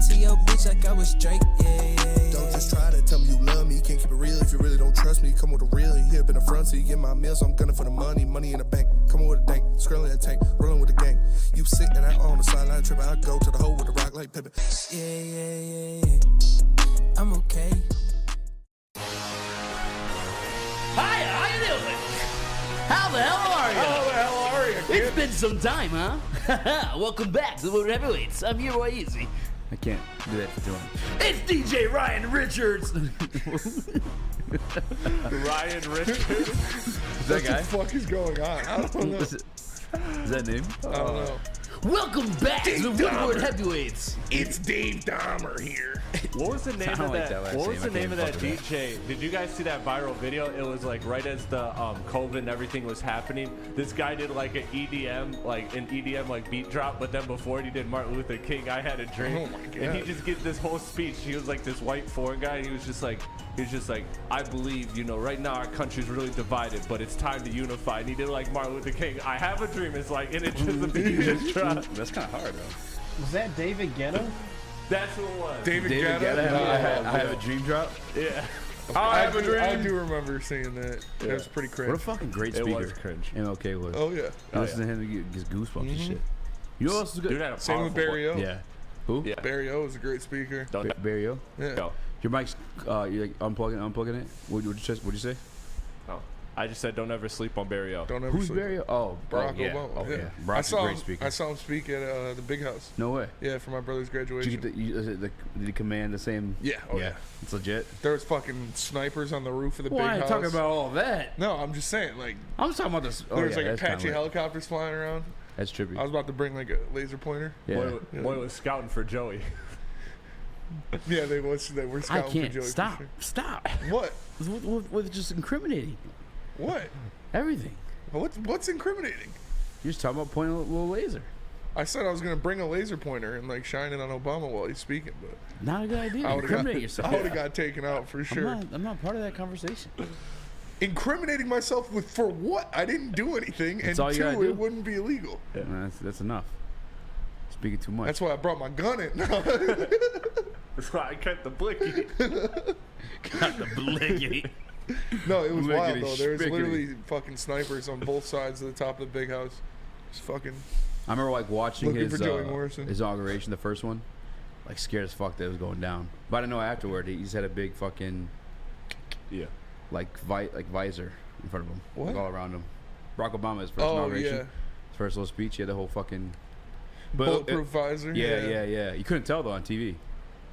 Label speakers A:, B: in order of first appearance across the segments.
A: to your bitch like I was Drake, yeah.
B: Don't just try to tell me you love me. Can't keep it real if you really don't trust me. Come with a real, you hip in the front, so you get my meals. I'm gunning for the money in the bank. Come with a dank, scrolling a tank, rolling with the gang. You sitting out on the sideline tripping, I go to the hole with the rock like Pippin.
A: Yeah. I'm okay.
C: Hi, how you doing? How the hell are you?
D: How the hell are you, kid?
C: It's been some time, huh? Welcome back to the Woodward Heavyweights. I'm your boy Easy.
E: I can't do that for Jordan.
C: It's DJ Ryan Richards.
D: Ryan Richards.
E: Is that guy?
B: What the fuck is going on? I don't know.
E: Is that name?
B: I don't know.
C: Welcome back to the Woodward Heavyweights.
D: It's Dave Dahmer here. What was the name of
E: like
D: that?
E: that
D: What was
E: last
D: the
E: name.
D: name
E: I
D: of that
E: can't fuck
D: DJ? Did you guys see that viral video? It was like right as the COVID and everything was happening. This guy did like an EDM like beat drop, but then before it, he did Martin Luther King, I Had a Dream.
B: Oh my God.
D: And he just gave this whole speech. He was like this white foreign guy. And he was just like, I believe, right now our country's really divided, but it's time to unify. And he did like Martin Luther King, I have a dream. It's like, and it just the beat just dropped.
E: That's kind of hard, though.
F: Was that David Guetta?
D: That's who it was.
B: David
E: David
B: Guetta?
E: Guetta, I have a dream drop.
D: Yeah.
B: I do remember seeing that.
D: Yeah.
B: It was pretty
E: What a
B: cringe.
E: fucking great
D: It
E: speaker.
D: was cringe.
E: MLK was.
B: Oh, yeah.
E: You listen to him, you get goosebumps and shit. You know what else is good?
D: Dude had a
B: Same with
D: powerful
B: Barry O.
E: Yeah. Who?
D: Yeah.
B: Barry O is a great speaker.
D: Don't
E: Barry O?
B: Yeah.
D: go.
E: Your mic's, you're like unplugging it? What'd you say?
D: Oh. I just said don't ever sleep on Barry O.
B: Don't ever
E: Who's
B: sleep.
E: Barry O? Oh,
B: Barack
E: yeah.
B: Obama.
E: Oh, yeah.
B: I
E: Barack's a
B: saw
E: great
B: him.
E: speaker.
B: I saw him speak at the Big House.
E: No way.
B: Yeah, for my brother's
E: Did
B: graduation.
E: you get did he command the same?
B: Yeah. Oh, yeah.
E: It's legit.
B: There was fucking snipers on the roof of the
E: Well, I
B: Big
E: ain't
B: House.
E: talking about all that.
B: No, I'm just saying, like,
E: I'm talking about this.
B: there was like
E: that's kinda
B: Apache
E: lit.
B: helicopters flying around.
E: That's trippy.
B: I was about to bring like a laser pointer.
E: Yeah.
D: Boy was scouting for Joey.
B: Yeah, they were
E: I
B: scouting for
E: can't.
B: Joey. for
E: Stop.
B: sure.
E: Stop.
B: What?
E: With just incriminating
B: What?
E: everything.
B: What's incriminating?
E: You're just talking about pointing a little laser.
B: I said I was gonna bring a laser pointer and like shine it on Obama while he's speaking, but
E: Not a good idea.
B: I would
E: Incriminate
B: have
E: yourself.
B: got taken out for sure.
E: I'm not part of that conversation.
B: Incriminating myself for what? I didn't do anything,
E: That's
B: and
E: all you
B: two,
E: gotta do.
B: it wouldn't be illegal.
E: Nah, that's enough. Speaking too much.
B: That's why I brought my gun in.
D: That's why I cut the blicky.
E: Got the blicky.
B: No, it was wild
E: Blickety
B: though. There was
E: spickety.
B: literally fucking snipers on both sides of the top of the Big House. It's fucking.
E: I remember like watching
B: Looking
E: his
B: for Joey Morrison.
E: his inauguration, the first one. Like scared as fuck that it was going down. But I didn't know afterward. He just had a big fucking
D: Yeah.
E: like visor in front of him,
B: What?
E: like all around him. Barack Obama's first
B: Oh
E: inauguration,
B: yeah,
E: his first little speech. He had the whole fucking
B: bulletproof visor.
E: Yeah. You couldn't tell though on TV.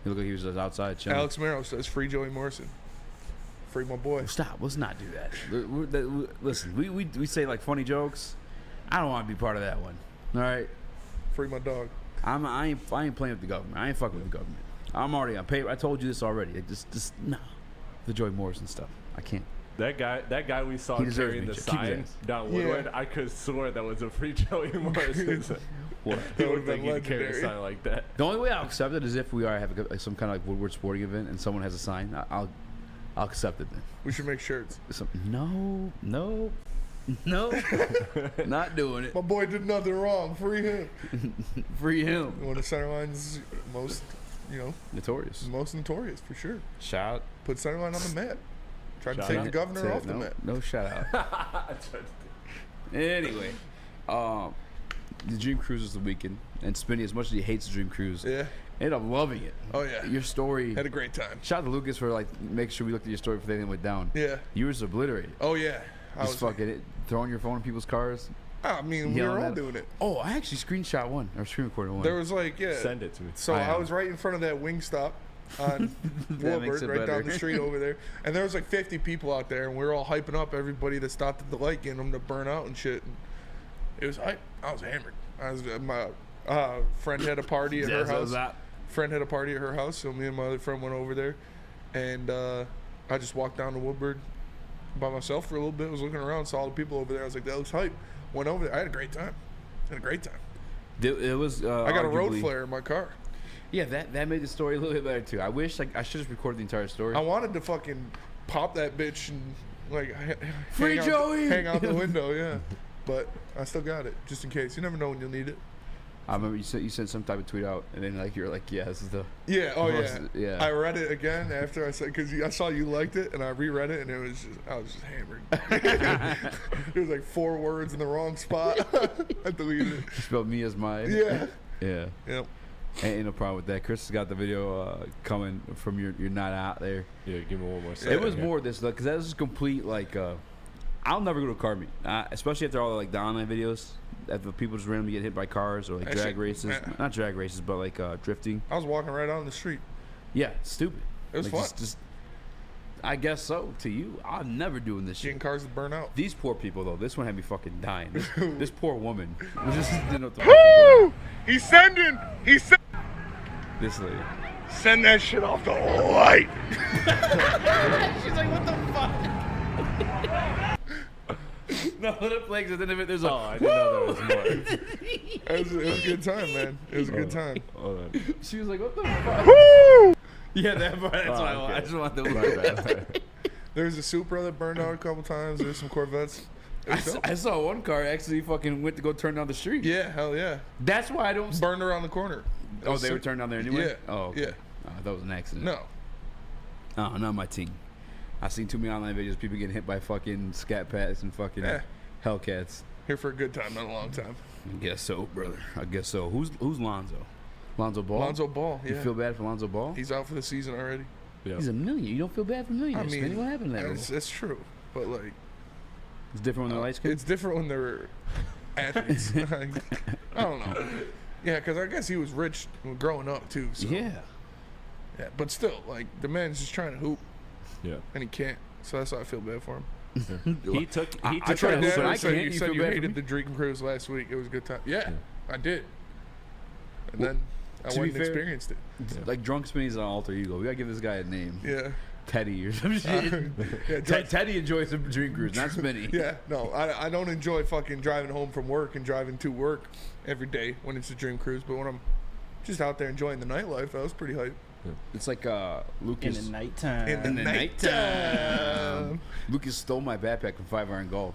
E: He looked like he was just outside chilling.
B: Alex Merrow says, "Free Joey Morrison, free my boy."
E: Stop. Let's not do that. Listen, we say like funny jokes. I don't want to be part of that one. All right.
B: Free my dog.
E: I ain't playing with the government. I ain't fucking with the government. I'm already on paper. I told you this already. Like, just no. The Joey Morrison stuff. I can't.
D: That guy we saw
E: He deserves
D: carrying
E: me.
D: the
E: Keep his
D: sign
E: ass.
D: down Woodward, I could swear that was a free Joey Morrison.
E: What?
D: He
B: That
D: looked
B: would've
D: like
B: been
D: he'd carry a
B: legendary.
D: sign like that.
E: The only way I'll accept it is if we are having some kind of like Woodward sporting event and someone has a sign. I'll accept it then.
B: We should make shirts.
E: No, not doing it.
B: My boy did nothing wrong. Free him.
E: Free him.
B: One of the Centerline's most,
E: Notorious.
B: most notorious for sure.
E: Shout.
B: Put Centerline on the map. Tried to
D: Shout
B: take
D: out.
B: the governor off the
E: no,
B: map.
E: no shout out. Anyway, the Dream Cruise is the weekend, and Spinny, as much as he hates the Dream Cruise,
B: Yeah.
E: ended up loving it.
B: Oh yeah.
E: Your story.
B: Had a great time.
E: Shout out to Lucas for like making sure we looked at your story before anything went down.
B: Yeah.
E: You were just obliterated.
B: Oh yeah. I
E: Just
B: was.
E: fucking throwing your phone in people's cars.
B: I mean, we
E: yelling
B: were all
E: at
B: doing it.
E: Oh, I actually screenshot one or screen recorded one.
B: There was like, yeah.
D: Send it to me.
B: So
E: I
B: I
E: am.
B: was right in front of that Wingstop on
E: That makes
B: Woodward,
E: it
B: right down
E: better.
B: the street over there. And there was like 50 people out there, and we were all hyping up everybody that stopped at the light, getting them to burn out and shit. And it was hype. I was hammered. My friend had a party at her house. Friend had a party at her house, so me and my other friend went over there, and I just walked down to Woodward by myself for a little bit. Was looking around, saw all the people over there. I was like, that looks hype. Went over there. I had a great time.
E: It was.
B: I got a road
E: arguably-
B: flare in my car.
E: Yeah, that made the story a little bit better too. I wish I should have recorded the entire story.
B: I wanted to fucking pop that bitch and like
E: Free Joey!
B: hang out the window, yeah. But I still got it just in case. You never know when you'll need it.
E: I remember you sent some type of tweet out, and then like you were like, yeah, this is the
B: Yeah. Oh yeah.
E: yeah.
B: I read it again after I said because I saw you liked it, and I reread it, and I was just hammered. It was like 4 words in the wrong spot. I deleted it.
E: You spelled me as mine.
B: Yeah.
E: Yeah.
B: Yep.
E: Ain't no problem with that. Chris has got the video coming from your night out there.
D: Yeah, give me one more second.
E: It was more this because that was complete like. I'll never go to a car meet, especially after all the online videos. After people just randomly get hit by cars or like
B: Actually,
E: drag races,
B: man.
E: not drag races, but like drifting.
B: I was walking right on the street.
E: Yeah, stupid.
B: It was
E: like,
B: fun.
E: Just, I guess so. To you, I'm never doing this shit.
B: Getting cars to burn out.
E: These poor people though. This one had me fucking dying. This poor woman. Just didn't know what the fuck was going on.
B: He's sending.
E: This lady.
B: Send that shit off the light.
E: She's like, what the fuck? No, the flags at the end of it, there's
D: Oh, I didn't know there was more.
B: It was a good time, man. It was a good time.
D: Hold on.
E: She was like, what the fuck? Yeah, that part. That's
D: Oh,
E: what I want.
D: okay.
E: I just want the
D: My bad.
B: There's a Supra that burned out a couple times. There's some Corvettes. It was dope.
E: I saw one car actually fucking went to go turn down the street.
B: Yeah, hell yeah.
E: That's why I don't.
B: Burned around the corner.
E: Oh, they were turned down there anyway?
B: Yeah.
E: Oh, okay.
B: Yeah.
E: Oh, that was an accident.
B: No.
E: Oh, not my team. I've seen too many online videos. People getting hit by fucking scat pats and fucking Hellcats.
B: Here for a good time, not a long time.
E: I guess so, brother. I guess so. Who's Lonzo? Lonzo Ball?
B: Lonzo Ball, yeah.
E: You feel bad for Lonzo Ball?
B: He's out for the season already.
D: Yeah.
E: He's a million. You don't feel bad for millionaires.
B: I mean,
E: what happened to that?
B: It's true. But, like,
E: It's different when they're light skinned?
B: it's different when they're athletes. I don't know. Yeah, because I guess he was rich growing up, too. So.
E: Yeah.
B: Yeah, but still, like, the man's just trying to hoop,
D: Yeah.
B: and he can't. So that's why I feel bad for him.
D: He took.
E: I
D: He
E: tried
D: took.
E: to
B: Your
E: hoop,
B: dad
E: but I
B: said
E: can't.
B: you
E: You
B: said
E: feel
B: you
E: bad for
B: hated
E: me?
B: the Dream Cruise last week. It was a good time. Yeah, I did. And then I
E: to
B: went
E: be
B: and
E: fair-
B: experienced it.
E: Like Drunk Spinny's an alter ego. We gotta give this guy a name.
B: Yeah.
E: Teddy or some shit.
B: Yeah, Drunk-
E: Teddy enjoys a dream cruise, not Spinny.
B: Yeah, no, I don't enjoy fucking driving home from work and driving to work every day when it's a Dream Cruise. But when I'm just out there enjoying the nightlife, I was pretty hyped.
E: It's like
F: In
E: Lucas.
F: the nighttime.
B: In the nighttime.
E: Lucas stole my backpack from 5 Iron Golf.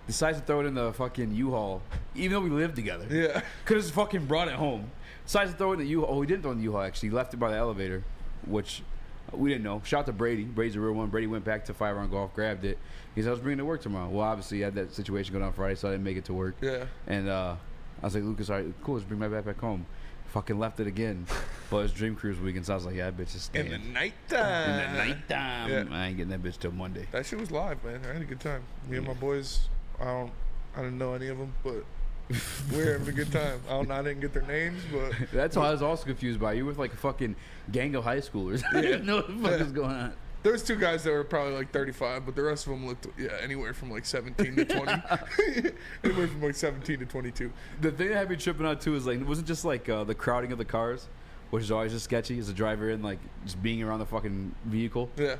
E: Decides to throw it in the fucking U-Haul, even though we lived together.
B: Yeah.
E: Could have just fucking brought it home. Decides to throw it in the U-Haul. Oh, he didn't throw it in the U-Haul, actually. He left it by the elevator, which we didn't know. Shout out to Brady. Brady's a real one. Brady went back to 5 Iron Golf, grabbed it. He said, I was bringing it to work tomorrow. Well, obviously, he had that situation going on Friday, so I didn't make it to work.
B: Yeah.
E: And I was like, Lucas, all right, cool, let's bring my backpack home. Fucking left it again. But it's Dream Cruise weekend, so I was like, yeah, that bitch is staying.
B: In the nighttime.
E: In the nighttime.
B: Yeah.
E: I ain't getting that bitch till Monday.
B: That shit was live, man. I had a good time. Me and my boys, I didn't know any of them, but we were having a good time. I didn't get their names, but
E: That's why I was also confused by. You with like a fucking gang of high schoolers. I didn't know what the fuck was going on.
B: there was 2 guys that were probably like 35, but the rest of them looked, anywhere from like 17 to 20. Anywhere from like 17 to 22.
E: The thing that had me tripping out too is like, it wasn't just like the crowding of the cars, which is always just sketchy, as a driver in like just being around the fucking vehicle.
B: Yeah.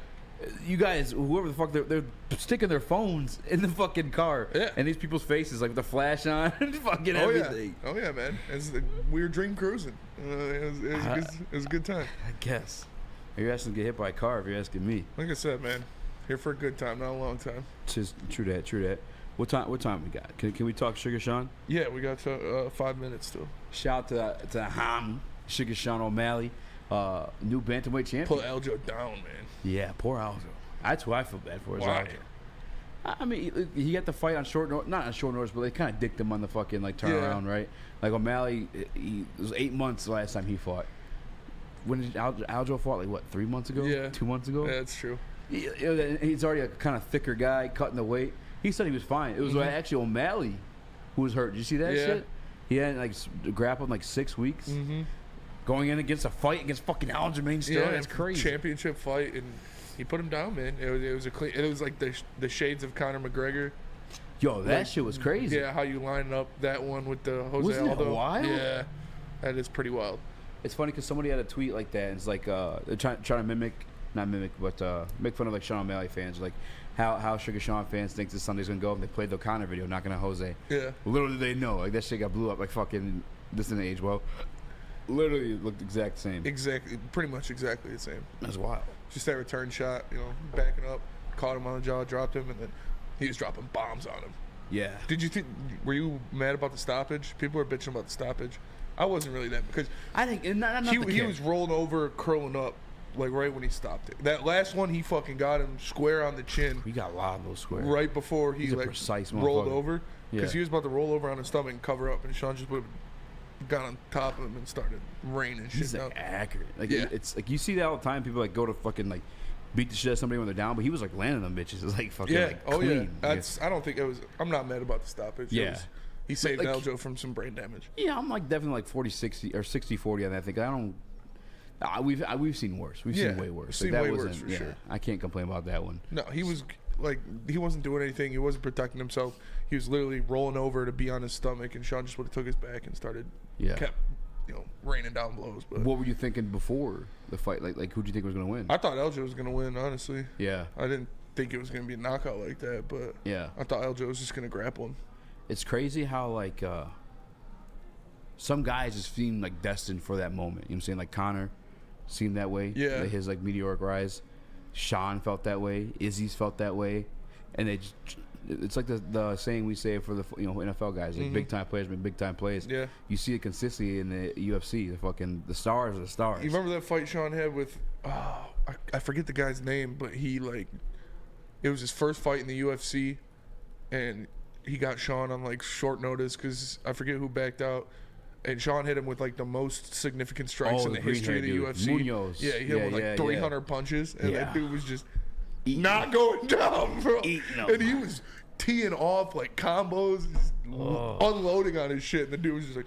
E: You guys, whoever the fuck, they're sticking their phones in the fucking car.
B: Yeah.
E: And these people's faces, like with the flash on, and fucking
B: Oh
E: everything.
B: yeah. Oh yeah, man. We were dream cruising. It was a good time.
E: I guess. If you're asking to get hit by a car, if you're asking me.
B: Like I said, man, here for a good time, not a long time.
E: Just true that. What time we got? Can we talk Sugar Sean?
B: Yeah, we got 5 minutes still.
E: Shout out to Ham, Sugar Sean O'Malley, new bantamweight champion.
B: Pull Aljo down, man.
E: Yeah, poor Aljo. That's who I feel bad for. Is
B: Why?
E: Aljo. I mean, he got the fight on short notice, not on short notice, but they kind of dicked him on the fucking like turnaround, right? Like O'Malley, it was 8 months the last time he fought. When did Aljo fought? Like what, 3 months ago?
B: Yeah.
E: 2 months ago?
B: Yeah, that's true.
E: He's already a kind of thicker guy, cutting the weight. He said he was fine. It was actually O'Malley who was hurt. Did you see that
B: Yeah.
E: shit? He had like grappled in like 6 weeks.
B: Mm-hmm.
E: Going in against a fight against fucking Aljamain still.
B: Yeah,
E: That's crazy.
B: Championship fight, and he put him down, man. It was a clean. It was like the shades of Conor McGregor.
E: Yo, that shit was crazy.
B: Yeah, how you line up that one with the Jose
E: Wasn't that
B: Aldo.
E: wild?
B: Yeah, that is pretty wild.
E: It's funny because somebody had a tweet like that. And it's like they're trying to make fun of like Sean O'Malley fans, like how Sugar Sean fans think this Sunday's gonna go. And they played the Conor video, knocking out Jose.
B: Yeah.
E: Little did they know, like that shit got blew up like fucking. This didn't age well. Literally it looked exact same.
B: Exactly, pretty much exactly the same.
E: That's wild.
B: Just that return shot, backing up, caught him on the jaw, dropped him, and then he was dropping bombs on him.
E: Yeah.
B: Were you mad about the stoppage? People were bitching about the stoppage. I wasn't really that because
E: I think not
B: he
E: the kid.
B: was rolling over, curling up, like right when he stopped it. That last one, he fucking got him square on the chin.
E: We got a lot of those squares.
B: Right before he
E: He's a
B: like
E: precise
B: rolled
E: motherfucker.
B: over, because
E: Yeah.
B: he was about to roll over on his stomach and cover up, and Sean just got on top of him and started raining shit
E: He's
B: down.
E: like accurate. Like
B: Yeah.
E: it's like you see that all the time. People like go to fucking like beat the shit out of somebody when they're down, but he was like landing them bitches. It's like fucking
B: Yeah.
E: like
B: Oh
E: clean.
B: yeah. That's. I don't think it was. I'm not mad about the stoppage.
E: Yeah.
B: He saved
E: like-
B: Aljo from some brain damage.
E: Yeah, I'm like definitely like 40-60 or 60-40 on that thing. I don't. We've seen worse. We've
B: Yeah,
E: seen way worse.
B: seen
E: Like, that
B: way worse
E: wasn't-
B: for sure.
E: I can't complain about that one.
B: No, he was like he wasn't doing anything. He wasn't protecting himself. He was literally rolling over to be on his stomach, and Sean just would have took his back and started.
E: Yeah.
B: Kept, raining down blows. But
E: What were you thinking before the fight? Like who do you think was gonna win?
B: I thought Aljo was gonna win. Honestly,
E: Yeah,
B: I didn't think it was gonna be a knockout like that. But
E: yeah.
B: I thought Aljo was just gonna grapple him.
E: It's crazy how like some guys just seem like destined for that moment. You know what I'm saying? Like Connor seemed that way.
B: Yeah.
E: Like, his like meteoric rise. Sean felt that way. Izzy's felt that way, and it's like the saying we say for the NFL guys, like big time players make big time plays.
B: Yeah.
E: You see it consistently in the UFC. The stars are the stars.
B: You remember that fight Sean had with I forget the guy's name, but he like it was his first fight in the UFC, and he got Sean on like short notice because I forget who backed out. And Sean hit him with like the most significant strikes in the history of the
E: green-haired
B: UFC.
E: dude. Munoz.
B: Yeah, he hit him with like 300 punches, and
E: Yeah.
B: that dude was just not going down, bro.
E: Eating 'em.
B: And he was teeing off like combos, just unloading on his shit, and the dude was just like,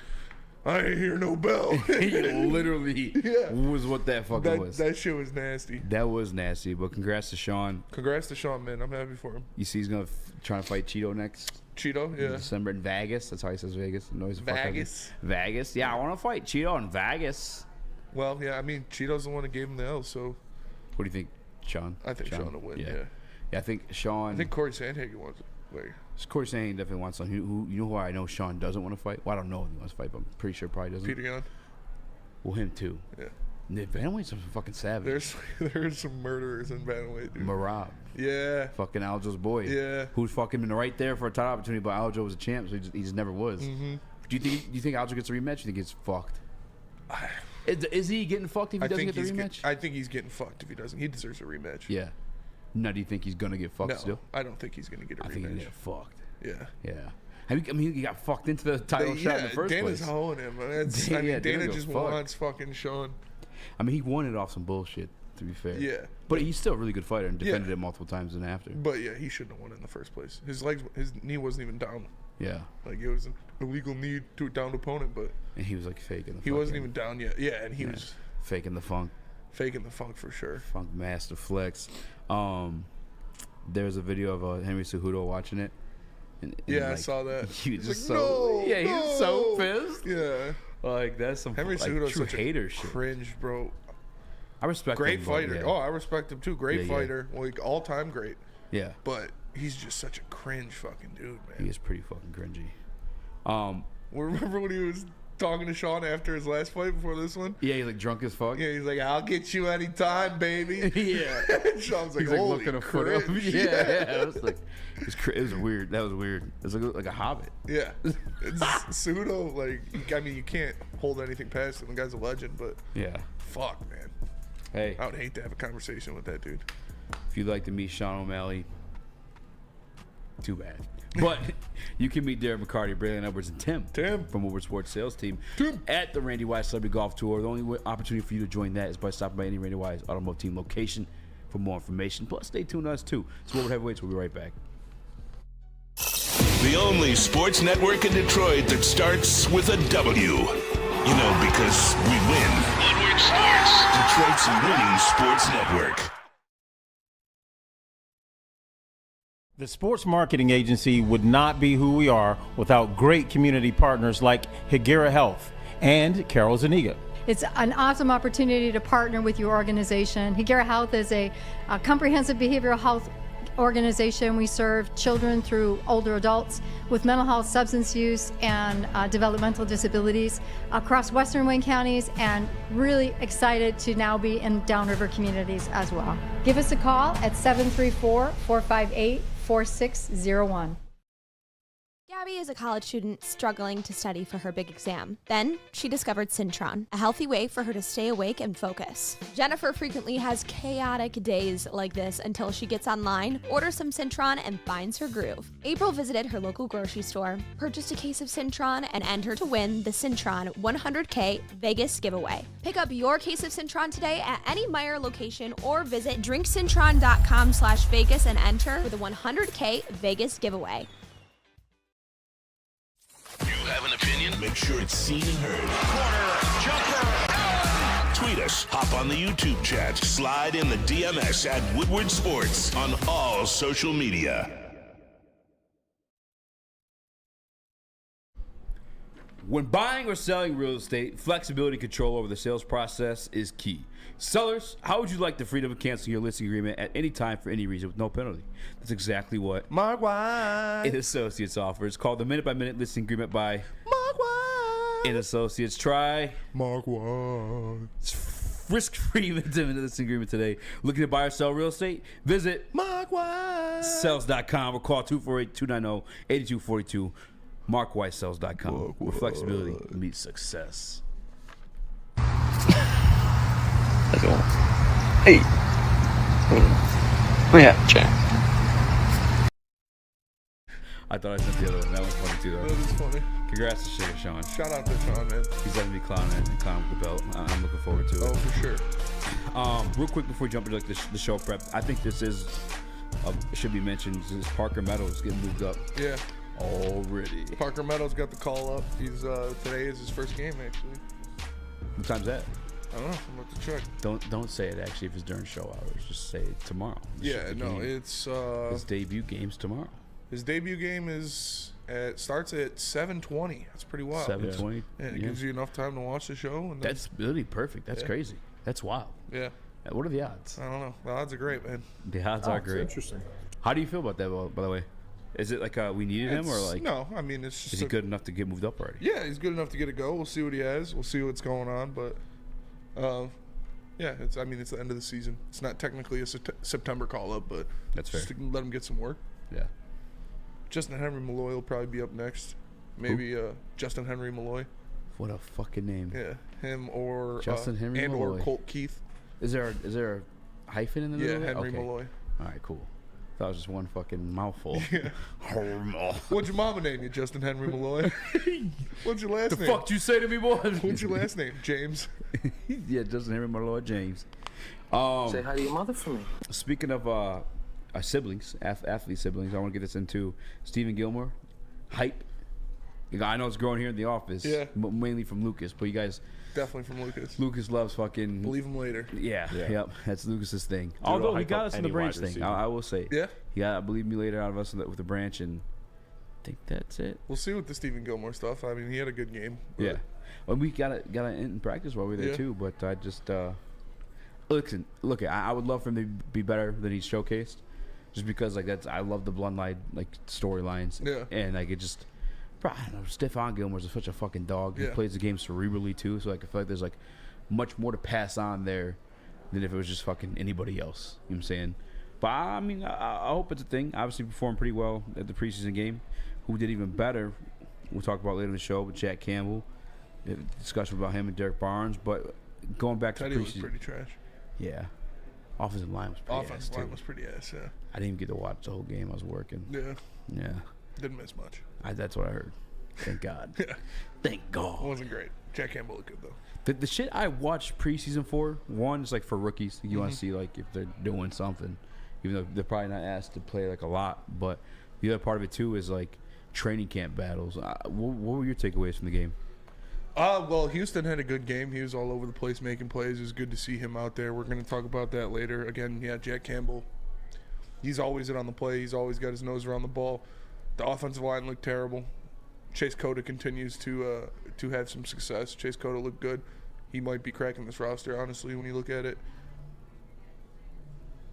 B: "I ain't hear no bell."
E: He literally
B: Yeah.
E: was what that fucking was.
B: That shit was nasty.
E: That was nasty. But congrats to Sean.
B: Congrats to Sean, man. I'm happy for him.
E: You see, he's gonna try to fight Cheeto next.
B: Cheeto,
E: in
B: yeah.
E: December in Vegas. That's how he says Vegas. No, he's a fuck
B: Vegas.
E: Vegas. Yeah, I want to fight Cheeto in Vegas.
B: Well, yeah, I mean, Cheeto's the one that gave him the L, so
E: What do you think, Sean?
B: I think Sean will win, yeah.
E: Yeah, I think Sean.
B: I think Corey Sandhagen wants it. Wait.
E: Corey Sandhagen definitely wants some. You know who I know Sean doesn't want to fight? Well, I don't know if he wants to fight, but I'm pretty sure probably doesn't.
B: Peter Yan?
E: Well, him too.
B: Yeah.
E: Bantamweight's some fucking savage.
B: There's some murderers in Bantamweight, dude.
E: Marab.
B: Yeah.
E: Fucking Aljo's boy.
B: Yeah.
E: Who's fucking been right there for a title opportunity, but Aljo was a champ, so he just never was.
B: Mm-hmm.
E: Do you think Aljo gets a rematch? Do you think he's fucked? Is he getting fucked if he doesn't get the rematch?
B: I think he's getting fucked if he doesn't. He deserves a rematch.
E: Yeah. Now, do you think he's gonna get fucked
B: No,
E: still?
B: I don't think he's going to get a
E: I think he's gonna
B: rematch.
E: get fucked.
B: Yeah.
E: Yeah. I mean, he got fucked into the title shot in the first
B: Dana's
E: place.
B: hoeing him.
E: Yeah,
B: Dana
E: Dana
B: just
E: goes, "Fuck."
B: wants fucking Sean.
E: I mean, he won it off some bullshit, to be fair.
B: Yeah.
E: But he's still a really good fighter and defended
B: Yeah.
E: it multiple times and after.
B: But yeah, he shouldn't have won it in the first place. His knee wasn't even down.
E: Yeah.
B: Like it was an illegal knee to a downed opponent, but
E: And he was like faking the
B: he wasn't even down yet. Yeah, and he was
E: faking the funk.
B: faking the funk for sure.
E: Funk master flex. There's a video of Henry Cejudo watching it. And
B: Yeah, I
E: like,
B: saw that.
E: He was
B: He's
E: just
B: like,
E: so
B: "No,
E: yeah, he was so
B: no."
E: pissed.
B: Yeah.
E: Like that's some
B: Henry
E: like,
B: Cejudo's
E: true
B: such
E: hater
B: a
E: shit.
B: cringe, bro.
E: I respect
B: Great
E: him, but
B: fighter.
E: Yeah.
B: Oh, I respect him too. Great
E: Yeah, yeah.
B: fighter. Like all time great.
E: Yeah,
B: But he's just such a cringe fucking dude,
E: he
B: man.
E: is pretty fucking cringy.
B: Remember when he was talking to Sean after his last fight before this one?
E: Yeah, he's like drunk as fuck.
B: Yeah, he's like, "I'll get you anytime, baby."
E: Yeah.
B: And Sean's like,
E: He's like
B: "Holy
E: looking a foot up.
B: cringe."
E: Yeah, it was like it was weird. That was weird. It was like a hobbit.
B: Yeah. Cejudo, like, I mean, you can't hold anything past him. The guy's a legend, but
E: Yeah.
B: fuck, man.
E: Hey,
B: I would hate to have a conversation with that dude.
E: if you'd like to meet Sean O'Malley, too bad. But you can meet Derek McCarty, Braylon Edwards, and Tim from Woodward Sports Sales Team at the Randy Wise Celebrity Golf Tour. The only opportunity for you to join that is by stopping by any Randy Wise Automotive Team location for more information. Plus, stay tuned to us too. It's Woodward Heavyweights. We'll be right back.
G: The only sports network in Detroit that starts with a W. You know, because we win. Woodward Sports. Detroit's winning sports network.
H: The sports marketing agency would not be who we are without great community partners like Higuera Health and Carol Zaniga.
I: It's an awesome opportunity to partner with your organization. Higuera Health is a comprehensive behavioral health organization. We serve children through older adults with mental health, substance use, and developmental disabilities across Western Wayne counties, and really excited to now be in downriver communities as well. Give us a call at 734-458-4601.
J: Abby is a college student struggling to study for her big exam. Then she discovered Syntron, a healthy way for her to stay awake and focus. Jennifer frequently has chaotic days like this until she gets online, orders some Syntron, and finds her groove. April visited her local grocery store, purchased a case of Syntron, and entered to win the Syntron 100K Vegas giveaway. Pick up your case of Syntron today at any Meijer location or visit drinksyntron.com/Vegas and enter for the 100K Vegas giveaway.
G: You have an opinion? Make sure it's seen and heard. Corner, jumper, tweet us, hop on the YouTube chat, slide in the DMS at Woodward Sports on all social media.
E: When buying or selling real estate, flexibility and control over the sales process is key. Sellers, how would you like the freedom of canceling your listing agreement at any time for any reason with no penalty? That's exactly what
B: Mark White
E: and Associates offers. Called the minute-by-minute listing agreement by
B: Mark White
E: and Associates. Try
B: Mark White.
E: Risk-free limited listing agreement today. Looking to buy or sell real estate? Visit
B: MarkWhite.com
E: or call 248-290-8242. MarkWhiteSells.com, where flexibility meets success.
K: Let's go. Hey. Yeah, Jack.
E: I thought I sent the other one. That one's funny too, though.
B: That is funny.
E: Congrats to Sean.
B: Shout out to Sean, man.
E: He's letting me clown with the belt. I'm looking forward to it.
B: Oh, for sure.
E: Real quick before we jump into the show prep, I think this is should be mentioned. Is Parker Meadows getting moved up?
B: Yeah.
E: Already.
B: Parker Meadows got the call up. He's today is his first game actually.
E: What time's that?
B: I don't know. I'm about to check.
E: Don't say it actually if it's during show hours. Just say it tomorrow.
B: Yeah, no, it's
E: his debut game's tomorrow.
B: His debut game starts at 7:20. That's pretty wild.
E: 7:20.
B: Yeah, it gives you enough time to watch the show. And
E: that's really perfect. That's crazy. That's wild.
B: Yeah.
E: What are the odds?
B: I don't know. The odds are great, man.
E: The odds are great.
F: Interesting.
E: How do you feel about that, by the way? Is it like we needed him, or like
B: no? I mean, it's just
E: is he good enough to get moved up already?
B: Yeah, he's good enough to get a go. We'll see what he has. We'll see what's going on, but yeah, it's the end of the season. It's not technically a September call up, but
E: that's fair.
B: Just to let him get some work.
E: Yeah.
B: Justin Henry Malloy will probably be up next. Maybe Justin Henry Malloy.
E: What a fucking name.
B: Yeah, him or
E: Justin Henry
B: and
E: Malloy.
B: or Colt Keith.
E: Is there a hyphen in the middle?
B: Yeah,
E: of
B: Henry
E: okay.
B: Malloy.
E: All right, cool. That was just one fucking mouthful.
B: Yeah. What'd your mama name you, Justin Henry Malloy? What's your last name?
E: The fuck you say to me, boy?
B: What's your last name? James.
E: Yeah, Justin Henry Malloy James.
K: Say hi to your mother for me.
E: Speaking of our siblings, athlete siblings, I want to get this into Stephen Gilmore. Hype. I know it's growing here in the office.
B: Yeah.
E: Mainly from Lucas, but you guys.
B: Definitely from Lucas.
E: Lucas loves fucking.
B: Believe him later.
E: Yeah. Yep. That's Lucas's thing.
D: Dude,
E: Although he
D: hype
E: got
D: up
E: us in the
D: any
E: branch
D: wide
E: thing,
D: receiver.
E: I will say.
B: Yeah.
E: He got Believe Me Later out of us with the branch, and I think that's it.
B: We'll see with the Stephen Gilmore stuff. I mean, he had a good game.
E: Yeah. Well, we got it in practice while we were there too, but I just look. I would love for him to be better than he's showcased, just because I love the bloodline storylines.
B: Yeah.
E: And it just. Bro, I don't know. Stephon Gilmore's such a fucking dog. He plays the game cerebrally too, so I feel like there's much more to pass on there than if it was just fucking anybody else. You know what I'm saying? But I mean, I hope it's a thing. Obviously, performed pretty well at the preseason game. Who did even better? We'll talk about later in the show with Jack Campbell. Discussion about him and Derek Barnes. But going back to
B: Teddy
E: preseason,
B: was pretty trash.
E: Yeah, offensive line was pretty ass
B: Offensive
E: too.
B: line was pretty ass. Yeah.
E: I didn't even get to watch the whole game. I was working.
B: Yeah.
E: Yeah.
B: Didn't miss much.
E: That's what I heard. Thank God.
B: Yeah.
E: Thank God.
B: It wasn't great. Jack Campbell looked good though.
E: The shit I watched preseason for, one is for rookies. You want to see if they're doing something, even though they're probably not asked to play a lot. But the other part of it too is training camp battles. What were your takeaways from the game?
B: Well, Houston had a good game. He was all over the place making plays. It was good to see him out there. We're going to talk about that later. Again, yeah, Jack Campbell. He's always in on the play. He's always got his nose around the ball. The offensive line looked terrible. Chase Cota continues to have some success. Chase Cota looked good. He might be cracking this roster, honestly, when you look at it.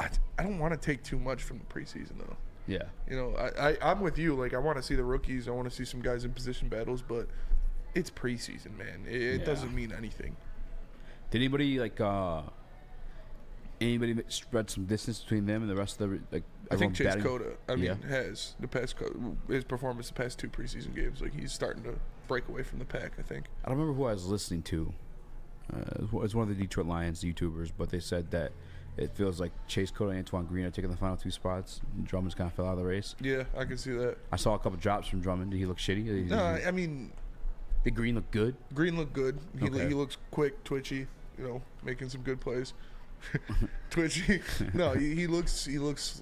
B: I don't want to take too much from the preseason, though.
E: Yeah.
B: You know, I'm with you. I want to see the rookies. I want to see some guys in position battles, but it's preseason, man. It doesn't mean anything.
E: Did anybody Anybody that spread some distance between them and the rest of the like?
B: I think Chase
E: batting?
B: Cota. Has his performance the past 2 preseason games. Like he's starting to break away from the pack. I think.
E: I don't remember who I was listening to. It was one of the Detroit Lions YouTubers, but they said that it feels like Chase Cota and Antoine Green are taking the final 2 spots. Drummond's kind of fell out of the race.
B: Yeah, I can see that.
E: I saw a couple drops from Drummond. Did he look shitty?
B: No, I mean,
E: did Green look good?
B: Green looked good. He
E: Okay.
B: looks quick, twitchy. Making some good plays. Twitchy. No, he looks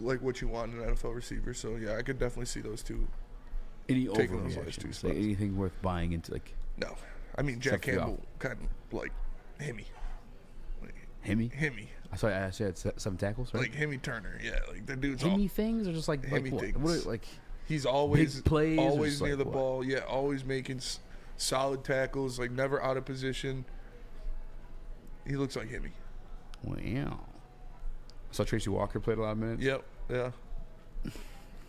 B: like what you want in an NFL receiver. So yeah, I could definitely see those two.
E: Any
B: taking those last 2
E: overreactions?
B: spots.
E: Like anything worth buying into? Like
B: No, I mean Jack
E: Except for
B: Campbell kind of like Himmy.
E: Himmy? I said 7 tackles, right?
B: Like Himmy Turner. Yeah, like the dude's
E: Himmy things or just like
B: Himmy
E: what?
B: things.
E: What are, like
B: he's always
E: big plays or
B: always
E: just
B: near
E: like
B: the
E: what?
B: ball. Yeah, always making solid tackles. Like never out of position. He looks like Himmy.
E: Wow. I saw Tracy Walker played a lot of minutes.
B: Yep. Yeah.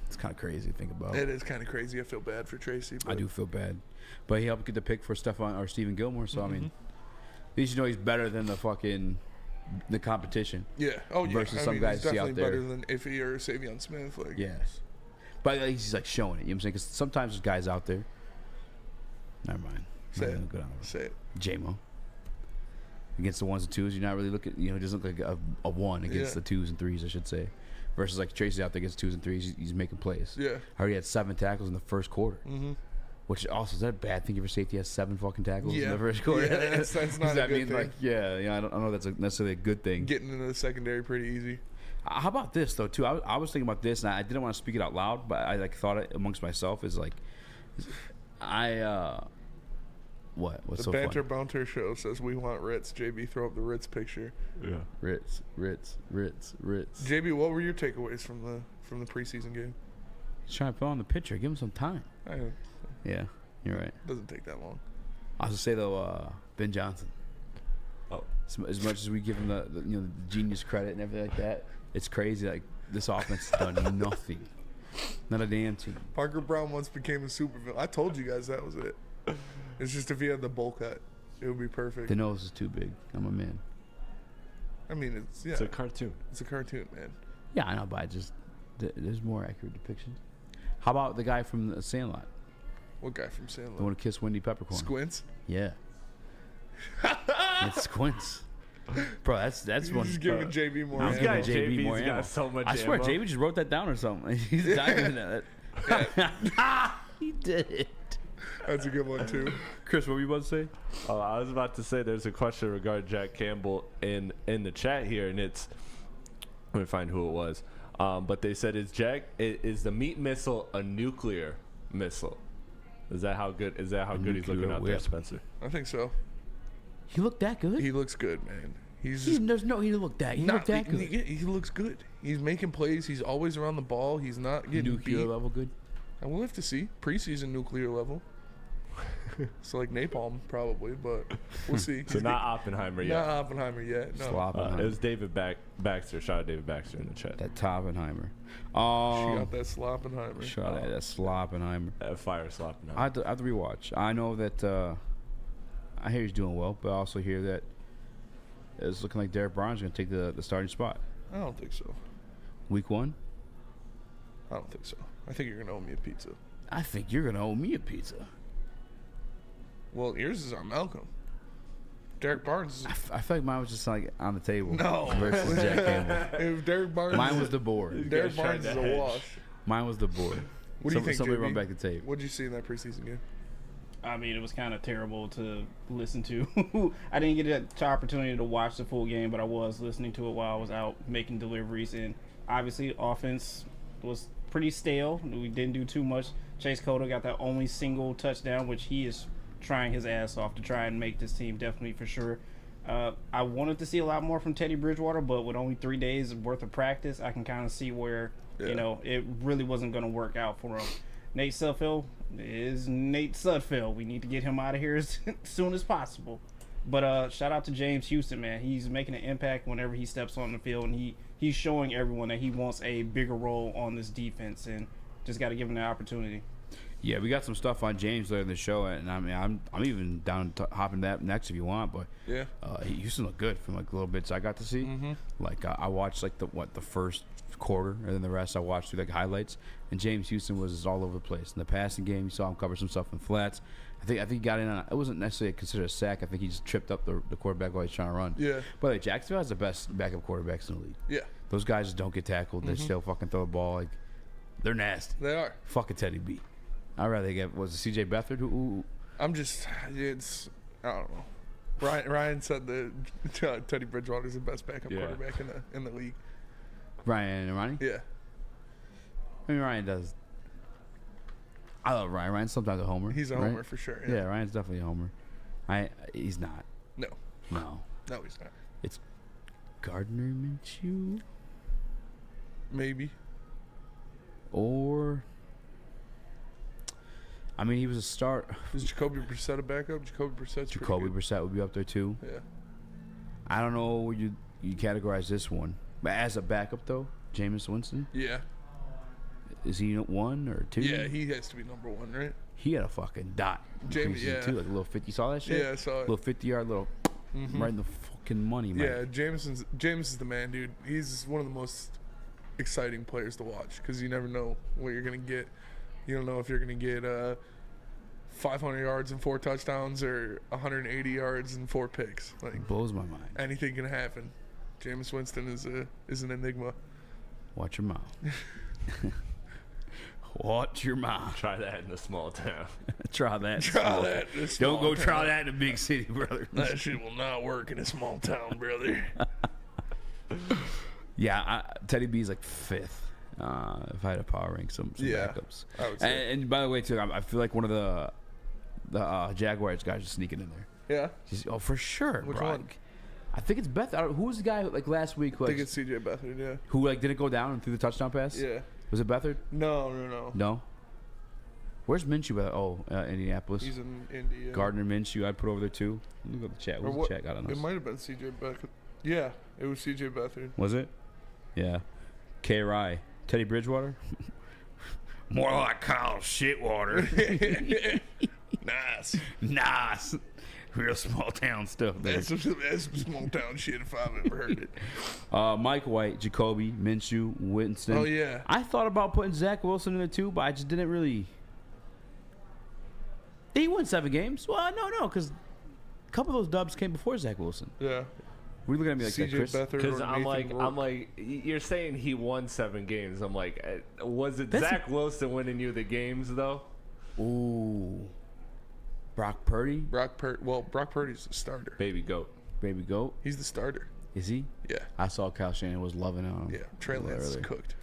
E: It's kind of crazy to think about.
B: It is kind of crazy. I feel bad for Tracy. But
E: I do feel bad, but he helped get the pick for Stephen Gilmore. So I mean, at least you know he's better than the competition.
B: Yeah. Oh yeah.
E: Versus some guys
B: he's
E: see out
B: definitely
E: there.
B: better than Iffy or Savion Smith. Like
E: Yes, but at least he's like showing it. You know what I'm saying? Because sometimes there's guys out there. Never mind.
B: Say
E: Not
B: it.
E: gonna go down
B: Say it.
E: J-Mo. Against the 1s and 2s, you're not really looking. It doesn't look like a 1 against the 2s and 3s, I should say. Versus like Tracy out there against 2s and 3s, he's making plays.
B: Yeah.
E: I already had 7 tackles in the first quarter.
B: Mm-hmm.
E: Which also is that a bad thing if your safety has 7 fucking tackles in
B: Yeah.
E: the first quarter?
B: Yeah, that's not
E: Does
B: a
E: that
B: good
E: mean
B: thing.
E: like I don't know if that's necessarily a good thing.
B: Getting into the secondary pretty easy.
E: How about this though too? I was thinking about this and I didn't want to speak it out loud, but I like thought it amongst myself is like What's
B: the
E: so
B: Banter
E: funny?
B: Bounter show says we want Ritz. JB, throw up the Ritz picture.
D: Yeah.
E: Ritz.
B: JB, what were your takeaways from the preseason game?
E: He's trying to put on the picture. Give him some time. Yeah, you're right.
B: Doesn't take that long.
E: I was to say though, Ben Johnson.
D: Oh,
E: as much as we give him the genius credit and everything like that, it's crazy. Like this offense has done nothing. Not a damn team.
B: Parker Brown once became a supervillain. I told you guys that was it. It's just if he had the bowl cut, it would be perfect.
E: The nose is too big. I'm a man.
B: I mean,
D: it's a cartoon.
B: It's a cartoon, man.
E: Yeah, I know, but there's more accurate depictions. How about the guy from the Sandlot?
B: What guy from Sandlot?
E: The one who kissed Wendy Peppercorn.
B: Squints?
E: Yeah. It's Squints. Bro, that's one.
B: Just giving JB more.
D: This guy
E: JB
D: JB's got so much.
E: I swear,
D: ammo.
E: JB just wrote that down or something. He's diving into that. He did it.
B: That's a good one too.
E: Chris, what were you about to say?
D: Oh, I was about to say there's a question regarding Jack Campbell in the chat here, and it's let me find who it was. But they said is the meat missile a nuclear missile? Is that how good he's looking out there, Spencer?
B: I think so.
E: He looked that good?
B: He looks good, man.
E: He didn't look that. He looked that good.
B: He looks good. He's making plays. He's always around the ball. He's not getting
E: Nuclear
B: beat.
E: level good.
B: And we'll have to see preseason nuclear level. So like napalm probably, but we'll see.
D: So not Oppenheimer yet.
B: Not Oppenheimer yet. No.
E: Sloppenheimer.
D: It was David Baxter. Shout out David Baxter in the chat.
E: That Toppenheimer.
B: She got that Sloppenheimer.
E: Shout out that Sloppenheimer.
D: Fire Sloppenheimer.
E: I have to rewatch. I know that I hear he's doing well, but I also hear that it's looking like Derek Barnes is going to take the starting spot.
B: I don't think so.
E: Week 1?
B: I don't think so. I think you're gonna owe me a pizza.
E: I think you're going to owe me a pizza.
B: Well, yours is on Malcolm. Derek Barnes.
E: I feel like mine was just like on the table.
B: No.
E: Versus Jack Campbell.
B: If Derek Barnes.
E: Mine was the board.
B: Derek Barnes is a wash.
E: Mine was the board.
B: What do you think,
E: Somebody
B: JB?
E: run back the tape.
B: What did you see in that preseason game?
F: I mean, it was kind of terrible to listen to. I didn't get the opportunity to watch the full game, but I was listening to it while I was out making deliveries. And obviously, offense was pretty stale. We didn't do too much. Chase Cota got that only single touchdown, which he is trying his ass off to try and make this team definitely for sure. I wanted to see a lot more from Teddy Bridgewater, but with only 3 days worth of practice, I can kind of see where it really wasn't going to work out for him. Nate Sudfeld is Nate Sudfeld. We need to get him out of here as soon as possible. But shout out to James Houston, man. He's making an impact whenever he steps on the field, and he's showing everyone that he wants a bigger role on this defense, and just got to give him the opportunity.
E: Yeah, we got some stuff on James later in the show, and I mean, I'm even down to hopping that next if you want. But
B: Yeah.
E: Houston looked good from like the little bits I got to see.
B: Mm-hmm.
E: Like I watched like the first quarter, and then the rest I watched through like highlights. And James Houston was all over the place in the passing game. You saw him cover some stuff in flats. I think he got in on it. Wasn't necessarily considered a sack. I think he just tripped up the quarterback while he's trying to run.
B: Yeah.
E: But like, Jacksonville has the best backup quarterbacks in the league.
B: Yeah.
E: Those guys just don't get tackled. They still fucking throw the ball. Like, they're nasty.
B: They are.
E: Fucking Teddy B. I'd rather get, was it C.J. Beathard? Who?
B: I'm just, it's, I don't know. Ryan said that Teddy Bridgewater's the best backup quarterback in the league.
E: Ryan and Ermanni?
B: Yeah.
E: I mean, Ryan does. I love Ryan. Ryan's sometimes a homer.
B: He's a
E: right?
B: homer for sure.
E: Yeah, Ryan's definitely a homer. He's not.
B: No.
E: No.
B: No, he's not.
E: It's Gardner Minshew?
B: Maybe.
E: Or, I mean, he was a start.
B: Is Jacoby Brissett a backup?
E: Jacoby Brissett would be up there too.
B: Yeah.
E: I don't know where you categorize this one, but as a backup though, Jameis Winston.
B: Yeah.
E: Is he 1 or 2?
B: Yeah, he has to be number 1, right?
E: He had a fucking dot.
B: James, yeah.
E: Too, like a little 50. Saw that shit?
B: Yeah, I saw it.
E: Little 50-yard, little right in the fucking money, man.
B: Yeah, James is the man, dude. He's one of the most exciting players to watch because you never know what you're gonna get. You don't know if you're gonna get 500 yards and 4 touchdowns or 180 yards and 4 picks. Like,
E: it blows my mind.
B: Anything can happen. Jameis Winston is an enigma.
E: Watch your mouth. Watch your mouth.
D: Try that in a small town.
E: Try that.
B: Try that in a small
E: Don't go
B: town.
E: try that in a big city, brother.
B: That shit will not work in a small town, brother.
E: Yeah, Teddy B's like 5th. If I had to power rank some backups.
B: I would say.
E: And by the way, too, I feel like one of the Jaguars guys is sneaking in there.
B: Yeah.
E: For sure.
B: Which
E: bro.
B: one?
E: I think it's Beth. Who was the guy who, like last week? Who,
B: I think it's C.J. Beathard, yeah.
E: Who like didn't go down and threw the touchdown pass?
B: Yeah.
E: Was it Beathard?
B: No.
E: No. Where's Minshew at? Indianapolis.
B: He's in Indy.
E: Gardner Minshew, I'd put over there too. Let me go to the chat. What's the chat got on this?
B: It might have been C.J. Beathard. Yeah, it was C.J. Beathard.
E: Was it? Yeah. K. Rye. Teddy Bridgewater? More like Kyle Shitwater. Nice. Real small town stuff, man.
B: That's some small town shit if I've ever heard it.
E: Mike White, Jacoby, Minshew, Winston.
B: Oh, yeah.
E: I thought about putting Zach Wilson in there too, but I just didn't really. He won 7 games. Well, no, because a couple of those dubs came before Zach Wilson.
B: Yeah.
E: Were you looking at me like that, Chris?
D: Because I'm like, you're saying he won 7 games. I'm like, was it Zach Wilson winning you the games though?
E: Ooh. Brock Purdy?
B: Brock Purdy's the starter.
D: Baby goat.
B: He's the starter.
E: Is he?
B: Yeah.
E: I saw Kyle Shannon was loving him.
B: Yeah. Trey Lance is cooked.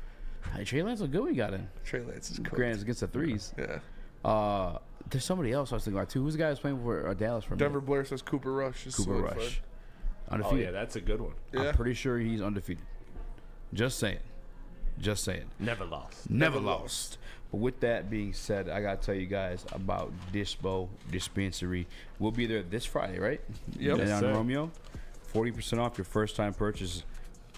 E: Hey, Trey Lance looked good when he got in.
B: Trey Lance is cooked.
E: Granted, against the 3s.
B: Yeah.
E: There's somebody else I was thinking about too. Who's the guy who's playing for Dallas for
B: Denver Blair says Cooper Rush is
E: Cooper
B: solidified.
E: Rush. Undefeated.
D: Oh, yeah, that's a good one.
B: Yeah.
E: I'm pretty sure he's undefeated. Just saying.
D: Never lost.
E: Never lost. But with that being said, I got to tell you guys about Dispo Dispensary. We'll be there this Friday, right?
B: Yep.
E: Down
B: Yes,
E: in
B: sir.
E: Romeo. 40% off your first time purchase.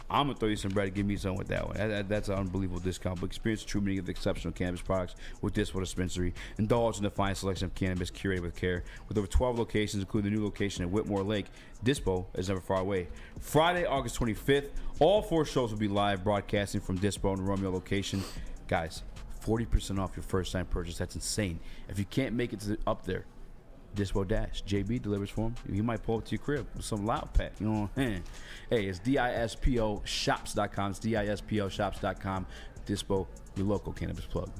E: I'm going to throw you some bread. Give me some with that one. That's an unbelievable discount. But experience the true meaning of the exceptional cannabis products with Dispo Dispensary. Indulge in the fine selection of cannabis curated with care. With over 12 locations, including the new location at Whitmore Lake, Dispo is never far away. Friday, August 25th, all 4 shows will be live broadcasting from Dispo and the Romeo location. Guys, 40% off your first time purchase. That's insane. If you can't make it up there, Dispo Dash. JB delivers for him. He might pull up to your crib with some loud pack. You know what I'm saying? Hey, it's DISPOshops.com. It's DISPOshops.com. Dispo, your local cannabis plug.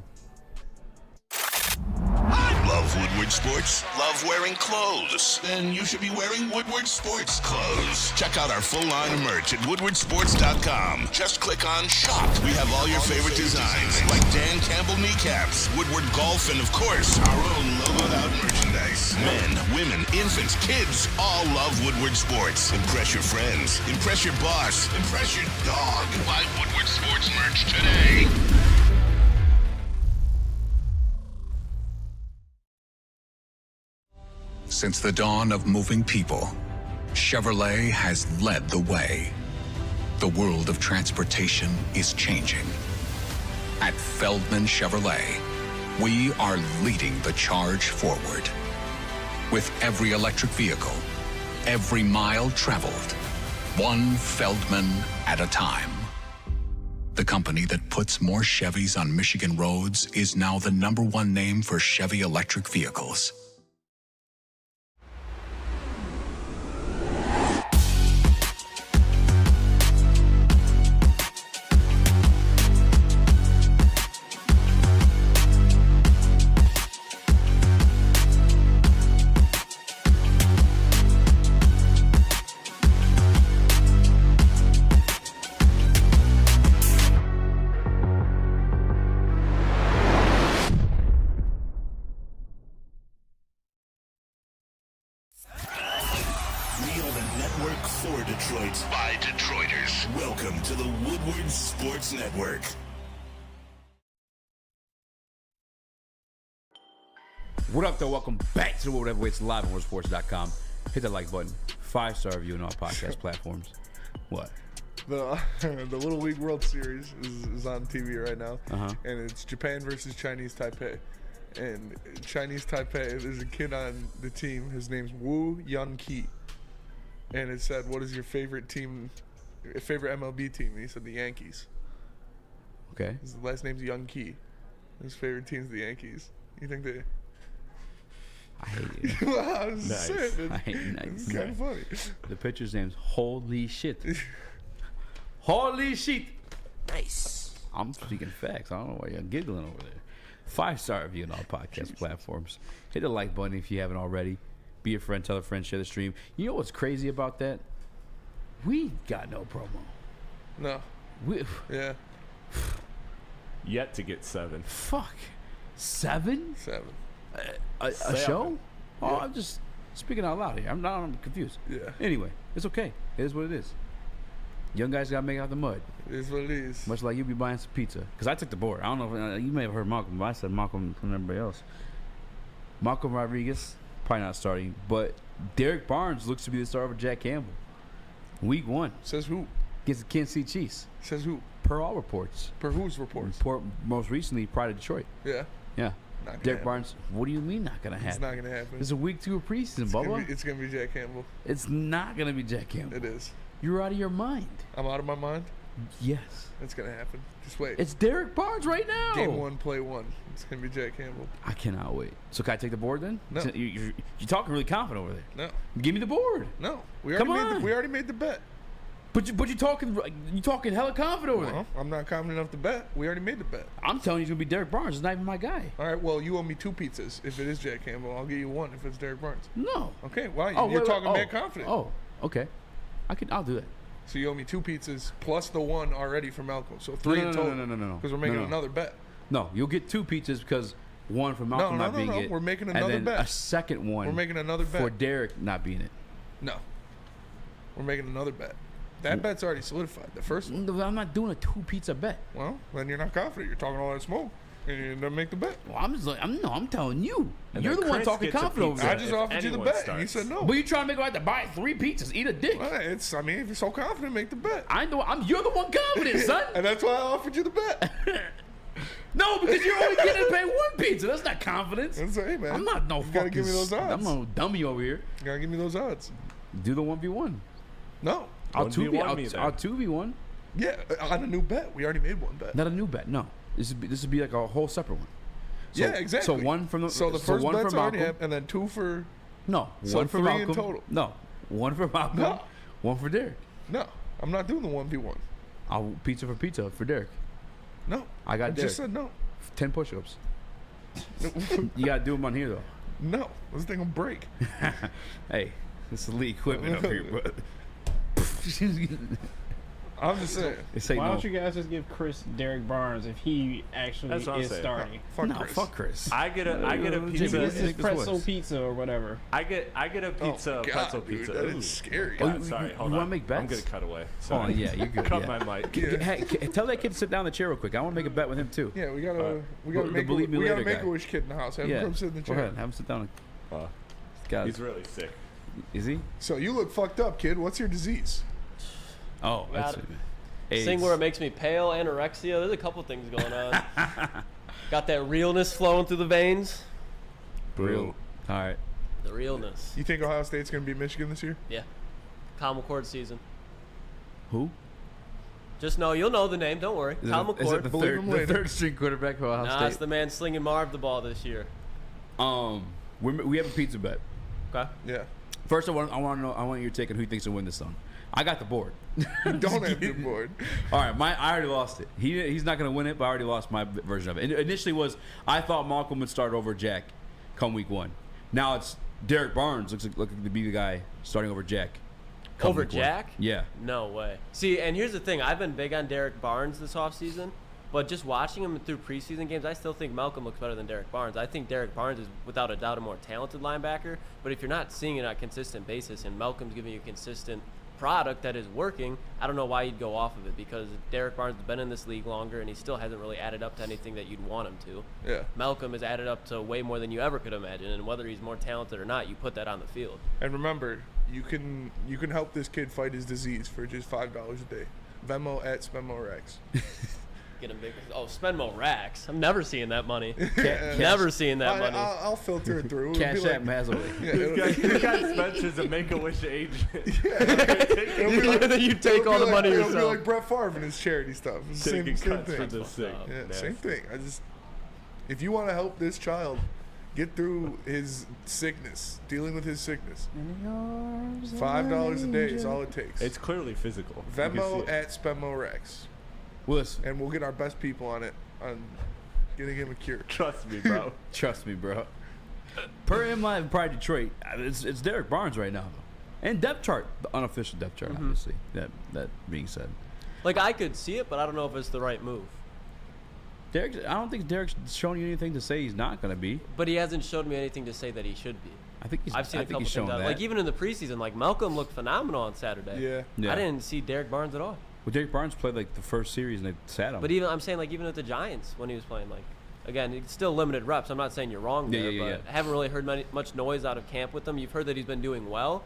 G: Love Woodward Sports? Love wearing clothes? Then you should be wearing Woodward Sports clothes. Check out our full line of merch at woodwardsports.com. Just click on shop. We have all your favorite designs, like Dan Campbell kneecaps, Woodward golf, and of course, our own logoed out merchandise. Men, women, infants, kids, all love Woodward Sports. Impress your friends. Impress your boss. Impress your dog. Buy Woodward Sports merch today.
L: Since the dawn of moving people, Chevrolet has led the way. The world of transportation is changing. At Feldman Chevrolet, we are leading the charge forward. With every electric vehicle, every mile traveled, one Feldman at a time. The company that puts more Chevys on Michigan roads is now the #1 name for Chevy electric vehicles.
G: We are the network for Detroit by Detroiters. Welcome to the Woodward Sports Network.
E: What up, though? Welcome back to the Woodward Heavyweights live on WoodsportsNetwork.com. Hit that like button. 5-star review on all podcast platforms. What?
B: The Little League World Series is on TV right now, and it's Japan versus Chinese Taipei. And Chinese Taipei, there's a kid on the team. His name's Wu Yun-Ki. And it said, what is your favorite team, favorite MLB team? And he said the Yankees.
E: Okay.
B: His last name's Yun-Ki. His favorite team's the Yankees. You think they...
E: I hate it.
B: Wow,
E: Nice. I hate nice.
B: It's kind of funny.
E: The pitcher's name's Holy Shit. Holy Shit.
A: Nice.
E: I'm speaking facts. I don't know why you're giggling over there. 5-star review on all podcast platforms. Hit the like button if you haven't already. Be a friend, tell a friend, share the stream. You know what's crazy about that? We got no promo.
B: No. Yeah.
D: Yet to get 7.
E: Fuck. 7?
B: 7.
E: A show? Oh, yeah. I'm just speaking out loud here. I'm confused.
B: Yeah.
E: Anyway, it's okay. It is what it is. Young guys got to make it out the mud.
B: It is what it is.
E: Much like you be buying some pizza. Because I took the board. I don't know if you may have heard Malcolm, but I said Malcolm from everybody else. Malcolm Rodriguez, probably not starting. But Derek Barnes looks to be the starter for Jack Campbell. Week 1.
B: Says who?
E: Against the Kansas City Chiefs.
B: Says who?
E: Per all reports.
B: Per whose reports?
E: Most recently, Pride of Detroit.
B: Yeah.
E: Yeah.
B: Not
E: Derek
B: happen.
E: Barnes, what do you mean not going to happen?
B: It's not going to happen.
E: It's a week 2 of preseason, Bubba.
B: It's going to be Jack Campbell.
E: It's not going to be Jack Campbell.
B: It is.
E: You're out of your mind.
B: I'm out of my mind?
E: Yes.
B: It's going to happen. Just wait.
E: It's Derek Barnes right now.
B: Game 1, play 1. It's going to be Jack Campbell.
E: I cannot wait. So can I take the board then?
B: No.
E: You're talking really confident over there.
B: No.
E: Give me the board.
B: No. We already made the bet.
E: But you're talking hella confident over there.
B: Well, I'm not confident enough to bet. We already made the bet.
E: I'm telling you it's going to be Derek Barnes. It's not even my guy.
B: All right, well, you owe me 2 pizzas if it is Jack Campbell. I'll give you 1 if it's Derek Barnes.
E: No.
B: Okay, well, you're talking mad confident.
E: Oh, okay. I'll do that.
B: So you owe me 2 pizzas plus the 1 already from Malcolm. So 3 in total.
E: No.
B: Because we're making another bet.
E: No, you'll get 2 pizzas because 1 from Malcolm not being it.
B: We're making another
E: and then
B: bet.
E: a second one.
B: We're making another bet
E: for Derek not being it.
B: No. We're making another bet. That bet's already solidified. The first one.
E: I'm not doing a 2-pizza bet.
B: Well, then you're not confident. You're talking all that smoke. And you don't make the bet.
E: Well, I'm telling you.
D: And
E: You're the one talking confident over there.
B: I just offered you the bet.
D: Starts.
B: And you said no.
E: But you trying to make me have to buy 3 pizzas, eat a dick.
B: Well, if you're so confident, make the bet.
E: You're the one confident, son.
B: And that's why I offered you the bet.
E: No, because you're only getting to pay 1 pizza. That's not confidence.
B: That's hey, man.
E: I'm not no
B: you
E: fucking.
B: gotta give me those odds.
E: I'm no dummy over here.
B: You gotta give me those odds.
E: Do the 1v1.
B: No.
E: I'll 2v1.
B: Yeah, on a new bet. We already made 1 bet.
E: Not a new bet. No. This would be like a whole separate one. So,
B: yeah, exactly.
E: So 1 from the.
B: So the first
E: one
B: bet's
E: for
B: already
E: Malcolm.
B: happened, and then 2 for.
E: No.
B: So
E: 1 for
B: 3
E: Malcolm.
B: in total.
E: No. 1 for Malcolm.
B: No.
E: 1 for Derek.
B: No, I'm not doing the 1v1.
E: I'll pizza for Derek.
B: No.
E: I got Derek.
B: Just said no.
E: 10 push-ups. You gotta do them on here though.
B: No, this thing will break.
E: Hey, this is league equipment up here, but.
B: I'm just saying.
F: Why don't you guys just give Chris Derek Barnes if he actually is starting?
E: Fuck Chris.
D: I get a pizza.
F: This is pretzel pizza or whatever.
D: I get a pizza, pretzel
B: dude,
D: pizza.
B: That
D: Ooh.
B: is scary.
D: God, sorry, hold on.
E: You want to make bets?
D: I'm gonna cut away.
E: Oh
D: Sorry.
E: yeah, you're good.
D: Cut
E: yeah.
D: my mic.
E: Hey, tell that kid to sit down in the chair real quick. I want to make a bet with him too.
B: Yeah, we gotta
E: the
B: make
E: Believe Me
B: we got a
E: Later guy.
B: Make-A-Wish kid in the house. Have him come sit in the
E: Go
B: chair.
E: ahead, have him sit down.
D: He's really sick.
E: Is he?
B: So you look fucked up, kid. What's your disease?
E: Oh, that's
M: Thing where it makes me pale, anorexia. There's a couple things going on. Got that realness flowing through the veins.
E: Real. All right.
M: The realness.
B: You think Ohio State's going to beat Michigan this year?
M: Yeah. Kyle McCord season.
E: Who?
M: Just know, you'll know the name. Don't worry. Kyle McCord.
E: Is it the third string quarterback for Ohio
M: Nah,
E: State?
M: it's the man slinging Marv the ball this year.
E: We have a pizza bet.
M: Okay.
B: Yeah.
E: First, I want your take on who you thinks will win this song. I got the board.
B: Don't have the board.
E: All right, I already lost it. He's not going to win it, but I already lost my version of it. It initially I thought Malcolm would start over Jack come week 1. Now it's Derek Barnes looks like to be the guy starting over Jack.
M: Over Jack?
E: Yeah.
M: No way. See, and here's the thing. I've been big on Derek Barnes this offseason, but just watching him through preseason games, I still think Malcolm looks better than Derek Barnes. I think Derek Barnes is, without a doubt, a more talented linebacker, but if you're not seeing it on a consistent basis and Malcolm's giving you a consistent product that is working, I don't know why you'd go off of it, because Derek Barnes has been in this league longer and he still hasn't really added up to anything that you'd want him to.
B: Yeah.
M: Malcolm has added up to way more than you ever could imagine, and whether he's more talented or not, you put that on the field.
B: And remember, you can help this kid fight his disease for just $5 a day. Venmo at SpenmoRax.
M: Get him big. Oh, Spenmo Rax. I'm never seeing that money.
B: Never
M: seeing that money.
B: I'll filter it through.
E: Cash App Mazaway.
D: This guy Spencer's a Make-A-Wish agent.
M: Then you take all the money
B: It'll be
M: yourself.
B: like Brett Favre and his charity stuff. It's the same thing.
D: Yeah,
B: Same thing. If you want to help this child get through his sickness, dealing with his sickness, $5 a day is all it takes.
D: It's clearly physical.
B: Venmo at SpenmoRax.
E: Listen.
B: And we'll get our best people on it, on getting him a cure.
D: Trust me, bro.
E: Trust me, bro. Per MLive Pride Detroit, it's Derek Barnes right now, though. And depth chart, the unofficial depth chart, obviously. That being said.
M: Like, I could see it, but I don't know if it's the right move.
E: I don't think Derek's shown you anything to say he's not going to be.
M: But he hasn't showed me anything to say that he should be. I've seen a couple things out. Like, even in the preseason, like, Malcolm looked phenomenal on Saturday.
B: Yeah.
M: I didn't see Derek Barnes at all.
E: Well, Derek Barnes played like the first series and they sat him.
M: But I'm saying even at the Giants when he was playing, like, again, it's still limited reps. I'm not saying you're wrong there, but I haven't really heard much noise out of camp with him. You've heard that he's been doing well,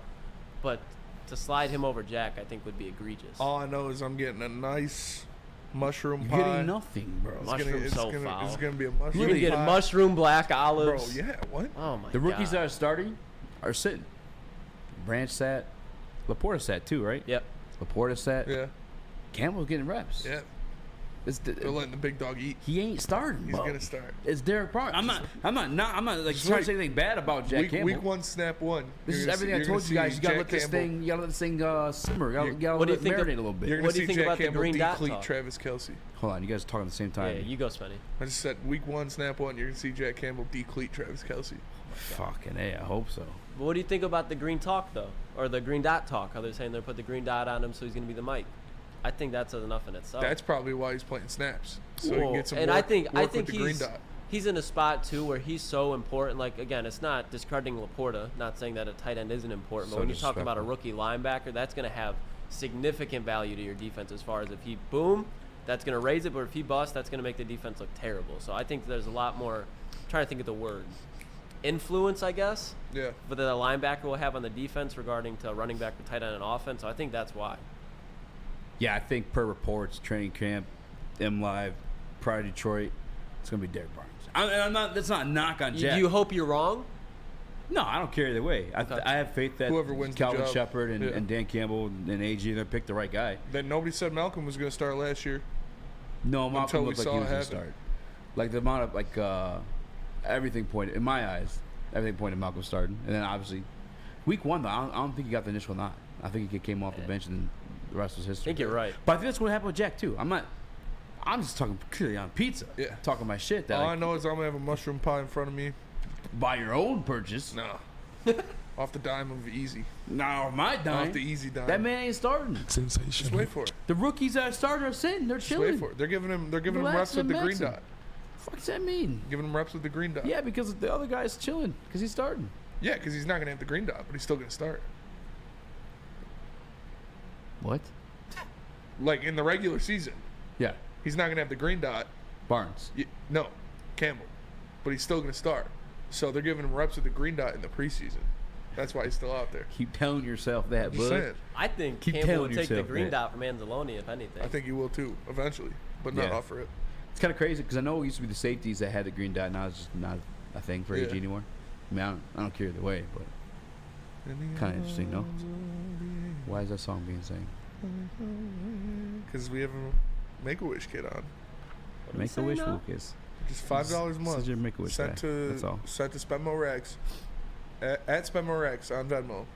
M: but to slide him over Jack, I think would be egregious.
B: All I know is I'm getting a nice mushroom
E: You're
B: pie.
E: getting nothing, bro.
B: It's gonna be a mushroom
M: You're gonna get
B: pie.
M: mushroom black olives.
B: Bro, yeah, what?
M: Oh my god.
E: The rookies that are starting are sitting. Branch sat. Laporta sat too, right?
M: Yep.
E: Laporta sat.
B: Yeah.
E: Campbell's getting reps.
B: Yeah. They're letting the big dog eat.
E: He ain't starting.
B: He's gonna start.
E: It's Derek Barnes. I'm not like trying to say anything bad about Jack Campbell.
B: Week 1, snap 1.
E: This is everything I told you guys. You gotta let this thing. You gotta let this thing simmer. You gotta let it marinate a little bit.
B: You're gonna
M: What do you
B: see
M: think
B: Jack
M: about the
B: Campbell
M: green dot
B: decleat
M: talk?
B: Travis Kelce.
E: Hold on, you guys are talking at the same time.
M: Yeah, you go, Spenny.
B: I just said week 1, snap 1. You're gonna see Jack Campbell decleat Travis Kelce.
E: Fucking A, I hope so.
M: But what do you think about the green talk though, or the green dot talk? How they're saying they put the green dot on him, so he's gonna be the Mike. I think that's enough in itself.
B: That's probably why he's playing snaps, so he can get some
M: and
B: work,
M: I think
B: with the green dot.
M: He's in a spot too where he's so important. Like, again, it's not discrediting Laporta. Not saying that a tight end isn't important, but when you talk about a rookie linebacker, that's going to have significant value to your defense. As far as if he boom, that's going to raise it, but if he busts, that's going to make the defense look terrible. So I think there's a lot more. I'm trying to think of the word. Influence, I guess.
B: Yeah.
M: But that a linebacker will have on the defense regarding to running back, the tight end, and offense. So I think that's why.
E: Yeah, I think per reports, training camp, MLive, Pride Detroit, it's gonna be Derek Barnes. I'm not. That's not a knock on Jack.
M: You hope you're wrong.
E: No, I don't care either way. I have faith that
B: Whoever wins
E: Calvin
B: the job.
E: Shepard and Dan Campbell and AG, they're gonna pick the right guy.
B: Then nobody said Malcolm was gonna start last year.
E: No, Malcolm looked like he was gonna
B: happen.
E: start. Like the amount of everything pointed in my eyes. Everything pointed to Malcolm starting, and then obviously, week 1 though, I don't think he got the initial nod. I think he came off the bench and the rest was history.
M: I think you're right.
E: But I think that's what happened with Jack too. I'm just talking clearly on pizza.
B: Yeah.
E: Talking my shit. That
B: All I know is I'm gonna have a mushroom pie in front of me.
E: Buy your own purchase.
B: No. Off the dime of Easy.
E: No, my dime.
B: Off the Easy dime.
E: That man ain't starting.
B: Sensation. Just wait for it.
E: The rookies that are starting are sitting. They're
B: Just
E: chilling.
B: wait for it. They're giving him
E: Relax
B: reps with
E: and
B: the green
E: maxing.
B: dot.
E: What does that mean?
B: Giving him reps with the green dot.
E: Yeah, because the other guy's chilling because he's starting.
B: Yeah, because he's not gonna have the green dot, but he's still gonna start.
E: What?
B: Like in the regular season,
E: Yeah.
B: he's not gonna have the green dot.
E: Barnes.
B: No, Campbell, but he's still gonna start. So they're giving him reps with the green dot in the preseason. That's why he's still out there.
E: Keep telling yourself that,
B: Just
E: bud.
B: saying.
M: I think
E: Keep
M: Campbell
E: telling
M: would take the
E: yourself
M: green
E: that.
M: dot from Anzalone, if anything.
B: I think he will too, eventually, but not
E: Yeah.
B: offer it.
E: It's kind of crazy because I know it used to be the safeties that had the green dot. Now it's just not a thing for AG anymore. I mean, I don't care either way, but kind of interesting, no? Why is that song being sang?
B: Because we have a Make-A-Wish kid on.
E: Make-A-Wish, Lucas.
B: Just $5 a month.
E: Your Make-A-Wish
B: sent
E: guy.
B: to
E: That's all.
B: Sent to Spendmo Rex at Spendmo Rex on Venmo.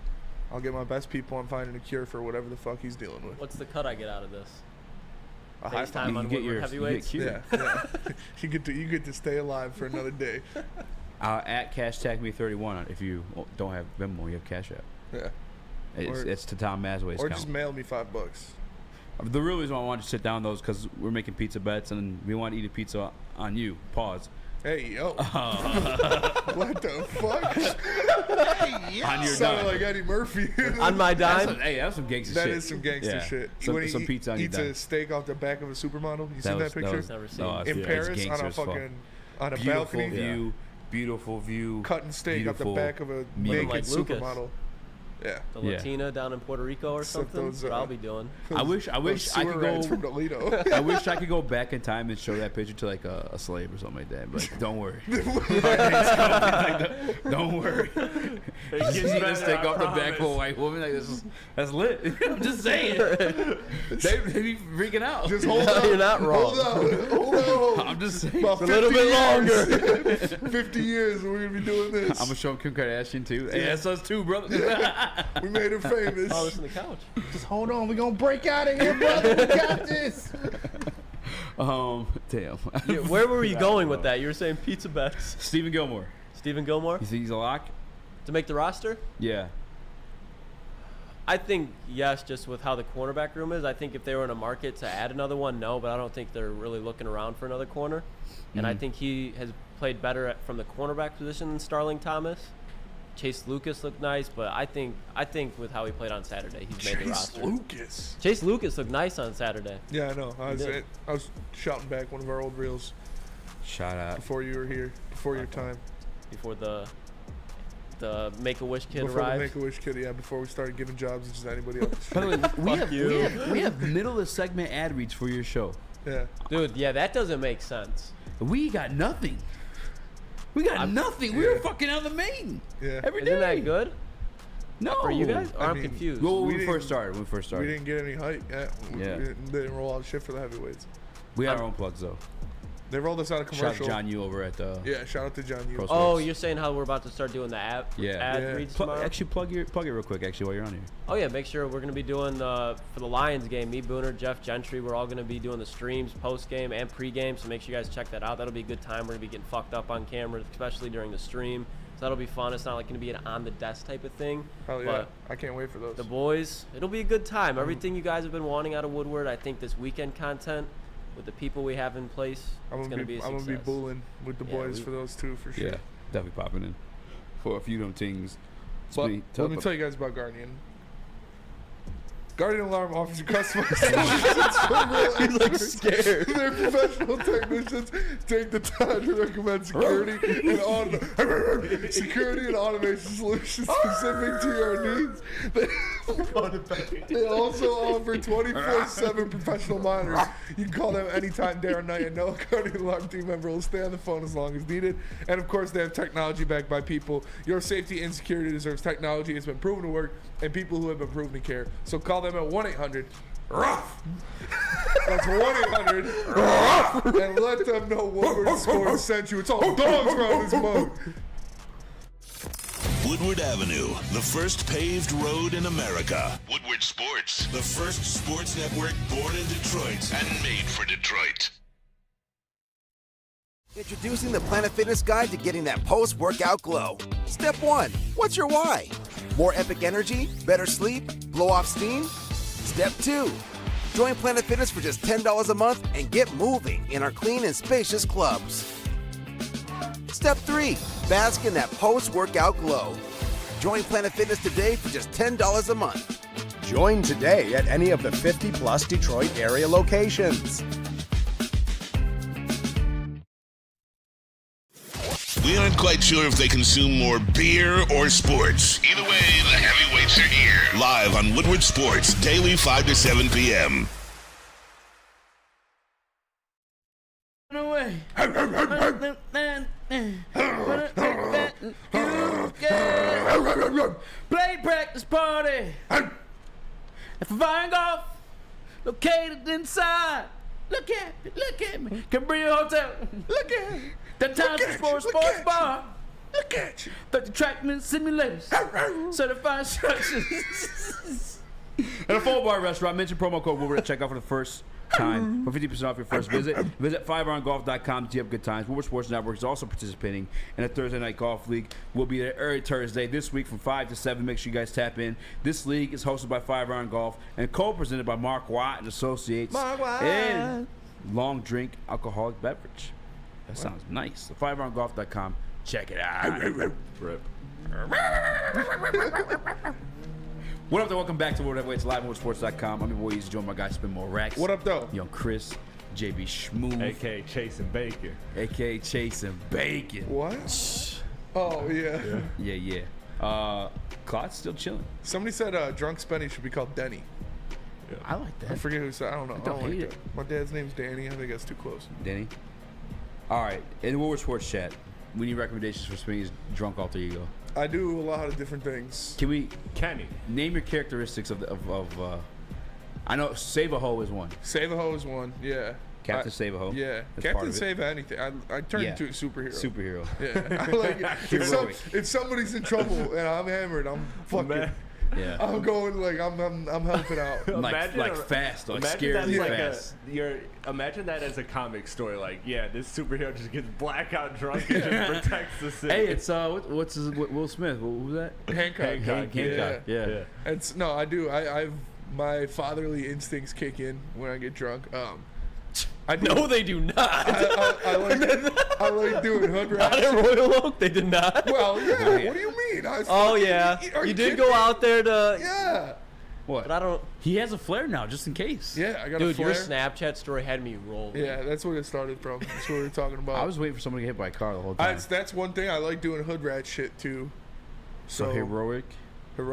B: I'll get my best people on finding a cure for whatever the fuck he's dealing with.
M: What's the cut I get out of this?
B: A high five.
M: FaceTime on Woodward Heavyweights.
B: Yeah. you get to stay alive for another day.
E: At cash tag me 31 if you don't have Venmo, you have Cash App.
B: Yeah.
E: It's to Tom Masway's
B: Or
E: account.
B: just mail me $5.
E: The real reason why I wanted to sit down though is because we're making pizza bets and we want to eat a pizza on you. Pause.
B: Hey yo. What the fuck? Hey yo.
E: On your
B: Sounded
E: dime.
B: like Eddie Murphy.
M: On my dime.
E: That's some gangster
B: That
E: shit.
B: is some gangster shit.
E: Some pizza on your
B: eats
E: dime.
B: a steak off the back of a supermodel. You seen that picture?
M: Never seen
E: No,
M: it.
B: In
E: it's
B: Paris
E: gangster
B: on a
E: as fuck.
B: fucking on a
E: Beautiful
B: balcony.
E: view. Beautiful view.
B: Cutting steak off the back of a naked
M: like Lucas.
B: supermodel. Yeah.
M: The Latina down in Puerto Rico or something. That's what I'll be doing.
E: I wish I could go.
B: From Toledo.
E: I wish I could go back in time and show that picture to like a slave or something like that. But like, don't worry. Don't worry. He's eating a steak off the back of a white woman. Like that's lit. I'm just saying. They be freaking out.
B: Just hold on.
M: You're not wrong.
B: Hold on.
E: I'm just saying.
B: About
M: a little bit longer.
B: 50 years and we're going to be doing this.
E: I'm gonna show him Kim Kardashian too. Hey, that's us too, brother.
B: We made her famous.
M: Oh, this on the couch.
F: Just hold on. We're going to break out of here, brother. We got this.
E: Damn.
M: Yeah, where were you going with that? You were saying pizza bets.
E: Stephen Gilmore.
M: Stephen Gilmore?
E: You think he's a lock?
M: To make the roster?
E: Yeah.
M: I think yes, just with how the cornerback room is. I think if they were in a market to add another one, no, but I don't think they're really looking around for another corner. And I think he has played better from the cornerback position than Starling Thomas. Chase Lucas looked nice, but I think with how he played on Saturday, he's made the roster. Chase Lucas looked nice on Saturday.
B: Yeah, I know. I was shouting back one of our old reels.
E: Shout out.
B: Before you were here, before your time.
M: Before the Make-A-Wish kid
B: Before
M: arrived.
B: the Make-A-Wish kid, yeah. Before we started giving jobs to just anybody else.
E: By the way, we have middle of the segment ad reads for your show.
B: Yeah.
M: Dude, yeah, that doesn't make sense.
E: We got nothing. We got nothing. We were fucking on the main.
B: Yeah.
E: Every day.
M: Isn't that good?
E: No.
M: For you guys? Or
B: I
M: I'm
B: mean,
M: confused.
E: Well, when we
B: didn't-
E: first started.
B: We didn't get any hype yet.
E: Yeah.
B: We didn't roll out shit for the heavyweights.
E: We had our own plugs though.
B: They rolled us out a
E: Shout
B: commercial.
E: out John Yu over at
B: Yeah, shout out to John Yu.
E: Pro
M: Oh,
E: Sports.
M: you're saying how we're about to start doing the ad reads tomorrow?
E: Actually, plug it real quick. Actually, while you're on here.
M: Oh yeah, make sure we're gonna be doing for the Lions game. Me, Booner, Jeff Gentry. We're all gonna be doing the streams post game and pre game. So make sure you guys check that out. That'll be a good time. We're gonna be getting fucked up on camera, especially during the stream. So that'll be fun. It's not like gonna be an on the desk type of thing.
B: Hell yeah.
M: But
B: I can't wait for those.
M: the boys, it'll be a good time. Everything you guys have been wanting out of Woodward. I think this weekend content with the people we have in place, it's gonna be a success.
B: I'm gonna be bulling with the boys for those two for sure.
E: Yeah, definitely popping in for a few of them things.
B: But let me tell you guys about Guardian. Guardian Alarm offers you customized solutions from real
M: He's like
B: experts.
M: scared.
B: Their professional technicians take the time to recommend security and automation solutions specific to your needs. They also offer 24/7 professional monitors. You can call them anytime, day or night, and no Guardian Alarm team member will stay on the phone as long as needed. And of course, they have technology backed by people. Your safety and security deserves technology. It's been proven to work, and people who have been proven to care. So call them at 1-800-RUFF. That's 1-800-RUFF. And let them know Woodward Sports sent you. It's all dogs around this mug.
G: Woodward Avenue, the first paved road in America. Woodward Sports, the first sports network born in Detroit and made for Detroit.
N: Introducing the Planet Fitness Guide to getting that post-workout glow. Step 1. What's your why? More epic energy? Better sleep? Blow off steam? Step 2. Join Planet Fitness for just $10 a month and get moving in our clean and spacious clubs. Step 3. Bask in that post-workout glow. Join Planet Fitness today for just $10 a month.
O: Join today at any of the 50-plus Detroit area locations.
G: We aren't quite sure if they consume more beer or sports. Either way, the heavyweights are here. Live on Woodward Sports, daily 5 to 7 p.m.
E: away. Play practice party. If I'm flying golf, located inside. Look at me. Cambria Hotel. Look at me. The Times Sports Bar.
B: Look at you.
E: 30 trackman simulators. Certified instructions. At a full bar restaurant, mention promo code Woodward at checkout for the first time for 50% off your first visit. Visit 5irongolf.com to have good times. Woodward Sports Network is also participating in a Thursday night golf league. We'll be there every Thursday this week from 5 to 7. Make sure you guys tap in. This league is hosted by 5 Iron Golf and co-presented by Mark Watt and Associates.
B: Mark Watt.
E: And long drink alcoholic beverage. That sounds nice. So 5irongolf.com. Check it out.
D: Rip.
E: What up, though? Welcome back to Woodward Heavyweights live on WoodSports.com. I'm your boy Easy, joined by my guy Spin More Rax.
B: What up, though?
E: Young Chris, JB Schmooth,
D: A.K.A. Chasing Bacon.
E: A.K.A. Chasing Bacon.
B: What? Oh, yeah.
E: Yeah. Claude's still chilling.
B: Somebody said Drunk Spenny should be called Denny.
E: Yeah. I like that.
B: I forget who said. I don't know. I
E: don't
B: like
E: hate
B: that.
E: it.
B: My dad's name's Danny. I think that's too close.
E: Denny. All right. In the Woodward Sports chat, we need recommendations for Spinny's drunk alter ego.
B: I do a lot of different things.
E: Can we?
D: Kenny.
E: Name your characteristics of I know Save a Ho is one.
B: Save a Ho is one. Yeah.
E: Captain Save a Ho.
B: Yeah.
E: That's part
B: Captain
E: of it.
B: Save anything. I turned into a superhero.
E: Superhero.
B: Yeah. I like it. If somebody's in trouble and I'm hammered, I'm fucking.
E: Yeah.
B: I'm going like I'm helping out.
E: like fast, like scary fast.
D: Imagine that as a comic story. Like, yeah, this superhero just gets blackout drunk and just protects the city.
E: Hey, it's what's his Will Smith? What was that?
B: Hancock.
E: Yeah.
B: It's no, I do. I've my fatherly instincts kick in when I get drunk.
M: No, they do not.
B: I like doing hood rats.
M: Not at Royal Oak, they did not.
B: Well, yeah. What do you mean?
M: You did go out there to.
B: Yeah.
E: What?
M: But I don't.
E: He has a flare now, just in case.
B: Yeah, I got
M: Dude,
B: a flare.
M: your Snapchat story had me rolling.
B: Yeah, that's where it started from. That's what we were talking about.
E: I was waiting for someone to get hit by a car the whole time.
B: That's one thing I like doing hood rat shit too.
E: So heroic, hood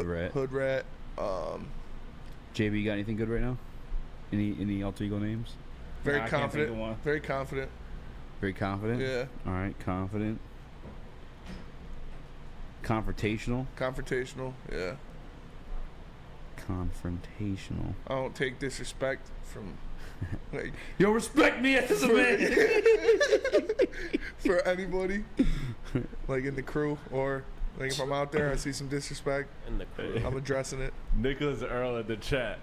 E: rat.
B: Hood rat.
E: JB, got anything good right now? Any alter ego names?
B: Very confident. Very confident.
E: Very confident?
B: Yeah.
E: All right, confident. Confrontational?
B: Confrontational, yeah.
E: Confrontational.
B: I don't take disrespect from, like...
E: Yo, respect me as a man!
B: For anybody. Like in the crew, or... Like if I'm out there, I see some disrespect.
M: In the crew.
B: I'm addressing it.
D: Nicholas Earl in the chat.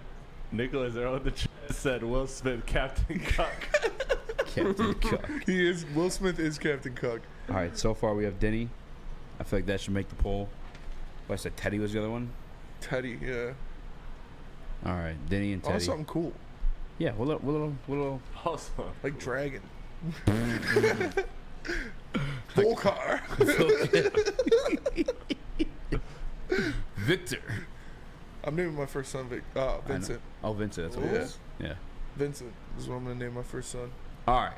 D: Said Will Smith, Captain Cuck.
E: Captain Cuck.
B: Will Smith is Captain Cuck.
E: All right, so far we have Denny. I feel like that should make the poll. What I said, Teddy was the other one?
B: Teddy, yeah.
E: All right, Denny and Teddy.
B: Oh, something cool.
E: Yeah, we'll little.
D: Also,
B: like Dragon. Volcar.
E: Victor.
B: I'm naming my first son Vincent.
E: Oh, Vincent. That's what it is. Yeah.
B: Vincent is what I'm going to name my first son.
E: All right.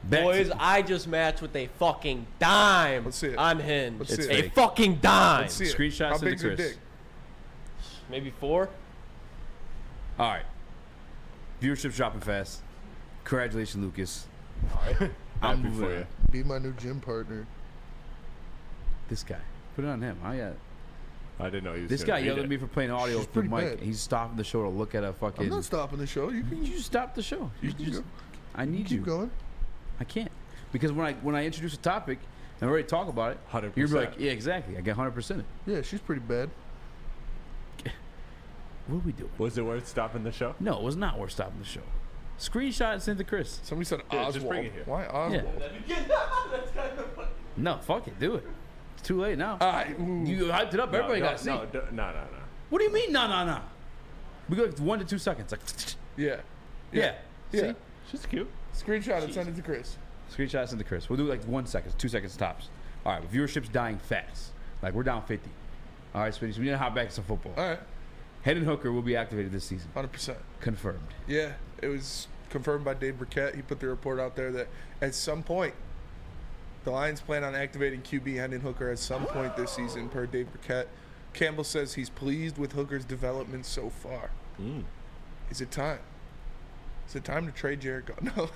M: Boys, I just matched with a fucking dime.
B: Let's see it.
M: On Hinge.
B: Let's see
M: a
B: it.
M: fucking dime.
B: Let's see it.
E: Screenshots
B: How big's
E: into
B: your
E: Chris.
B: dick?
M: Maybe 4.
E: All right. Viewership's dropping fast. Congratulations, Lucas.
D: I'm happy for you.
B: Be my new gym partner.
E: This guy. Put it on him.
D: I didn't know he was
E: This guy yelled at me for playing audio with the mic.
B: bad.
E: He's stopping the show to look at a fucking.
B: I'm not stopping the show. You can
E: You stop the show.
B: You can go.
E: I need
B: Keep
E: you.
B: going.
E: I can't because when I introduce a topic and we already talk about it,
D: 100%.
E: you're like, yeah, exactly. I get 100%.
B: Yeah, she's pretty bad.
E: What are we doing?
D: Was it worth stopping the show?
E: No, it was not worth stopping the show. Screenshot and send to Chris.
B: Somebody said
D: Yeah,
B: Oswald.
D: just bring it here.
B: Why Oswald?
E: No, fuck it, do it. It's too late now.
B: Ooh.
E: You hyped it up. Everybody got to see.
D: No.
E: What do you mean? No. We go like 1 to 2 seconds. Like,
B: Yeah.
E: yeah.
B: Yeah.
E: See?
D: She's cute.
B: Screenshot and send it to Chris.
E: Screenshot and send to Chris. We'll do like 1 second, 2 seconds tops. All right, viewership's dying fast. Like we're down 50. All right, Spinny. So we need to hop back to some football.
B: All right.
E: Head and Hooker will be activated this season.
B: 100%.
E: Confirmed.
B: Yeah, it was confirmed by Dave Burkett. He put the report out there that at some point, the Lions plan on activating QB Hendon Hooker at some point this season, per Dave Burkett. Campbell says he's pleased with Hooker's development so far. Is it time? Is it time to trade Jared Goff? No.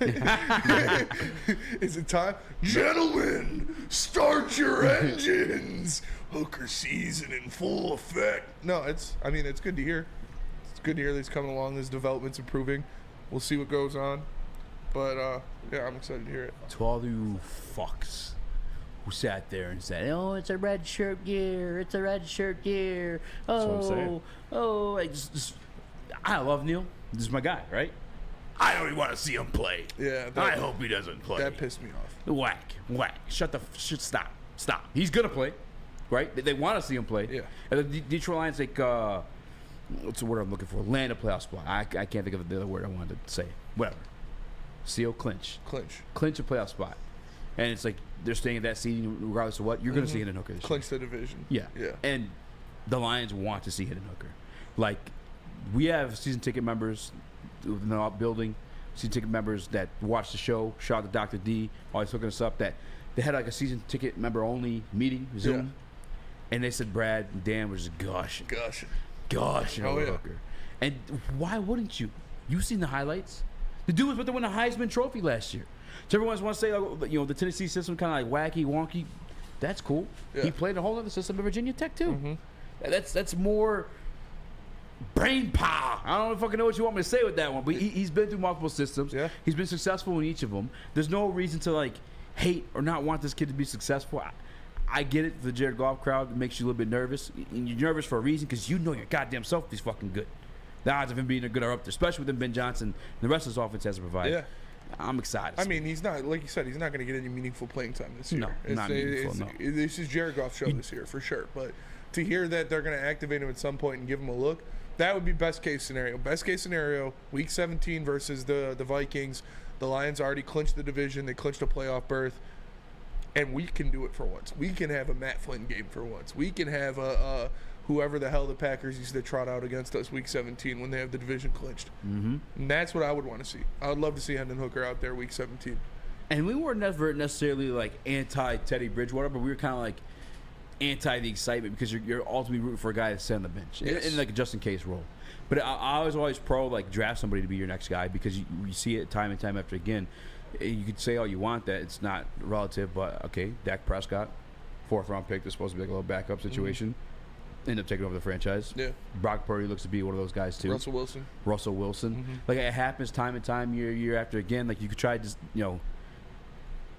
B: Is it time? Gentlemen, start your engines. Hooker season in full effect. No, it's good to hear. It's good to hear that he's coming along. His development's improving. We'll see what goes on. But, yeah, I'm excited to hear it.
E: To all you fucks who sat there and said, "Oh, it's a red shirt year. It's a red shirt year." I love Neil. This is my guy, right? I don't even want to see him play.
B: Yeah.
E: I hope he doesn't play.
B: That pissed me off.
E: Whack. Stop. He's gonna play, right? They want to see him play.
B: Yeah.
E: And the Detroit Lions, like, what's the word I'm looking for? Land a playoff spot. I can't think of the other word I wanted to say. Whatever. Seal, clinch a playoff spot. And it's like they're staying at that seeding regardless of what. You're going to see Hendon Hooker this
B: Clinch the division.
E: year. Yeah. And the Lions want to see Hendon Hooker. Like, we have season ticket members in the building, season ticket members that watch the show. Shout out to Dr. D, always hooking us up. That they had like a season ticket member only meeting, Zoom. And they said Brad and Dan was just gushing over Hooker. And why wouldn't you? You've seen the highlights. The dude was about to win a Heisman Trophy last year. So everyone wants to say, the Tennessee system kind of like wacky, wonky. That's cool. Yeah. He played a whole other system at Virginia Tech too. Mm-hmm. That's more brain power. I don't fucking know what you want me to say with that one, but he's been through multiple systems. Yeah. He's been successful in each of them. There's no reason to like hate or not want this kid to be successful. I get it. The Jared Goff crowd makes you a little bit nervous. And you're nervous for a reason because you know your goddamn self is fucking good. The odds of him being good are up there, especially with Ben Johnson and the rest of his offense has to provide. Yeah. I'm excited.
B: I mean, he's not, like you said, he's not going to get any meaningful playing time this year.
E: No, not meaningful, no.
B: This is Jared Goff's show this year, for sure. But to hear that they're going to activate him at some point and give him a look, that would be best case scenario. Best case scenario, Week 17 versus the Vikings. The Lions already clinched the division. They clinched a playoff berth. And we can do it for once. We can have a Matt Flynn game for once. We can have a whoever the hell the Packers used to trot out against us Week 17 when they have the division clinched. Mm-hmm. And that's what I would want to see. I would love to see Hendon Hooker out there Week 17.
E: And we were never necessarily like anti-Teddy Bridgewater, but we were kind of like anti the excitement because you're ultimately rooting for a guy to sit on the bench in like a just-in-case role. But I was always pro like draft somebody to be your next guy because you see it time and time after again. You could say all you want that it's not relative, but okay, Dak Prescott, 4th-round pick, they're supposed to be like a little backup situation. Mm-hmm. End up taking over the franchise. Yeah. Brock Purdy looks to be one of those guys too.
B: Russell Wilson.
E: Mm-hmm. Like it happens time and time, year after again. Like you could try to just,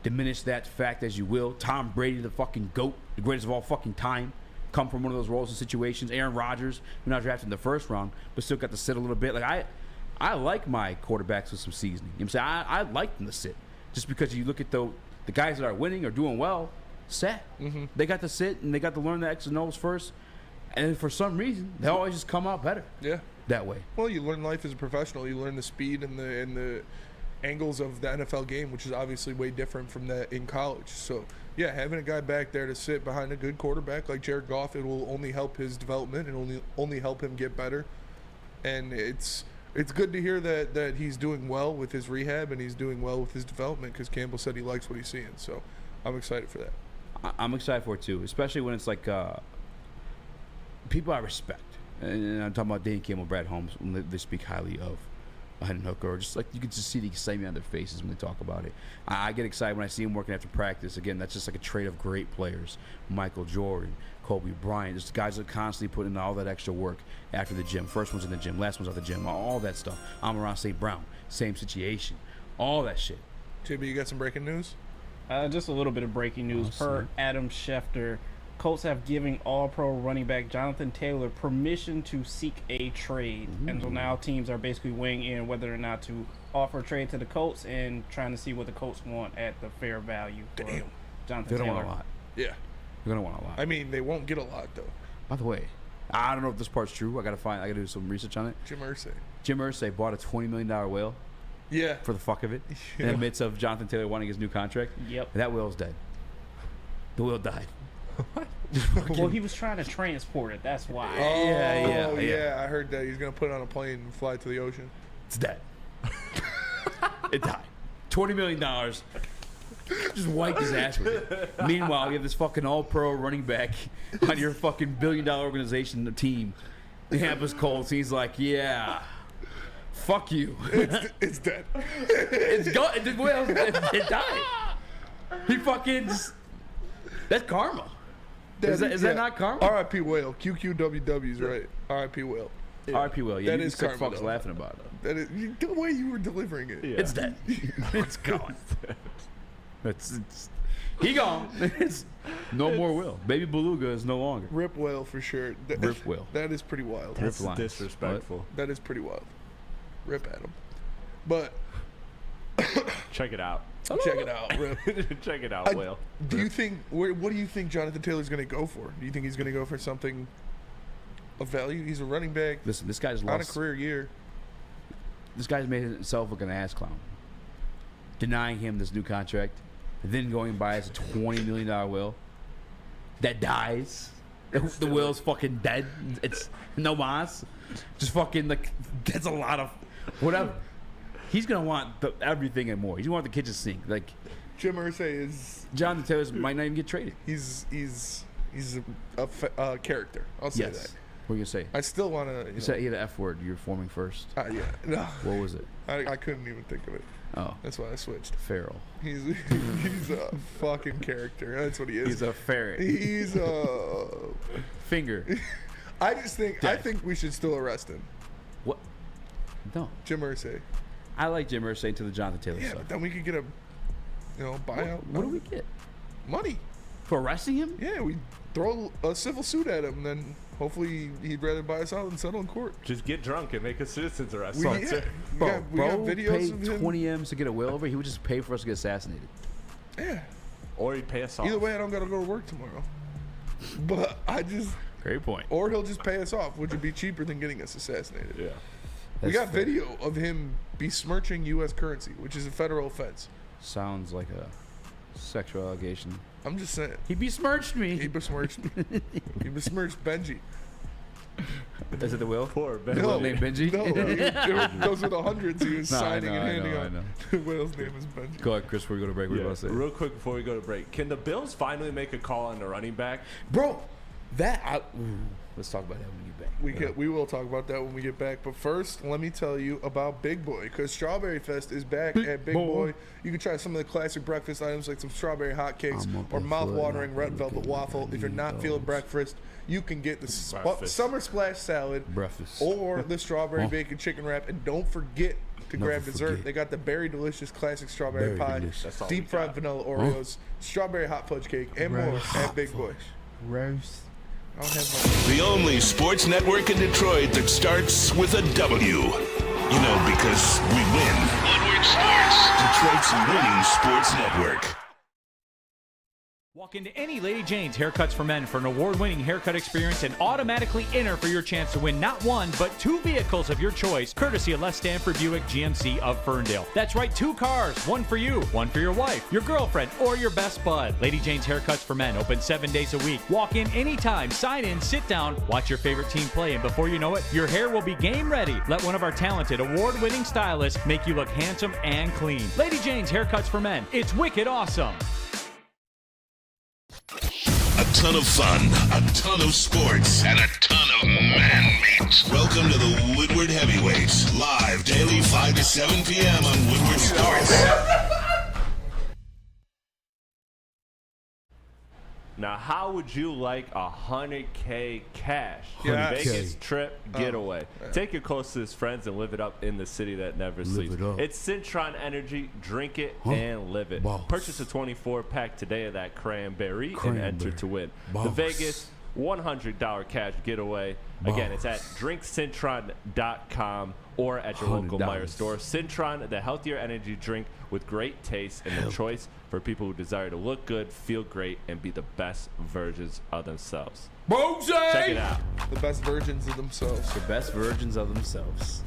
E: diminish that fact as you will. Tom Brady, the fucking GOAT, the greatest of all fucking time, come from one of those roles and situations. Aaron Rodgers, who not drafted in the 1st round, but still got to sit a little bit. Like I like my quarterbacks with some seasoning. You know what I'm saying? I like them to sit. Just because you look at the guys that are winning or doing well,
B: Mm-hmm.
E: They got to sit and they got to learn the X's and O's first. And for some reason, they always just come out better.
B: Yeah.
E: That way.
B: Well, you learn life as a professional. You learn the speed and the angles of the NFL game, which is obviously way different from that in college. So, yeah, having a guy back there to sit behind a good quarterback like Jared Goff, it will only help his development and only help him get better. And it's good to hear that he's doing well with his rehab and he's doing well with his development because Campbell said he likes what he's seeing. So, I'm excited for that.
E: I'm excited for it, too, especially when it's like people I respect, and I'm talking about Dan Campbell, Brad Holmes, when they speak highly of Hendon Hooker, or just like you can just see the excitement on their faces when they talk about it. I get excited when I see him working after practice. Again, that's just like a trait of great players. Michael Jordan, Kobe Bryant, just guys that constantly put in all that extra work after the gym. First one's in the gym, last one's out the gym, all that stuff. Amon-Ra St. Brown, same situation, all that shit.
B: JB, you got some breaking news?
F: Just a little bit of breaking news. Per Adam Schefter, Colts have given All-Pro running back Jonathan Taylor permission to seek a trade. Mm-hmm. And so now teams are basically weighing in whether or not to offer a trade to the Colts and trying to see what the Colts want at the fair value for Jonathan Taylor.
E: They don't want a lot.
B: Yeah.
E: They're going to want a lot.
B: I mean, they won't get a lot, though.
E: By the way, I don't know if this part's true. I got to do some research on it.
B: Jim
E: Irsay bought a $20 million whale.
B: Yeah.
E: For the fuck of it. In the midst of Jonathan Taylor wanting his new contract.
F: Yep.
E: And that whale's dead. The whale died.
F: What? Well, he was trying to transport it. That's why.
B: Oh, yeah. I heard that he's gonna put it on a plane and fly to the ocean.
E: It's dead. It died. $20 million. Just wiped his ass with it. Meanwhile, you have this fucking all-pro running back on your fucking $1 billion organization, the team, the Indianapolis Colts. He's like, yeah, Fuck you.
B: It's dead.
E: It's gone. It died. He fucking. That's karma. Is that not karma?
B: R.I.P. Whale. QQWW's right. R.I.P. Whale.
E: R.I.P. Will. Yeah,
B: That
E: you
B: is
E: sick
B: karma,
E: fucks
B: though.
E: laughing about it.
B: That is the way you were delivering it.
E: It's dead. It's gone. It's he gone. No more Will. Baby Beluga is no longer.
B: Rip Whale for sure.
E: Rip Will.
B: That is pretty wild.
D: That's
E: Rip lines.
D: disrespectful.
E: What?
B: That is pretty wild. Rip at him. But
D: Check it out.
B: check it out, Rip.
D: Check it out, Will.
B: Do you think? What do you think Jonathan Taylor's going to go for? Do you think he's going to go for something of value? He's a running back.
E: Listen, this guy's
B: on a
E: lost.
B: career year.
E: This guy's made himself look an ass clown. Denying him this new contract, then going and buys a $20 million will that dies. The will's fucking dead. It's no mas. Just fucking like that's a lot of whatever. He's gonna want everything and more. He's gonna want the kitchen sink. Like
B: Jim Irsay is.
E: Jonathan Taylor might not even get traded.
B: He's a character. I'll say that.
E: What are you gonna say?
B: I still want to.
E: You said he had the F word. You're forming first.
B: Yeah. No.
E: What was it?
B: I couldn't even think of it.
E: Oh.
B: That's why I switched.
E: Feral.
B: He's a fucking character. That's what he is.
E: He's a ferret.
B: He's a
E: finger.
B: I think we should still arrest him.
E: What? No.
B: Jim Irsay.
E: I like Jim Irsay until the Jonathan Taylor
B: Yeah,
E: stuff.
B: but then we could get a buyout.
E: What do we get?
B: Money.
E: For arresting him?
B: Yeah, we throw a civil suit at him, then hopefully he'd rather buy us out than settle in court.
D: Just get drunk and make a citizen's arrest.
B: We got videos
E: paid
B: of him.
E: 20 M's to get a will over. He would just pay for us to get assassinated.
B: Yeah.
D: Or he'd pay us off.
B: Either way, I don't got to go to work tomorrow. But I just...
E: Great point.
B: Or he'll just pay us off, which would be cheaper than getting us assassinated.
D: Yeah.
B: We
E: That's
B: got
E: fair.
B: video of him besmirching U.S. currency, which is a federal offense.
E: Sounds like a sexual allegation.
B: I'm just saying.
E: He besmirched me.
B: He besmirched he besmirched Benji.
E: Is it the will?
D: Poor Benji.
B: No,
E: Name Benji?
B: No, those were the hundreds he was
E: No, I
B: signing
E: know,
B: and
E: I
B: handing
E: know,
B: out.
E: I know.
B: The whale's name is Benji.
E: Go ahead, Chris, before we go to break. What are you about to say?
D: Real quick before we go to break, can the Bills finally make a call on the running back?
E: Bro, let's talk about that when you get back.
B: We will talk about that when we get back. But first, let me tell you about Big Boy, because Strawberry Fest is back at Big Boy. You can try some of the classic breakfast items like some strawberry hotcakes or mouth-watering red velvet waffle. If you're not feeling breakfast, you can get the Summer Splash Salad or the strawberry bacon chicken wrap. And don't forget to grab dessert. They got the Berry Delicious classic strawberry pie, deep fried vanilla Oreos, strawberry hot fudge cake, and more at Big Boy.
F: Roast.
G: The only sports network in Detroit that starts with a W. You know, because we win. Woodward Sports, Detroit's winning sports network.
P: Walk into any Lady Jane's Haircuts for Men for an award-winning haircut experience and automatically enter for your chance to win not one, but 2 vehicles of your choice, courtesy of Les Stanford Buick GMC of Ferndale. That's right, 2 cars, one for you, one for your wife, your girlfriend, or your best bud. Lady Jane's Haircuts for Men, open 7 days a week. Walk in anytime, sign in, sit down, watch your favorite team play, and before you know it, your hair will be game ready. Let one of our talented, award-winning stylists make you look handsome and clean. Lady Jane's Haircuts for Men, it's wicked awesome.
G: A ton of fun, a ton of sports, and a ton of man-meat. Welcome to the Woodward Heavyweights, live daily 5 to 7 p.m. on Woodward Sports.
D: Now, how would you like $100K cash?
E: Yes.
D: Vegas trip getaway. Take your closest friends and live it up in the city that never sleeps. It's Cintron Energy. Drink it and live it.
E: Boss.
D: Purchase a 24-pack today of that cranberry and enter to win. The Vegas $100 cash getaway. Again, it's at drinkcintron.com or at your local Meijer store. Cintron, the healthier energy drink with great taste and the choice for people who desire to look good, feel great, and be the best versions of themselves. Check it out.
B: The best versions of themselves.
E: The best versions of themselves.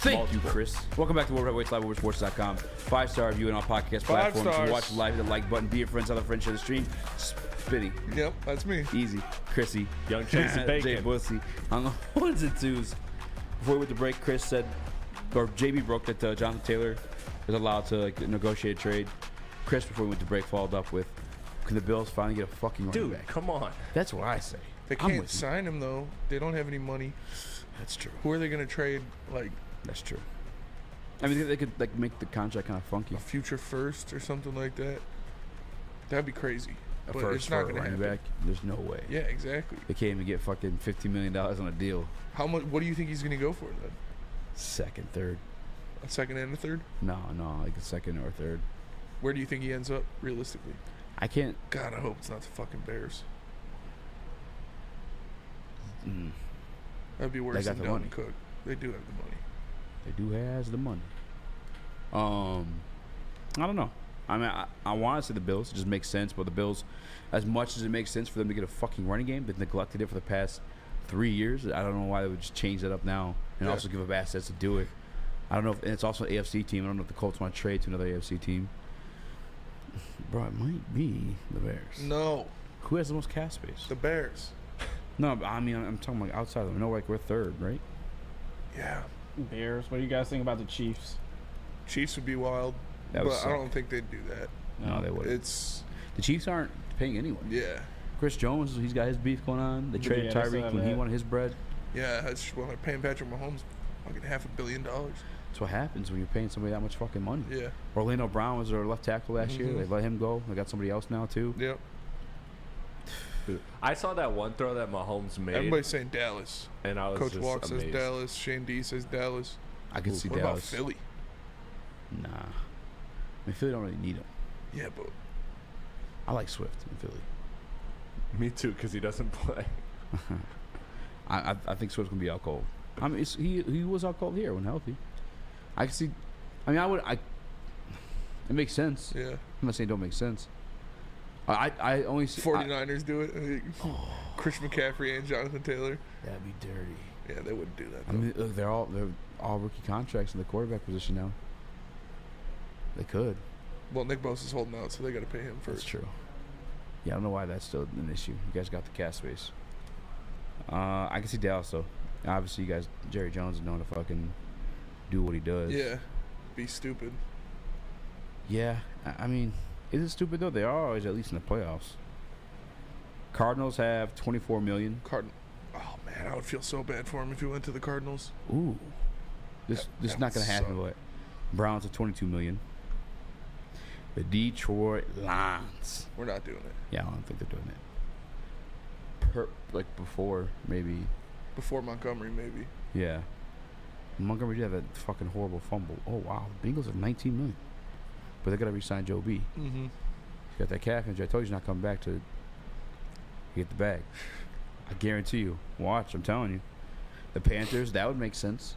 E: Thank you, Chris. Welcome back to World Heavyweights Live, WoodwardSports.com. 5-star review on all podcast platforms.
B: stars.
E: You watch live, hit the like button. Be your friends, other friends, share the stream. Spitty.
B: Yep, that's me.
E: Easy. Chrissy.
D: Young Chase and Bacon.
E: Jay Bussy. On the ones and twos. Before we went to break, Chris said, or JB broke that Jonathan Taylor is allowed to negotiate a trade. Chris, before we went to break, followed up with, can the Bills finally get a fucking running back?
D: Come on.
E: That's what I say.
B: They can't sign him, though. They don't have any money.
E: That's true.
B: Who are they going to trade, like,
E: That's true. I mean, they could like make the contract kind of funky.
B: A future first or something like that. That'd be crazy.
E: A
B: But
E: first
B: it's not
E: for a
B: going to
E: running
B: happen.
E: back. There's no way.
B: Yeah, exactly.
E: They can't even get fucking $50 million on a deal.
B: How much? What do you think he's going to go for then?
E: Second, third.
B: A second and a third?
E: No, like a second or a third.
B: Where do you think he ends up realistically?
E: I can't.
B: God, I hope it's not the fucking Bears. That'd be worse
E: They got
B: than
E: the money.
B: Dalvin Cook. They do have the money.
E: They do has the money. I don't know. I mean, I want to say the Bills. It just makes sense. But the Bills, as much as it makes sense for them to get a fucking running game, they've neglected it for the past 3 years. I don't know why they would just change that up now and also give up assets to do it. I don't know. And it's also an AFC team. I don't know if the Colts want to trade to another AFC team. Bro, it might be the Bears.
B: No.
E: Who has the most cap space?
B: The Bears.
E: No, I mean, I'm talking like outside of them. No, like we're third, right?
B: Yeah.
F: Bears. What do you guys think about the Chiefs?
B: Chiefs would be wild,
E: That would
B: but I
E: suck.
B: don't think they'd do that.
E: No, they wouldn't.
B: It's
E: The Chiefs aren't paying anyone.
B: yeah,
E: Chris Jones, he's got his beef going on. They traded
F: Yeah, they still
E: Tyreek
F: have
E: when he
F: that.
E: wanted his bread.
B: yeah. That's when they're paying Patrick Mahomes fucking $500 million.
E: That's what happens when you're paying somebody that much fucking money.
B: Yeah.
E: Orlando Brown was their left tackle last year. They let him go. They got somebody else now too.
B: Yep.
D: Dude, I saw that one throw that Mahomes made.
B: Everybody's saying Dallas.
D: And I was
B: Coach
D: just
B: Walk says
D: amazed.
B: Dallas. Shane D says Dallas.
E: I could see
B: what
E: Dallas.
B: about Philly?
E: Nah, I mean Philly don't really need him.
B: Yeah, but
E: I like Swift in Philly.
D: Me too, because he doesn't play.
E: I think Swift's gonna be out cold. I mean, he was out cold here when healthy. I can see. I mean, it makes sense.
B: Yeah.
E: I'm not saying it don't make sense. I only see
B: 49ers do it. Chris McCaffrey and Jonathan Taylor.
E: That'd be dirty.
B: Yeah, they wouldn't do that.
E: I mean, look, they're all rookie contracts in the quarterback position now. They could.
B: Well, Nick Bosa's holding out, so they got to pay him first.
E: That's true. Yeah, I don't know why that's still an issue. You guys got the cap space. I can see Dallas though. Obviously, you guys, Jerry Jones is known to fucking do what he does.
B: Yeah, be stupid.
E: Yeah, I mean, is it stupid though? They are always at least in the playoffs. Cardinals have $24 million.
B: Oh man, I would feel so bad for him if he went to the Cardinals.
E: Ooh, this is not gonna happen. But Browns have $22 million. The Detroit Lions.
B: We're not doing it.
E: Yeah, I don't think they're doing it. Like before, maybe.
B: Before Montgomery, maybe.
E: Yeah. Montgomery did have that fucking horrible fumble. Oh wow, the Bengals have $19 million, but they gotta re-sign Joe B.
B: Mm-hmm.
E: He's got that calf injury. I told you he's not coming back to get the bag. I guarantee you. Watch, I'm telling you. The Panthers, that would make sense.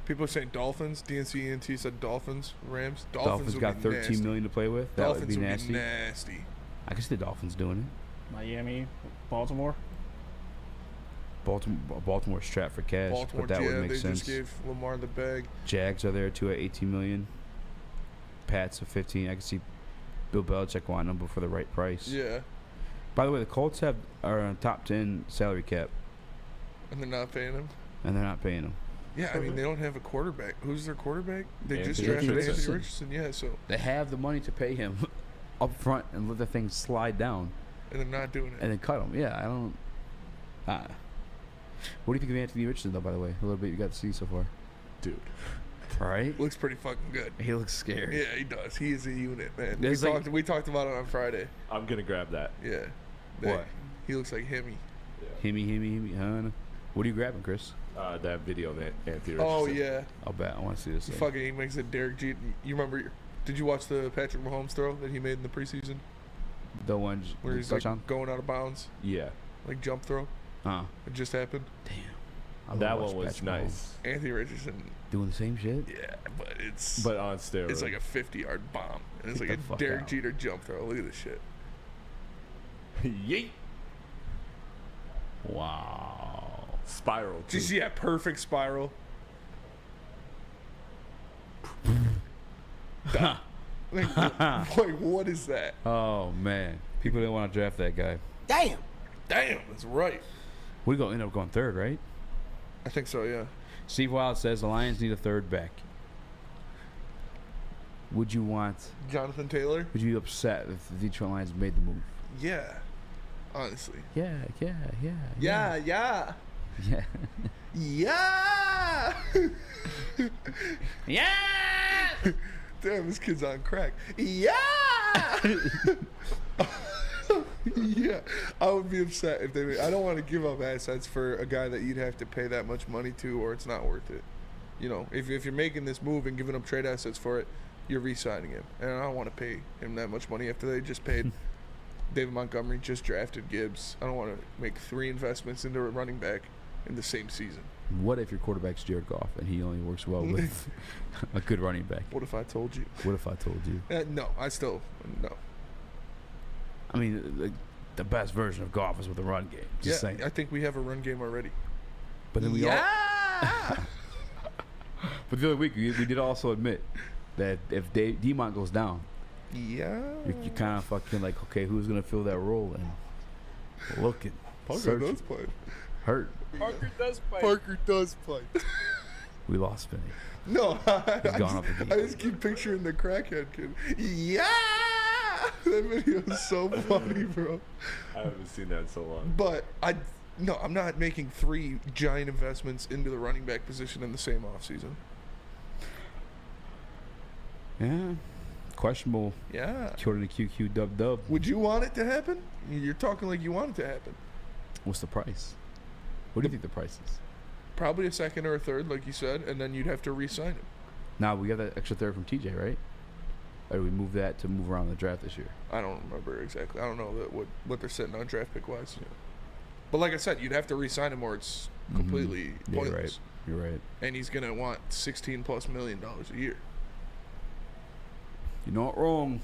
B: People are saying Dolphins. DNC said Dolphins. Rams.
E: Dolphins
B: would
E: got
B: be
E: $13
B: nasty.
E: million to play with. That
B: Dolphins
E: would be nasty.
B: nasty.
E: I can see the Dolphins doing it.
F: Miami, Baltimore.
E: Baltimore's strapped for cash,
B: Baltimore,
E: but that would
B: yeah,
E: make
B: they
E: sense.
B: just gave Lamar the bag.
E: Jags are there too at $18 million. Pats at 15. I can see Bill Belichick wanting them for the right price.
B: Yeah.
E: By the way, the Colts are on top 10 salary cap,
B: And they're not paying him.
E: and they're not paying them.
B: Yeah, I mean they don't have a quarterback. Who's their quarterback? They just
E: Anthony
B: drafted
E: Richardson.
B: Anthony Richardson. Yeah, so
E: They have the money to pay him up front and let the thing slide down,
B: and they're not doing it.
E: and then cut him. Yeah, I don't. What do you think of Anthony Richardson, though? By the way, a little bit you got to see so far,
D: dude.
E: Right?
B: Looks pretty fucking good.
E: He looks scary.
B: Yeah, he does. He is a unit, man.
E: There's like-
B: We talked about it on Friday.
D: I'm gonna grab that.
B: Yeah.
E: What?
B: He looks like Hemi.
E: Himmy, huh? What are you grabbing, Chris?
D: That video of Anthony Richardson.
B: Oh yeah.
E: I'll bet. I want to see this.
B: Fucking, he makes a Derek Jeter. You remember? Did you watch the Patrick Mahomes throw that he made in the preseason?
E: The one
B: Where he's like going out of bounds,
D: Yeah.
B: like jump throw. It just happened.
E: Damn.
D: That one was nice.
B: Anthony Richardson
E: doing the same shit.
B: Yeah, but it's
D: on steroids.
B: It's like a 50-yard bomb, and it's
E: Get
B: like
E: the
B: a
E: fuck
B: Derek
E: out.
B: Jeter jump throw. Look at this shit.
D: Yeet.
E: Wow.
D: Spiral.
B: Did you see that perfect spiral? like, what is that?
E: Oh man, people didn't want to draft that guy.
B: Damn, that's right.
E: We gonna end up going third, right?
B: I think so. Yeah.
E: Steve Wild says the Lions need a third back. Would you want
B: Jonathan Taylor?
E: Would you be upset if the Detroit Lions made the move?
B: Yeah. Honestly.
E: Yeah.
B: Yeah.
E: Yeah.
B: Yeah. Yeah.
E: Yeah.
B: Damn, this kid's on crack. Yeah. Yeah, I would be upset if they. I don't want to give up assets for a guy that you'd have to pay that much money to, or it's not worth it. You know, if you're making this move and giving up trade assets for it, you're re-signing him, and I don't want to pay him that much money after they just paid. David Montgomery just drafted Gibbs. I don't want to make 3 investments into a running back in the same season.
E: What if your quarterback's Jared Goff and he only works well with a good running back?
B: What if I told you?
E: What if I told you?
B: No, no.
E: I mean, the best version of Goff is with a run game. Just saying.
B: I think we have a run game already.
E: But then we all. But the other week we did also admit that if Demont goes down,
B: you're
E: kind of fucking like, okay, who's gonna fill that role? And looking,
B: Parker does play.
E: Hurt.
B: Parker does play.
E: We lost Finney.
B: No, I
E: gone
B: just keep picturing the crackhead kid. Yeah, that video is so funny, bro.
D: I haven't seen that in so long.
B: But I'm not making 3 giant investments into the running back position in the same offseason.
E: Yeah, questionable.
B: Yeah.
E: According to QQ Dub.
B: Would you want it to happen? You're talking like you want it to happen.
E: What's the price? What do you think the price is?
B: Probably a second or a third, like you said, and then you'd have to re-sign him.
E: Now we got that extra third from TJ, right? Or do we move that to move around the draft this year?
B: I don't remember exactly. I don't know what they're sitting on draft pick wise. Yeah. But like I said, you'd have to re-sign him or it's completely pointless.
E: You're right.
B: And he's gonna want $16+ million a year.
E: You're not wrong.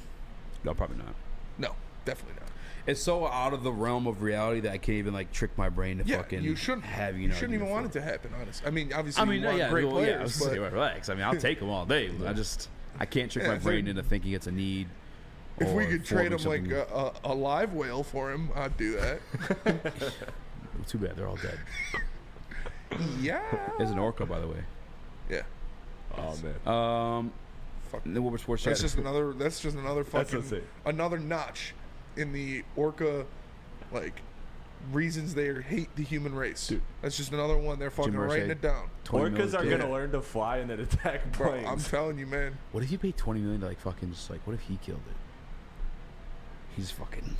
E: No, probably not.
B: No, definitely not.
E: It's so out of the realm of reality that I can't even like trick my brain to fucking.
B: You shouldn't
E: have
B: you shouldn't even want it to happen. Honestly, I mean, obviously, you want great players.
E: But relax. I mean, I'll take them all day. I can't trick my brain into thinking it's a need.
B: If we could trade him like a live whale for him, I'd do that.
E: Too bad they're all dead.
B: Yeah.
E: There's an orca, by the way.
B: Yeah.
D: Oh man.
E: The Woodward Sports
B: That's just another fucking another notch in the orca, like, reasons they hate the human race. Dude. That's just another one. They're fucking writing it down.
D: Orcas are gonna learn to fly and then attack planes.
B: Bro, I'm telling you, man.
E: What if you paid $20 million to like fucking just like? What if he killed it? He's fucking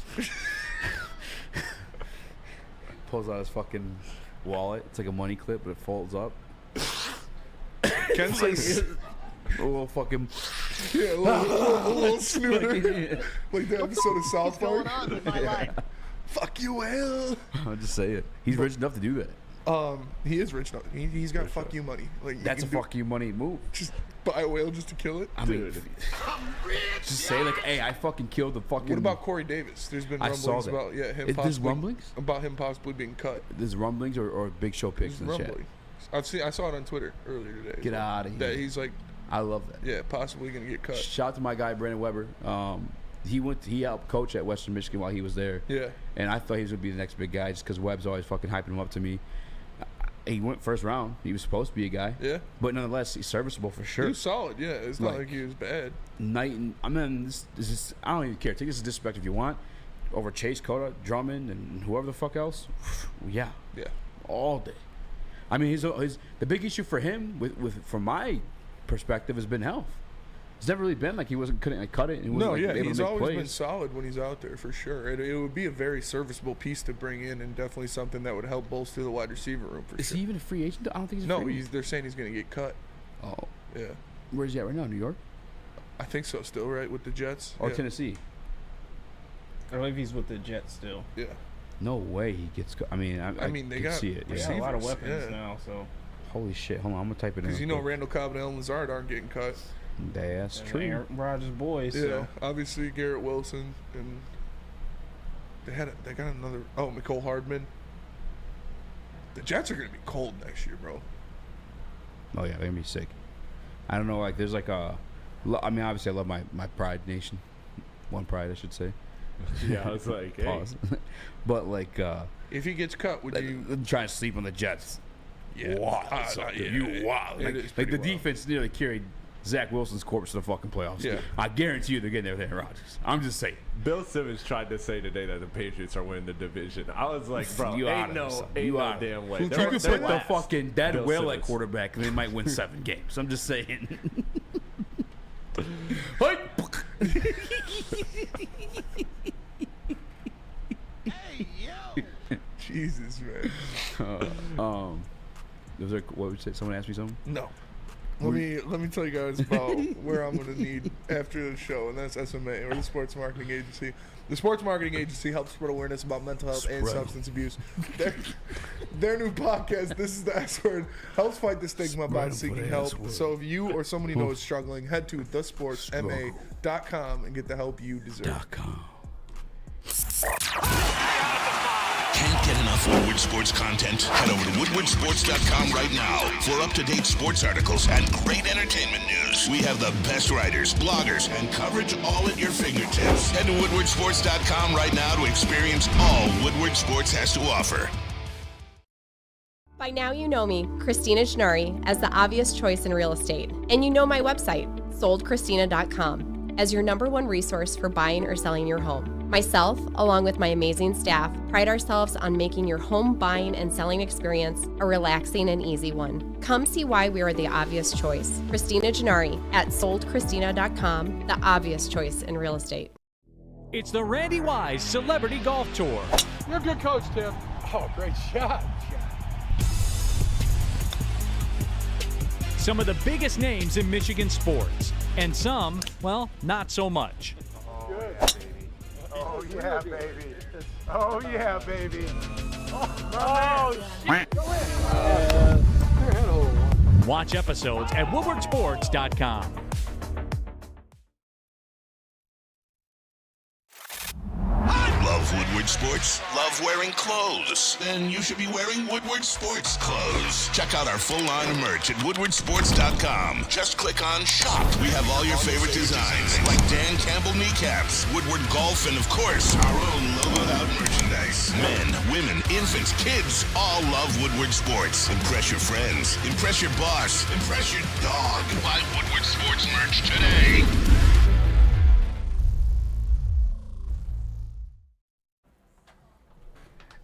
E: pulls out his fucking wallet. It's like a money clip, but it folds up.
B: Ken's like
E: a little fucking
B: a little snooter, like the episode of South Park.
I: What's going on with my life?
B: Fuck you, Will.
E: I'll just say it. He's rich enough to do that.
B: He is rich enough. He's got fuck you money. Like
E: that's a fuck you money move.
B: Just buy a whale just to kill it.
E: I mean, just say like, hey, I fucking killed the fucking.
B: What about Corey Davis? There's been rumblings about him.
E: There's rumblings
B: about him possibly being cut.
E: There's rumblings or Big Show pics in the chat.
B: I saw it on Twitter earlier today.
E: Get out of here.
B: That he's like,
E: I love that.
B: Yeah, possibly gonna get cut.
E: Shout out to my guy Brandon Weber. He helped coach at Western Michigan while he was there.
B: Yeah. And
E: I thought he was gonna be the next big guy just because Webb's always fucking hyping him up to me. He went first round. He was supposed to be a guy.
B: Yeah.
E: But nonetheless, he's serviceable for sure.
B: He was solid. Yeah. It's not like he was bad.
E: I mean, this is, I don't even care. Take this as disrespect if you want. Over Chase, Cota, Drummond, and whoever the fuck else. Yeah.
B: Yeah.
E: All day. I mean, the big issue for him, from my perspective, has been health. It's never really been like he couldn't like, cut it. And
B: no, yeah, he's always been solid when he's out there for sure. It would be a very serviceable piece to bring in, and definitely something that would help bolster the wide receiver room for sure.
E: Is he even a free agent? I don't think he's a free agent.
B: No, they're saying he's going to get cut.
E: Oh,
B: yeah.
E: Where's he at right now? New York?
B: I think so. Still, right, with the Jets
E: or Tennessee?
F: I believe he's with the Jets still.
B: Yeah.
E: No way he gets. I mean,
B: they
E: can
B: got
E: see it.
F: They got a lot of weapons now. So.
E: Holy shit! Hold on, I'm gonna type it in.
B: Because Randall Cobb and Allen Lazard aren't getting cut.
E: That's true.
F: Aaron Rodgers' boys.
B: Yeah,
F: so.
B: Obviously Garrett Wilson, and they got another. Oh, McCole Hardman. The Jets are gonna be cold next year, bro.
E: Oh yeah, they're gonna be sick. I don't know, like there's like a. I mean, obviously I love my Pride Nation, one Pride I should say.
D: Yeah, I was like, hey.
E: But like,
B: if he gets cut, would you
E: try to sleep on the Jets?
B: Yeah,
E: wow, like the defense nearly carried Zach Wilson's corpse to the fucking playoffs.
B: Yeah.
E: I guarantee you they're getting there with Aaron Rodgers. I'm just saying.
D: Bill Simmons tried to say today that the Patriots are winning the division. I was like, bro,
E: You
D: ain't
E: outta
D: no
E: there, son.
D: damn
E: You
D: way.
E: could
D: They're
E: put the
D: last.
E: fucking dead
D: Bill
E: whale at
D: Simmons.
E: quarterback and they might win 7 games. I'm just saying.
B: Jesus, man.
E: Was there, what would you say? Someone asked me something?
B: No. Let me tell you guys about where I'm going to need after the show, and that's SMA, or the Sports Marketing Agency. The Sports Marketing Agency helps spread awareness about mental health and substance abuse. Their new podcast, This is the S Word, helps fight the stigma by seeking help. So if you or someone you know is struggling, head to thesportsma.com and get the help you deserve.
G: Can't get enough Woodward Sports content? Head over to woodwardsports.com right now for up-to-date sports articles and great entertainment news. We have the best writers, bloggers, and coverage all at your fingertips. Head to woodwardsports.com right now to experience all Woodward Sports has to offer.
Q: By now you know me, Christina Gennari, as the obvious choice in real estate. And you know my website, soldchristina.com, as your #1 resource for buying or selling your home. Myself, along with my amazing staff, pride ourselves on making your home buying and selling experience a relaxing and easy one. Come see why we are the obvious choice. Christina Gennari at soldchristina.com, the obvious choice in real estate.
P: It's the Randy Wise Celebrity Golf Tour.
R: You're a good coach, Tim. Oh, great shot.
P: Some of the biggest names in Michigan sports, and some, well, not so much.
R: Good. Oh, yeah, baby. Oh, yeah, baby. Oh, shit. Go in.
P: Watch episodes at woodwardsports.com.
G: Love Woodward Sports? Love wearing clothes? Then you should be wearing Woodward Sports clothes. Check out our full line of merch at woodwardsports.com. Just click on shop. We have all your favorite designs, like Dan Campbell kneecaps, Woodward Golf, and of course, our own logoed out merchandise. Men, women, infants, kids, all love Woodward Sports. Impress your friends. Impress your boss. Impress your dog. Buy Woodward Sports merch today.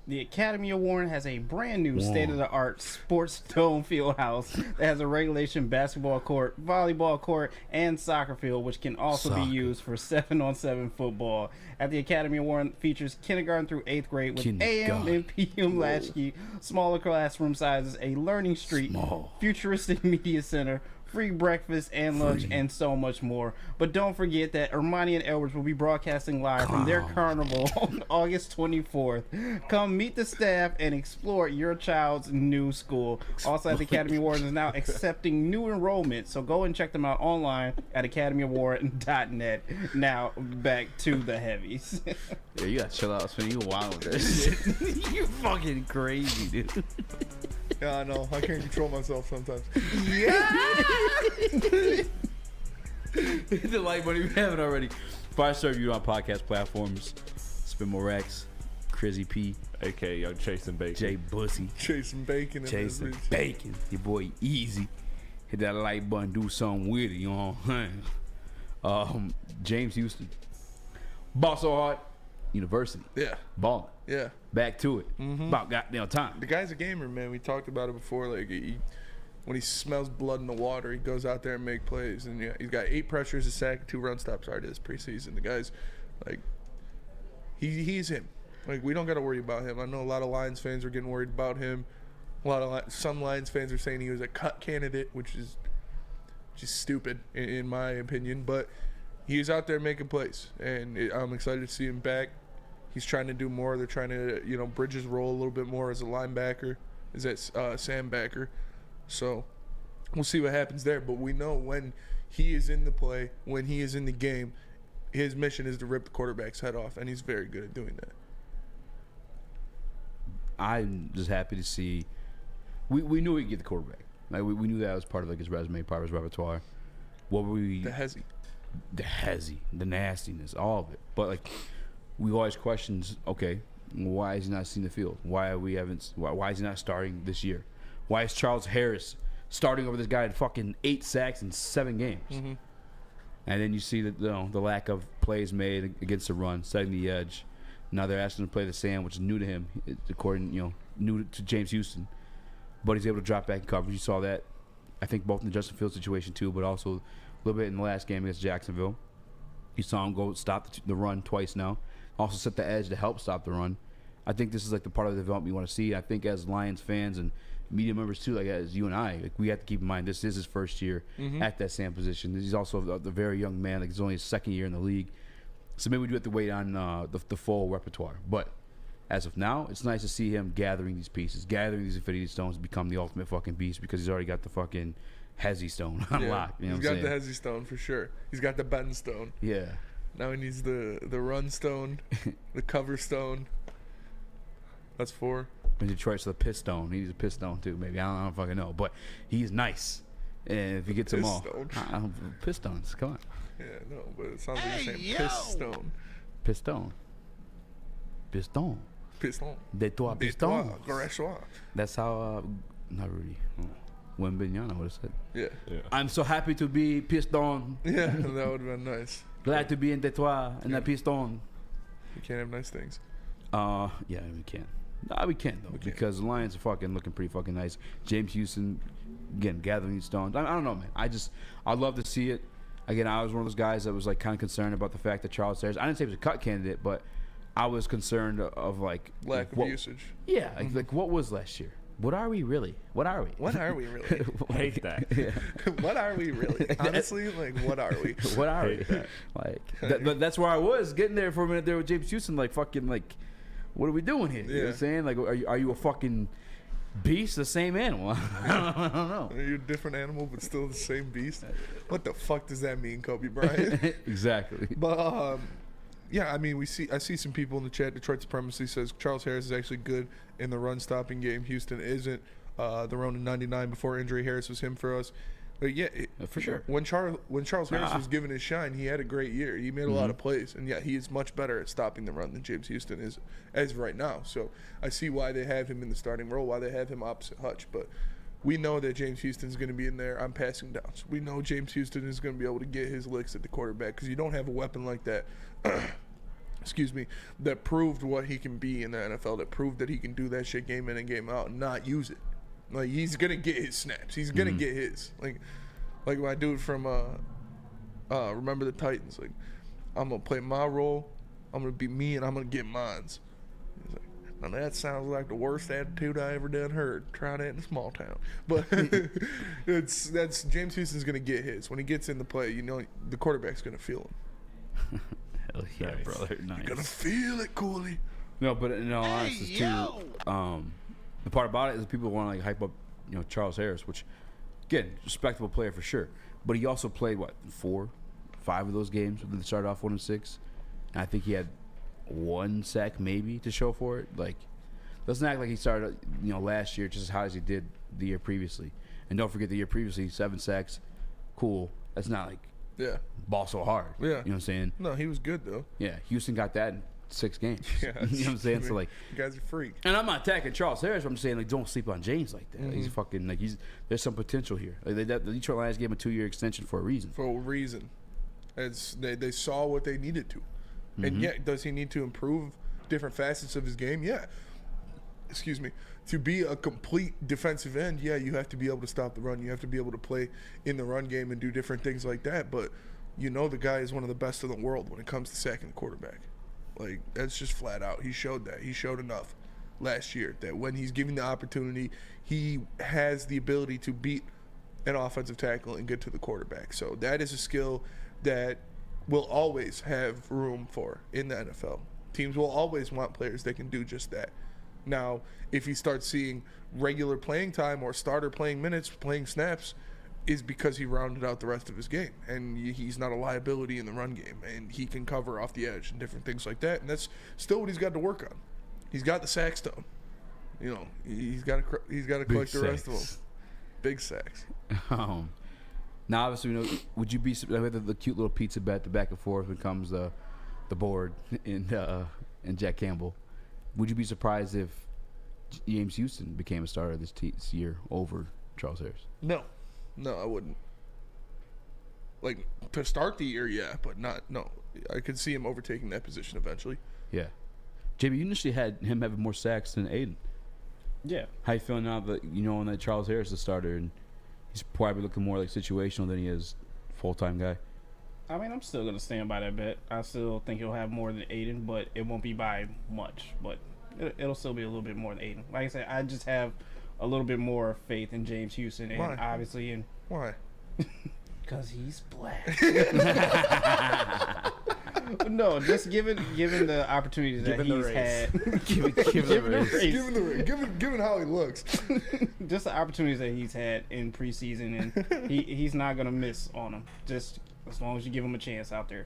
F: The Academy of Warren has a brand new state-of-the-art sports dome field house that has a regulation basketball court, volleyball court, and soccer field, which can also be used for 7-on-7 football. At the Academy of Warren features kindergarten through 8th grade with AM and PM latchkey, smaller classroom sizes, a learning street, futuristic media center, free breakfast and lunch, and so much more. But don't forget that Ermanni and Edwards will be broadcasting live from their carnival on August 24th. Come meet the staff and explore your child's new school. Also, at the Academy of Warren is now accepting new enrollment, so go and check them out online at academyofwarren.net. Now, back to the heavies.
E: Yeah, you gotta chill out, Spin. You wild with that shit. You fucking crazy, dude.
B: Yeah, I know. I can't control myself sometimes.
E: Hit the like button if you haven't already. 5-star review on podcast platforms. Spin more Rex, Crizzy P,
D: aka Young Chasing Bacon,
E: Jay Bussy,
B: Chasing Bacon,
E: Chasing Bacon. Your boy Easy. Hit that like button, do something with it. You know what I'm saying? James Houston, Ball So Hard University.
B: Yeah,
E: balling.
B: Yeah,
E: back to it. About goddamn time.
B: The guy's a gamer, man. We talked about it before. Like, when he smells blood in the water, he goes out there and make plays. And yeah, he's got 8 pressures, a sack, 2 run stops. Already this preseason. The guy's like, he's him. Like, we don't got to worry about him. I know a lot of Lions fans are getting worried about him. Some Lions fans are saying he was a cut candidate, which is just stupid in my opinion. But he's out there making plays, and I'm excited to see him back. He's trying to do more. They're trying to, bridge his role a little bit more as a linebacker, as that Sam backer. So we'll see what happens there. But we know when he is in the play, when he is in the game, his mission is to rip the quarterback's head off, and he's very good at doing that.
E: I'm just happy to see. We knew he'd get the quarterback. Like we knew that was part of his resume, part of his repertoire. What were we?
B: The hezzy,
E: the nastiness, all of it. But we always questions. Okay, why is he not seeing the field? Why is he not starting this year? Why is Charles Harris starting over this guy at fucking 8 sacks in 7 games.
B: Mm-hmm.
E: And then you see that the lack of plays made against the run, setting the edge. Now they're asking him to play the sand, which is new to him, according new to James Houston. But he's able to drop back in coverage. You saw that, I think, both in the Justin Fields situation too, but also a little bit in the last game against Jacksonville. You saw him go stop the run twice now. Also set the edge to help stop the run. I think this is like the part of the development you want to see. I think as Lions fans and media members too, like as you and I, like we have to keep in mind this is his first year at that same position. He's also a very young man. Like he's only his second year in the league, so maybe we do have to wait on the full repertoire. But as of now, it's nice to see him gathering these pieces, gathering these Infinity Stones to become the ultimate fucking beast because he's already got the fucking Hezzy Stone unlocked. You know
B: he's got the Hezzy Stone for sure. He's got the Ben Stone.
E: Yeah.
B: Now he needs the Run Stone, the Cover Stone. That's 4.
E: In Detroit, so the Piss Stone. He needs a Piss Stone too, maybe. I don't fucking know. But he's nice. And if he gets them all. Piss Stones, come on.
B: Yeah, no, but it sounds like you're saying Piss Stone.
E: Piss Stone. Piston.
B: Piston.
E: De toi piston.
B: Gréchois.
E: That's how, not Rudy. Wembenyana would have said.
B: Yeah.
E: I'm so happy to be Piston.
B: Yeah, that would have been nice.
E: Glad to be in Detroit and the Piston.
B: You can't have nice things.
E: Yeah, we can. Nah, we can't though, because the Lions are fucking looking pretty fucking nice. James Houston, again, gathering these stones. I don't know, man. I'd love to see it. Again, I was one of those guys that was like kind of concerned about the fact that Charles Harris. I didn't say he was a cut candidate, but I was concerned of like
B: lack of usage.
E: Yeah, like what was last year? What are we really? What are we?
B: What are we really?
D: Hate that.
E: Yeah.
B: What are we really? Honestly, like, what are we?
E: What are we? Like, that's where I was getting there for a minute there with James Houston. Like, fucking, like, what are we doing here? You know what I'm saying? Like, are you a fucking beast, the same animal? I don't know.
B: Are you a different animal but still the same beast? What the fuck does that mean, Kobe Bryant?
E: Exactly.
B: But yeah, I mean, I see some people in the chat. Detroit Supremacy says Charles Harris is actually good in the run-stopping game. Houston isn't. The run in '99 before injury, Harris was him for us. But yeah,
E: for sure.
B: When Charles Harris was given his shine, he had a great year. He made a lot of plays, and yeah, he is much better at stopping the run than James Houston is as of right now. So I see why they have him in the starting role, why they have him opposite Hutch. But we know that James Houston is going to be in there on passing downs. We know James Houston is going to be able to get his licks at the quarterback because you don't have a weapon like that. Excuse me, that proved what he can be in the NFL, that proved that he can do that shit game in and game out and not use it. Like, he's going to get his snaps. He's going to get his. Like my dude from Remember the Titans. Like, I'm going to play my role, I'm going to be me, and I'm going to get mines. He's like, now that sounds like the worst attitude I ever done heard. Try that in a small town. But that's James Houston's going to get his. When he gets in the play, you know, the quarterback's going to feel him.
E: Hell yeah, nice. Brother. Nice.
B: You're gonna feel it, Cooley.
E: No, but in all honesty, too, the part about it is people want to like hype up, you know, Charles Harris, which, again, respectable player for sure. But he also played 4, 5 of those games. They started off 1-6, and I think he had 1 sack maybe to show for it. Like, doesn't act like he started, you know, last year just as high as he did the year previously. And don't forget the year previously, 7 sacks, cool. That's not like.
B: Yeah.
E: Ball so hard.
B: Yeah.
E: You know what I'm saying?
B: No, he was good, though.
E: Yeah. Houston got that in 6 games.
B: Yeah.
E: You know what I'm saying? So, like.
B: You guys are freak.
E: And I'm not attacking Charles Harris, but I'm saying, like, don't sleep on James like that. He's fucking, like, there's some potential here. Like, the Detroit Lions gave him a 2-year extension for a reason.
B: For a reason. They saw what they needed to. And, yeah, does he need to improve different facets of his game? Yeah. Excuse me. To be a complete defensive end, yeah, you have to be able to stop the run. You have to be able to play in the run game and do different things like that. But you know the guy is one of the best in the world when it comes to sacking the quarterback. Like, that's just flat out. He showed that. He showed enough last year that when he's given the opportunity, he has the ability to beat an offensive tackle and get to the quarterback. So that is a skill that will always have room for in the NFL. Teams will always want players that can do just that. Now, if he starts seeing regular playing time or starter playing minutes, playing snaps, is because he rounded out the rest of his game. And he's not a liability in the run game. And he can cover off the edge and different things like that. And that's still what he's got to work on. He's got the sack stone. You know, he's got to collect the rest of them. Big sacks.
E: Now, obviously, you know, would you be the cute little pizza bet, the back and forth when comes the board and Jack Campbell? Would you be surprised if James Houston became a starter this year over Charles Harris?
B: No, I wouldn't. Like, to start the year, yeah, but not. No, I could see him overtaking that position eventually.
E: Yeah. JB, you initially had him having more sacks than Aiden.
F: Yeah.
E: How you feeling now that you know that Charles Harris is the starter and he's probably looking more like situational than he is full-time guy?
F: I mean, I'm still going to stand by that bet. I still think he'll have more than Aiden, but it won't be by much. But it'll still be a little bit more than Aiden. Like I said, I just have a little bit more faith in James Houston. And
B: Why?
F: obviously
B: Why?
F: Because he's black. No, just given the opportunities that he's had.
B: Given how he looks.
F: Just the opportunities that he's had in preseason, and he's not going to miss on them. Just as long as you give him a chance out there.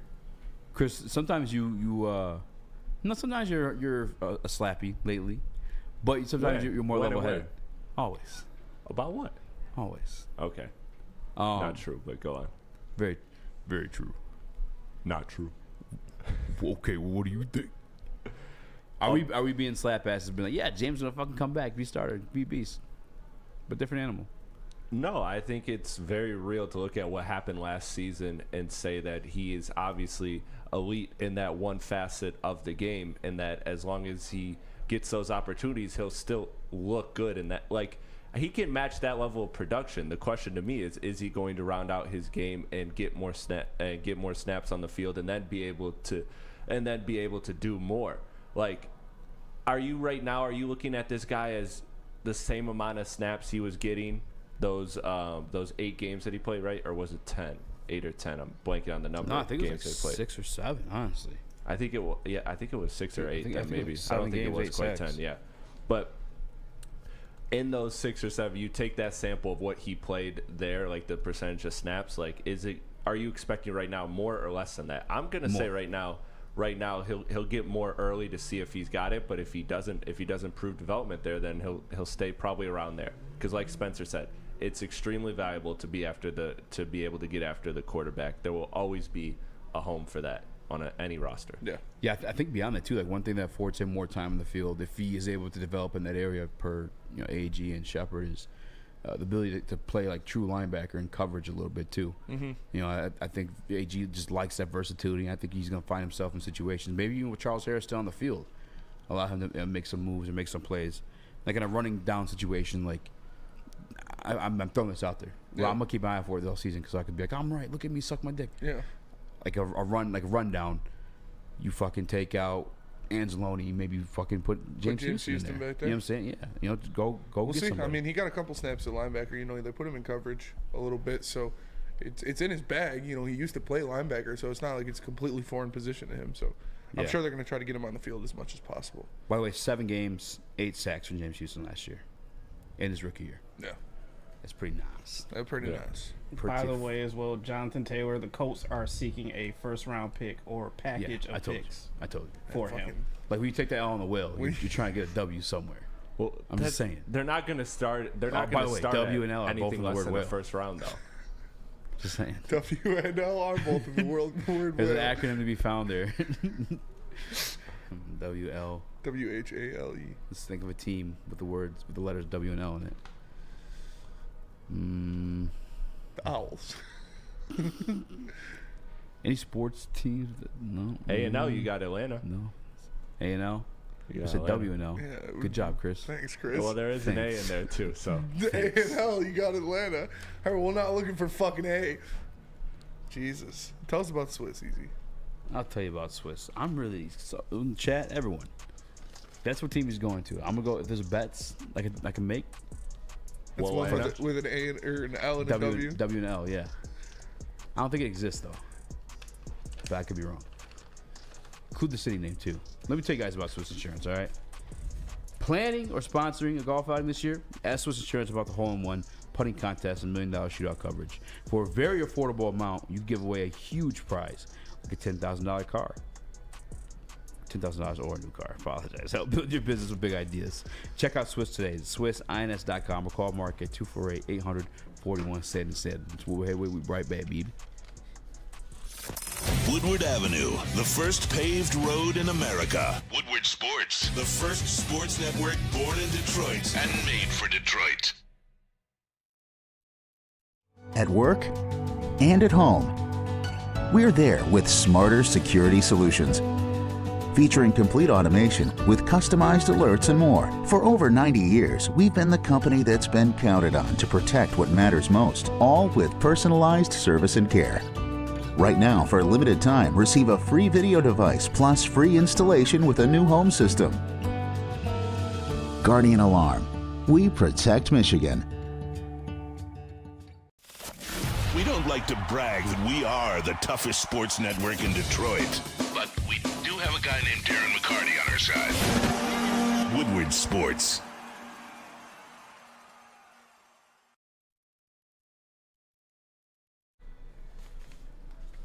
E: Chris, sometimes sometimes you're a slappy lately, but sometimes you're more level-headed. Always.
D: About what?
E: Always.
D: Okay. Not true, but go on.
E: Very, very true.
D: Not true.
E: Okay, well, what do you think? Are we being slap asses? Being like, yeah, James gonna fucking come back, be starter, be beast, but different animal.
D: No, I think it's very real to look at what happened last season and say that he is obviously elite in that one facet of the game, and that as long as he gets those opportunities, he'll still look good in that. Like, he can match that level of production. The question to me is he going to round out his game and get more snaps on the field and then be able to do more? Like, are you looking at this guy as the same amount of snaps he was getting those 8 games that he played, right? Or was it 10? 8 or 10? I'm blanking on the number.
E: No, I think
D: of
E: it
D: games
E: was
D: they
E: like
D: played.
E: 6 or 7, honestly.
D: I think it was 6 or 8 then maybe. I don't think it was quite 10. Yeah, but in those 6 or 7, you take that sample of what he played there, like the percentage of snaps. Like, are you expecting right now more or less than that? I'm gonna say right now he'll get more early to see if he's got it. But if he doesn't prove development there, then he'll stay probably around there. Because like Spencer said, it's extremely valuable to be able to get after the quarterback. There will always be a home for that on any roster.
E: Yeah. I think beyond that too, like one thing that affords him more time in the field, if he is able to develop in that area per AG and Shepard, is the ability to play like true linebacker and coverage a little bit too.
B: Mm-hmm.
E: I think AG just likes that versatility. I think he's going to find himself in situations, maybe even with Charles Harris still on the field, allow him to make some moves and make some plays, like in a running down situation. Like I'm throwing this out there. Well, I'm gonna keep my eye for it all season because I could be like, I'm right. Look at me, suck my dick.
B: Yeah.
E: Like a rundown, you fucking take out Anzalone, maybe fucking put James Houston in there.
B: back there.
E: You know what I'm saying? Yeah. Go
B: We'll
E: get
B: see.
E: somebody.
B: I mean, he got a couple snaps at linebacker. They put him in coverage a little bit, so it's in his bag. He used to play linebacker, so it's not like it's a completely foreign position to him. So I'm sure they're going to try to get him on the field as much as possible.
E: By the way, 7 games, 8 sacks from James Houston last year, in his rookie year.
B: Yeah.
E: That's pretty nice.
B: Pretty nice.
F: By the way, as well, Jonathan Taylor, the Colts are seeking a first-round pick or package of picks.
E: I told you.
F: For him.
E: Like, when you take that L on the wheel, you're trying to get a W somewhere.
D: Well,
E: I'm just saying.
D: They're not going to start. They're not
E: by
D: going
E: the
D: to
E: way,
D: start
E: W and L are both
D: anything
E: in the
D: less
E: word
D: than
E: whale.
D: the first round, though.
E: Just saying.
B: W and L are both in the word
E: There's an
B: whale.
E: acronym to be found there. WL.
B: WHALE.
E: Let's think of a team with the letters W and L in it.
B: The Owls.
E: Any sports teams? No.
D: A&L, you got Atlanta.
E: No. A&L?
D: You
E: It's
D: got
E: a
D: Atlanta.
E: W and L.
B: Yeah,
E: Good job, Chris.
B: Thanks, Chris.
D: Well, there is an A in there, too, so.
B: A&L, you got Atlanta. Hey, we're not looking for fucking A. Jesus. Tell us about Swiss, Easy.
E: I'll tell you about Swiss. I'm really in the chat, everyone. That's what team he's going to. I'm gonna go if there's bets I can make.
B: That's one with an A or an L and a W.
E: W and L, yeah. I don't think it exists though. But I could be wrong. Include the city name too. Let me tell you guys about Swiss Insurance, all right? Planning or sponsoring a golf outing this year? Ask Swiss Insurance about the hole-in-one putting contest and $1 million shootout coverage. For a very affordable amount, you give away a huge prize, like a $10,000 car. $10,000 or a new car. I apologize. Help build your business with big ideas. Check out Swiss today. SwissINS.com or call Mark at 248-800-4177. We'll be right back, baby.
G: Woodward Avenue, the first paved road in America. Woodward Sports, the first sports network born in Detroit and made for Detroit.
S: at work, and at home. We're there with smarter security solutions, featuring complete automation with customized alerts and more. For over 90 years, we've been the company that's been counted on to protect what matters most, all with personalized service and care. Right now, for a limited time, receive a free video device plus free installation with a new home system. Guardian Alarm. We protect Michigan.
G: We don't like to brag that we are the toughest sports network in Detroit, but we do have a guy named Darren McCarty on our side. Woodward Sports.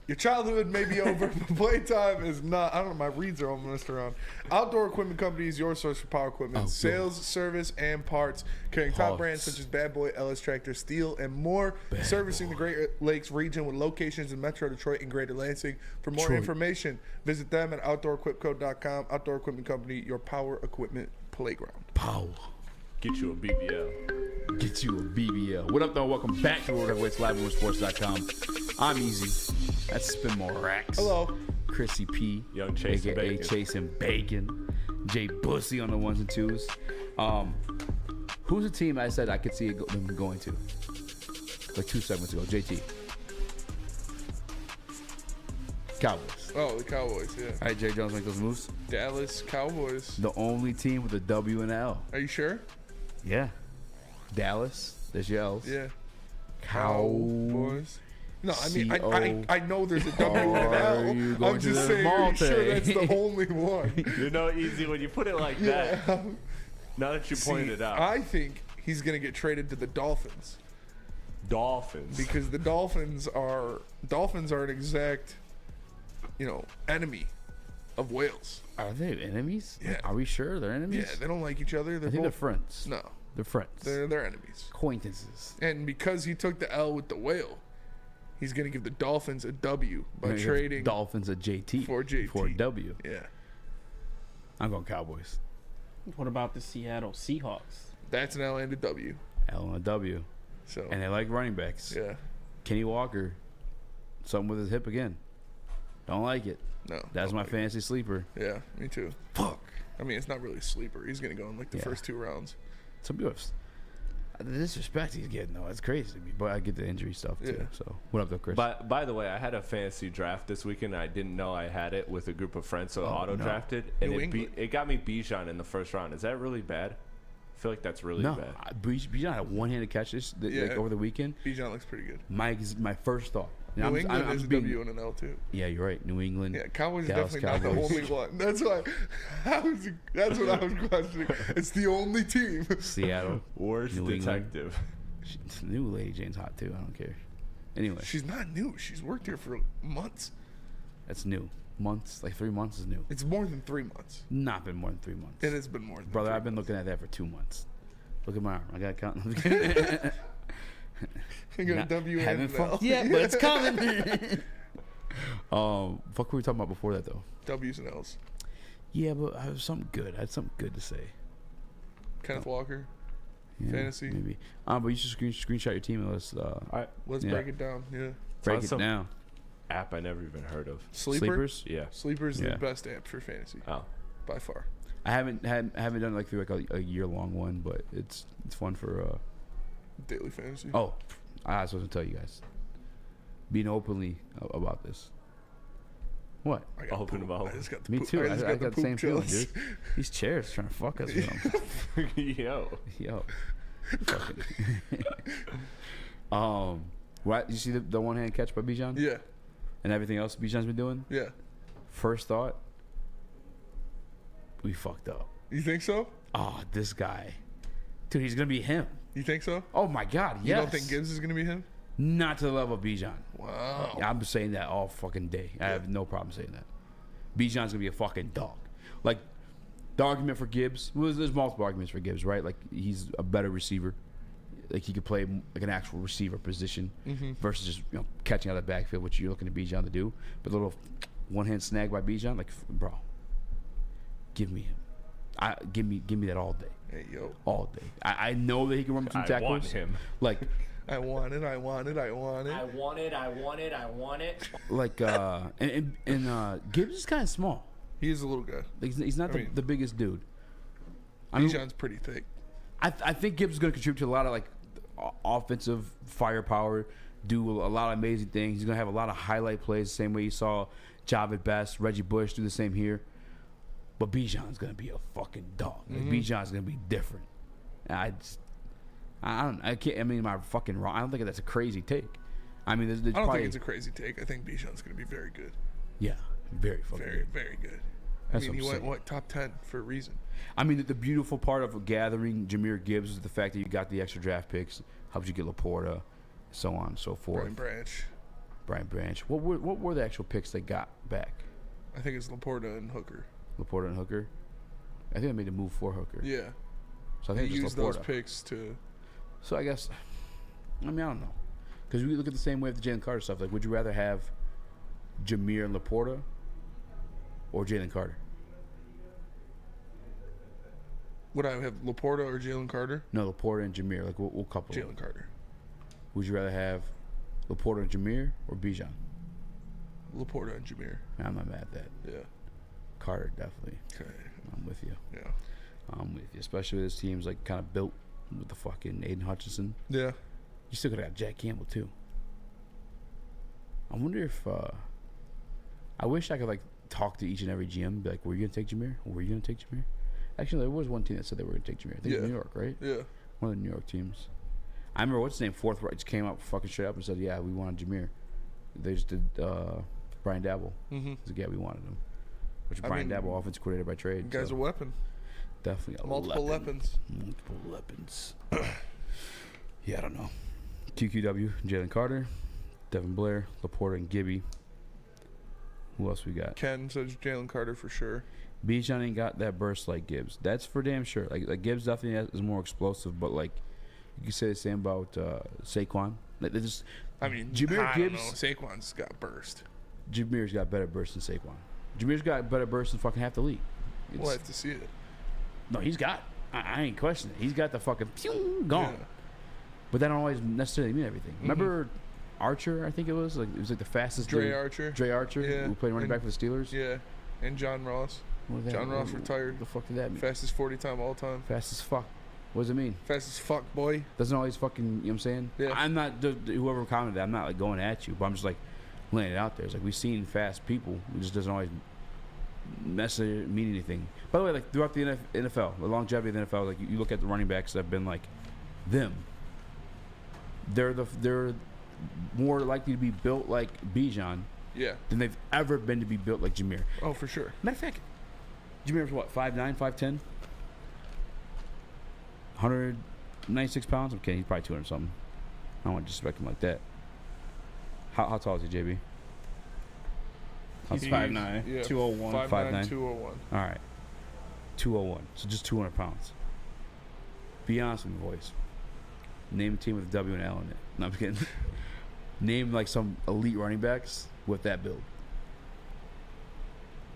B: Your childhood may be over, but playtime is not. I don't know, my reads are almost around. Outdoor Equipment Company is your source for power equipment, sales, service, and parts. Carrying top brands such as Bad Boy, LS Tractor, Steel, and more. Servicing the Great Lakes region with locations in Metro Detroit and Greater Lansing. For more information, visit them at OutdoorEquipCo.com. Outdoor Equipment Company, your power equipment playground.
E: Power.
D: Get you a BBL.
E: Get you a BBL. What up, though? Welcome back to World Heavyweights Live on Sports.com. I'm Easy. That's Spin More Rax.
B: Hello.
E: Chrissy P.
D: Young Chasing
E: AKA
D: Bacon.
E: Chasing Bacon. Jay Bussy on the ones and twos. Who's a team I said I could see them going to? Like 2 segments ago. JT. Cowboys.
B: Oh, the Cowboys, yeah.
E: All right, Jay Jones, make those moves.
B: Dallas Cowboys.
E: The only team with a W and an L.
B: Are you sure?
E: Yeah. Dallas. There's your L's.
B: Yeah.
E: Cowboys.
B: No, I mean, I know there's a W and an L. I'm just saying, are you sure that's the only one?
D: You know, Easy, when you put it like that, now that you pointed it out.
B: I think he's going to get traded to the Dolphins.
D: Dolphins?
B: Because the Dolphins are an exact, enemy of Wales.
E: Are they enemies?
B: Yeah.
E: Are we sure they're enemies?
B: Yeah, they don't like each other.
E: I think they're friends.
B: No.
E: They're friends.
B: They're enemies.
E: Acquaintances.
B: And because he took the L with the whale, he's going to give the Dolphins a W by trading
E: Dolphins a JT
B: for JT.
E: For a W.
B: Yeah.
E: I'm going Cowboys.
F: What about the Seattle Seahawks?
B: That's an L and a W.
E: L and a W.
B: So.
E: And they like running backs.
B: Yeah.
E: Kenny Walker, something with his hip again. Don't like it.
B: No.
E: That's my fantasy sleeper.
B: Yeah, me too.
E: Fuck.
B: I mean, it's not really a sleeper. He's going to go in like the first 2 rounds.
E: Some people the disrespect he's getting, though, it's crazy to me. But I get the injury stuff, too.
B: Yeah.
E: So, what up, though, Chris?
D: By the way, I had a fantasy draft this weekend. I didn't know I had it with a group of friends, so auto-drafted. And it got me Bijan in the first round. Is that really bad? I feel like that's really bad.
E: Bijan had a one-handed catch over the weekend.
B: Bijan looks pretty good.
E: My first thought.
B: New England is a W and an L, too.
E: Yeah, you're right. New England.
B: Yeah, Cowboys
E: Dallas
B: is definitely not the only one. That's why. That's what I was questioning. It's the only team.
E: Seattle.
D: Worst
E: New
D: detective.
E: New Lady Jane's hot, too. I don't care. Anyway.
B: She's not new. She's worked here for months.
E: That's new. Months? Like 3 months is new.
B: It's more than 3 months.
E: Not been more than 3 months.
B: It has been more than
E: Brother,
B: 3
E: I've been
B: months.
E: looking at that for 2 months. Look at my arm. I got to count.
B: You got a W and
E: haven't
B: an
E: fucked
B: L.
E: yet, but it's coming. Fuck were we talking about before that, though?
B: W's and L's.
E: Yeah, but I have something good. I had something good to say.
B: Kenneth Walker.
E: Yeah,
B: Fantasy.
E: Maybe. But you should screenshot your team and let's
B: Let's break it down. Yeah.
E: Break it down.
D: App I never even heard of.
E: Sleepers?
D: Yeah.
B: Sleepers is the best app for fantasy.
D: Oh.
B: By far.
E: I haven't done it like through like a year long one, but it's fun for
B: daily fantasy.
E: Oh, I was supposed to tell you guys. Being openly about this. What?
B: I got
D: open about
B: I just got the
E: Me
B: poop.
E: too.
B: I
E: I got the same feeling,
B: chills.
E: dude. These chairs trying to fuck us.
D: Yo.
E: Fucking. What? You see the one hand catch by Bijan?
B: Yeah.
E: And everything else Bijan's been doing?
B: Yeah.
E: First thought, we fucked up.
B: You think so?
E: Oh, this guy. Dude, he's going to be him.
B: You think so?
E: Oh, my God, yes.
B: You don't think Gibbs is going to be him?
E: Not to the level of Bijan.
B: Wow.
E: Yeah, I'm saying that all fucking day. I have no problem saying that. Bijan's going to be a fucking dog. Like, the argument for Gibbs, well, there's multiple arguments for Gibbs, right? Like, he's a better receiver. Like, he could play like an actual receiver position versus just catching out of the backfield, which you're looking at Bijan to do. But a little one-hand snag by Bijan, like, bro, give me him. Give me that all day.
B: Hey, yo.
E: All day. I know that he can run between tackles.
D: I want him.
E: Like,
B: I want it. I want it. I want it.
C: I want it. I want it. I want it.
E: Like, and Gibbs is kind of small.
B: He is a little guy.
E: Like, he's not the biggest dude.
B: Bijan's pretty thick.
E: I think Gibbs is going to contribute to a lot of like offensive firepower, do a lot of amazing things. He's going to have a lot of highlight plays, the same way you saw Javid Best, Reggie Bush do the same here. But Bijan's going to be a fucking dog. Like, Bijan's going to be different. I can't. I mean, am I fucking wrong? I don't think that's a crazy take. I mean, there's
B: I don't
E: probably,
B: think it's a crazy take. I think Bijan's going to be very good.
E: Yeah, very fucking good.
B: Very good.
E: That's
B: I mean, he
E: what I'm
B: went,
E: saying.
B: top 10 for a reason.
E: I mean, the beautiful part of gathering Jahmyr Gibbs is the fact that you got the extra draft picks, helps you get Laporta, so on and so forth. Brian Branch. What were the actual picks they got back?
B: I think it's Laporta and Hooker.
E: Laporta and Hooker? I think they made a move for Hooker.
B: Yeah.
E: So I think
B: they
E: it's
B: used
E: Laporta.
B: those picks to...
E: So I guess... I mean, I don't know. Because we look at the same way with the Jalen Carter stuff. Like, would you rather have Jahmyr and Laporta or Jalen Carter?
B: Would I have Laporta or Jalen Carter?
E: No, Laporta and Jahmyr. Like, we'll couple
B: Jalen Carter.
E: Would you rather have Laporta and Jahmyr or Bijan?
B: Laporta and Jahmyr.
E: I'm not mad at that.
B: Yeah.
E: Carter, definitely.
B: Okay.
E: I'm with you.
B: Yeah.
E: I'm with you. Especially with this team's, like, kind of built with the fucking Aiden Hutchinson.
B: Yeah.
E: You still could have got Jack Campbell, too. I wonder if... I wish I could, like, talk to each and every GM and be like, were you going to take Jahmyr? Or were you going to take Jahmyr? Actually, there was one team that said they were going to take Jahmyr. I think it was New York, right?
B: Yeah.
E: One of the New York teams. I remember what's his name, Fourth Right, just came up fucking straight up and said, yeah, we wanted Jahmyr. They just did Brian Dabble.
B: Mm-hmm.
E: He's like, yeah, we wanted him. Which
B: I
E: Brian
B: mean,
E: Dabble, offensive coordinator by trade.
B: You guy's
E: so
B: a weapon.
E: Definitely a
B: Multiple weapons.
E: Multiple weapons. Yeah, I don't know. QQW, Jalen Carter, Devin Blair, Laporta, and Gibby. Who else we got?
B: Ken says Jalen Carter for sure.
E: Bijan ain't got that burst like Gibbs. That's for damn sure. Like Gibbs definitely is more explosive, but like you can say the same about Saquon. Like they just,
B: I mean,
E: Jahmyr
B: I
E: Gibbs.
B: don't know. Saquon's got burst.
E: Jahmyr's got better burst than Saquon. Jahmyr's got better burst than fucking half the league.
B: We'll have to see it.
E: No, he's got. I ain't questioning it. He's got the fucking gone.
B: Yeah.
E: But that don't always necessarily mean everything. Remember Archer? I think it was like the fastest.
B: Dre
E: dude.
B: Archer.
E: Dre Archer,
B: Yeah.
E: who played running back for the Steelers.
B: Yeah. And John Ross. John Ross retired.
E: What the fuck did that mean?
B: Fastest 40 time all time.
E: Fast as fuck. What does it mean?
B: Fast as fuck, boy.
E: Doesn't always fucking, you know what I'm saying?
B: Yeah.
E: I'm not, whoever commented that, I'm not like going at you, but I'm just like laying it out there. It's like we've seen fast people. It just doesn't always necessarily mean anything. By the way, like throughout the NFL, the longevity of the NFL, like you look at the running backs that have been like them. They're more likely to be built like Bijan than they've ever been to be built like Jahmyr.
B: Oh, for sure.
E: Matter of fact, Jahmyr's what, 5'9", 5'10"? 196 pounds? I'm kidding, he's probably 200 something. I don't want to disrespect him like that. How tall is he, JB?
F: He's 5'9",
B: yeah,
F: 201.
B: 5'9",
E: 5'9".
B: 201.
E: All right. 201. So just 200 pounds. Be honest with me, boys. Name a team with a W and L in it. No, I'm kidding. Name like some elite running backs with that build.